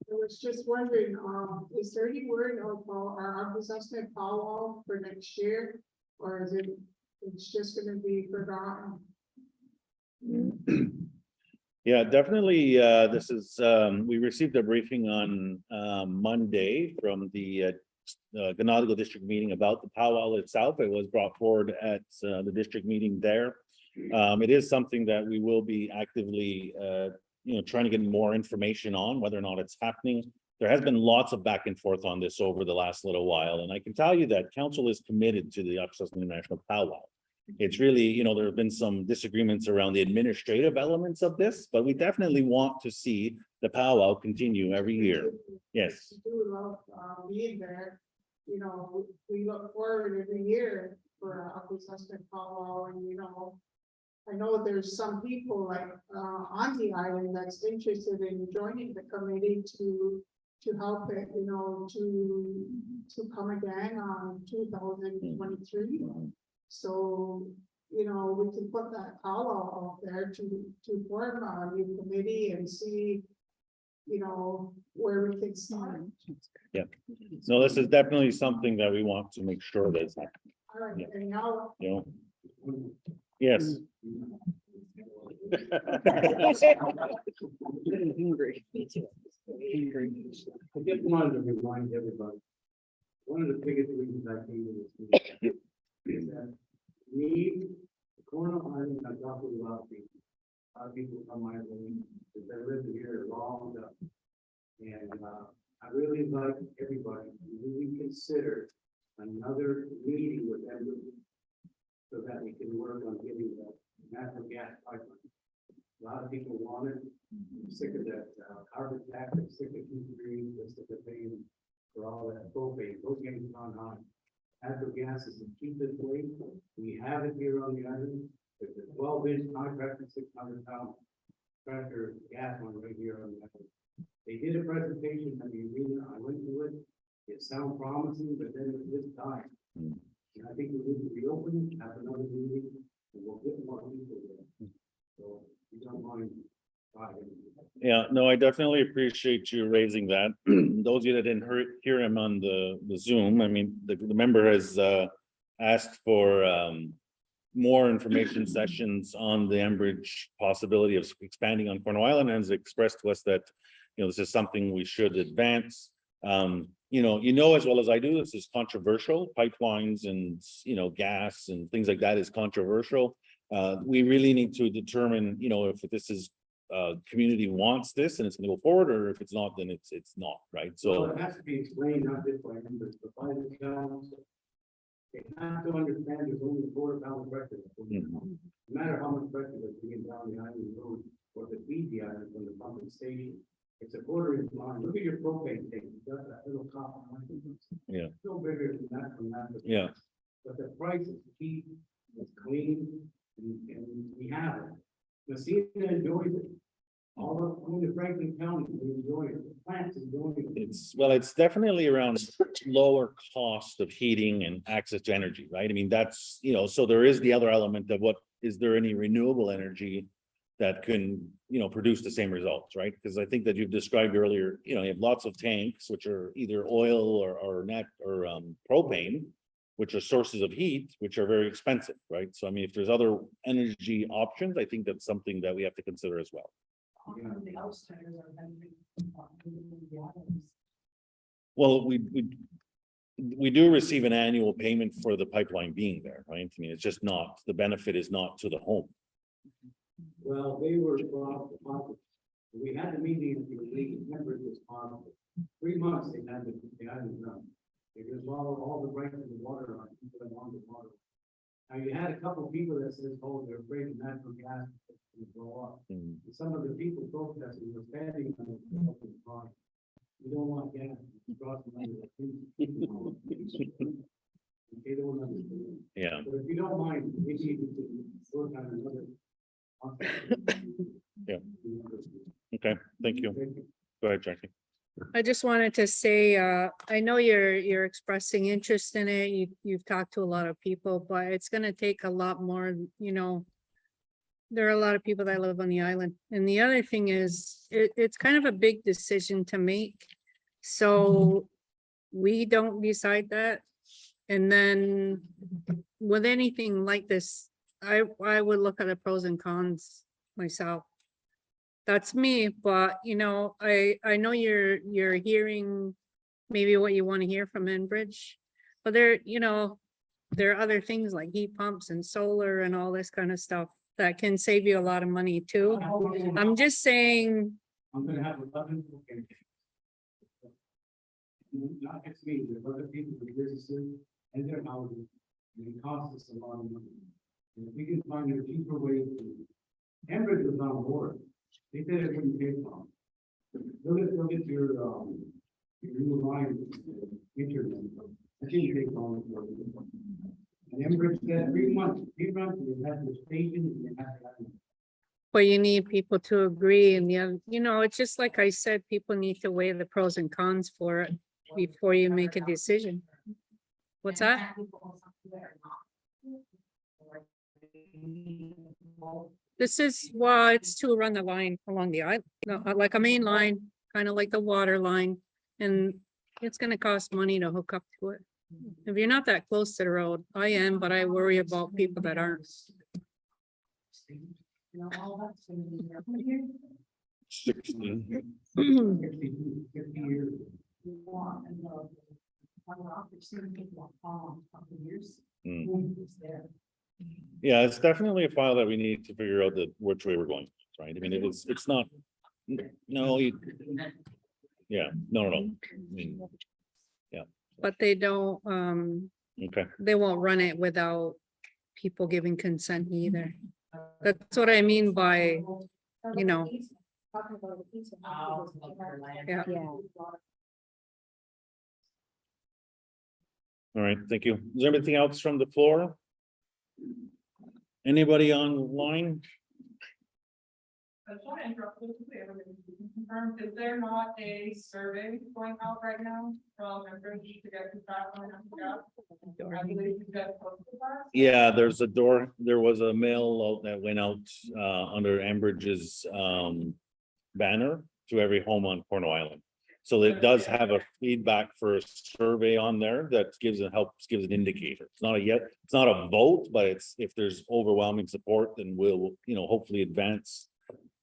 I was just wondering, is there any word of our Akwesasne powwow for next year? Or is it's just gonna be forgotten? Yeah, definitely. This is, we received a briefing on Monday from the Ganadigo district meeting about the powwow itself. It was brought forward at the district meeting there. It is something that we will be actively trying to get more information on whether or not it's happening. There has been lots of back and forth on this over the last little while, and I can tell you that council is committed to the Akwesasne National Powwow. It's really, there have been some disagreements around the administrative elements of this, but we definitely want to see the powwow continue every year. Yes. I do love being there. We look forward every year for Akwesasne powwow, and I know there's some people like on the island that's interested in joining the committee to help it, to come again on 2023. So, we can put that powwow out there to form a new committee and see, where we can start. Yeah. No, this is definitely something that we want to make sure that's happening. All right, Yeah. and now. Yes. I just wanted to remind everybody, one of the biggest reasons I came to this meeting is that me, Kawehno Island, I talked with a lot of people. A lot of people come my way, because I lived here a long time. And I really like everybody to really consider another meeting with everybody, so that we can work on getting the natural gas pipeline. A lot of people want it. I'm sick of that carbon tax, I'm sick of Q3, I'm sick of paying for all that propane. Those games gone on. Natural gas is the cheapest way. We have it here on the island. There's a 12-inch contract, 600-pound pressure gas one right here on the island. They did a presentation at the arena. I went to it. It sounded promising, but then it just died. And I think we need to reopen it, have another meeting, and we'll get more people there. So if you don't mind. Yeah, no, I definitely appreciate you raising that. Those of you that didn't hear him on the Zoom, I mean, the member has asked for more information sessions on the Enbridge possibility of expanding on Cornwall Island, and has expressed to us that, this is something we should advance. As well as I do, this is controversial. Pipelines and, gas and things like that is controversial. We really need to determine, if this is, community wants this and it's gonna go forward, or if it's not, then it's not, right? So So, it has to be explained, not just by members, but by the council. They have to understand there's only 4,000 pressure. No matter how much pressure that's being down the island road or the feed the island from the pumping station, it's a 1/4 line. Look at your propane tank, you got that little copper line. Yeah. No bigger than that from that. yeah, But the price is cheap, it's clean, and we have it. Messina enjoys it. All the Franklin County, we enjoy it. The plants enjoy it. it's definitely around lower cost of heating and access to energy, right? I mean, that's, so there is the other element of is there any renewable energy that can, produce the same results, right? Because I think that you've described earlier, you have lots of tanks, which are either oil or propane, which are sources of heat, which are very expensive, right? So I mean, if there's other energy options, I think that's something that we have to consider as well. Well, we do receive an annual payment for the pipeline being there, right? I mean, it's just not, the benefit is not to the home. Well, they were positive. We had the meeting, the league members was positive. 3 months they had it done. Because all the rights of the water line, people that wanted the water. Now you had a couple of people that says, oh, they're afraid of natural gas to blow up. And some of the people protesting were standing on the line. You don't want gas. You brought the money. They don't understand. Yeah. But if you don't mind, maybe you can work on another. Yeah. Okay, thank you. Go ahead, Jackie. I just wanted to say, I know you're expressing interest in it. You've talked to a lot of people, but it's gonna take a lot more, there are a lot of people that live on the island. And the other thing is, it's kind of a big decision to make. So we don't decide that. And then with anything like this, I would look at the pros and cons myself. That's me, but I know you're hearing maybe what you want to hear from Enbridge, but there are other things like heat pumps and solar and all this kind of stuff that can save you a lot of money too. I'm just saying. I'm gonna have 11. Okay. Not just me, there's other people with businesses and their houses, and it costs us a lot of money. And if we can find a cheaper way to, Enbridge was on board. They said it wouldn't take long. They'll get your new line, internet. I think take long. And Enbridge said 3 months, they have the station, and they have to. But you need people to agree, and it's just like I said, people need to weigh the pros and cons for it before you make a decision. What's that? This is, well, it's to run the line along the island, like a main line, kind of like the water line, and it's gonna cost money to hook up to it. If you're not that close to the road, I am, but I worry about people that aren't. 16. 50 years. Yeah, it's definitely a file that we need to figure out which way we're going, right? I mean, it's not, no, yeah, no. I mean, yeah. But they don't, Okay, they won't run it without people giving consent either. That's what I mean by, yeah. Yeah. all right, thank you. Is there anything else from the floor? Anybody online? I just want to interrupt you quickly. Confirm, is there not a survey going out right now from Enbridge to get feedback on that? I believe you got posted that. Yeah, there was a mail out that went out under Enbridge's banner to every home on Cornwall Island. So it does have a feedback for a survey on there that gives an indicator. It's not a yet, it's not a vote, but it's, if there's overwhelming support, then we'll, hopefully advance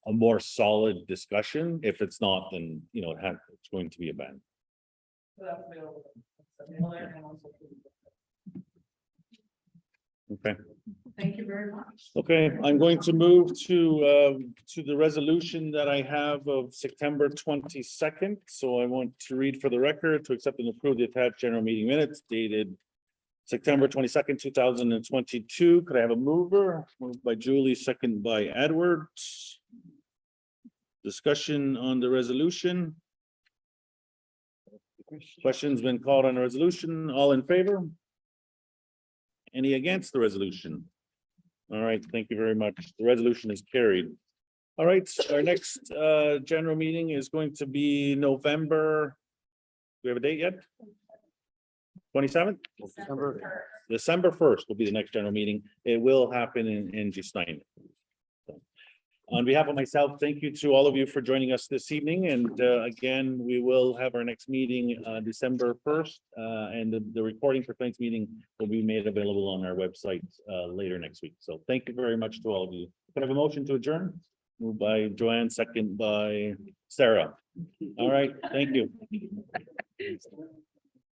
a more solid discussion. If it's not, then, it's going to be a ban. So that's available. That's available and also- Okay. Thank you very much. Okay, I'm going to move to the resolution that I have of September 22nd. So I want to read for the record to accept and approve the attached general meeting minutes dated September 22nd, 2022. Could I have a mover? Moved by Julie, second by Edward. Discussion on the resolution. Questions been called on the resolution. All in favor? Any against the resolution? All right, thank you very much. The resolution is carried. All right, so our next general meeting is going to be November. Do we have a date yet? 27th? December 1st will be the next general meeting. It will happen in Snaihne. On behalf of myself, thank you to all of you for joining us this evening. And again, we will have our next meeting December 1st. And the recording for tonight's meeting will be made available on our website later next week. So thank you very much to all of you. Can I have a motion to adjourn? Moved by Joanne, second by Sarah. All right, thank you.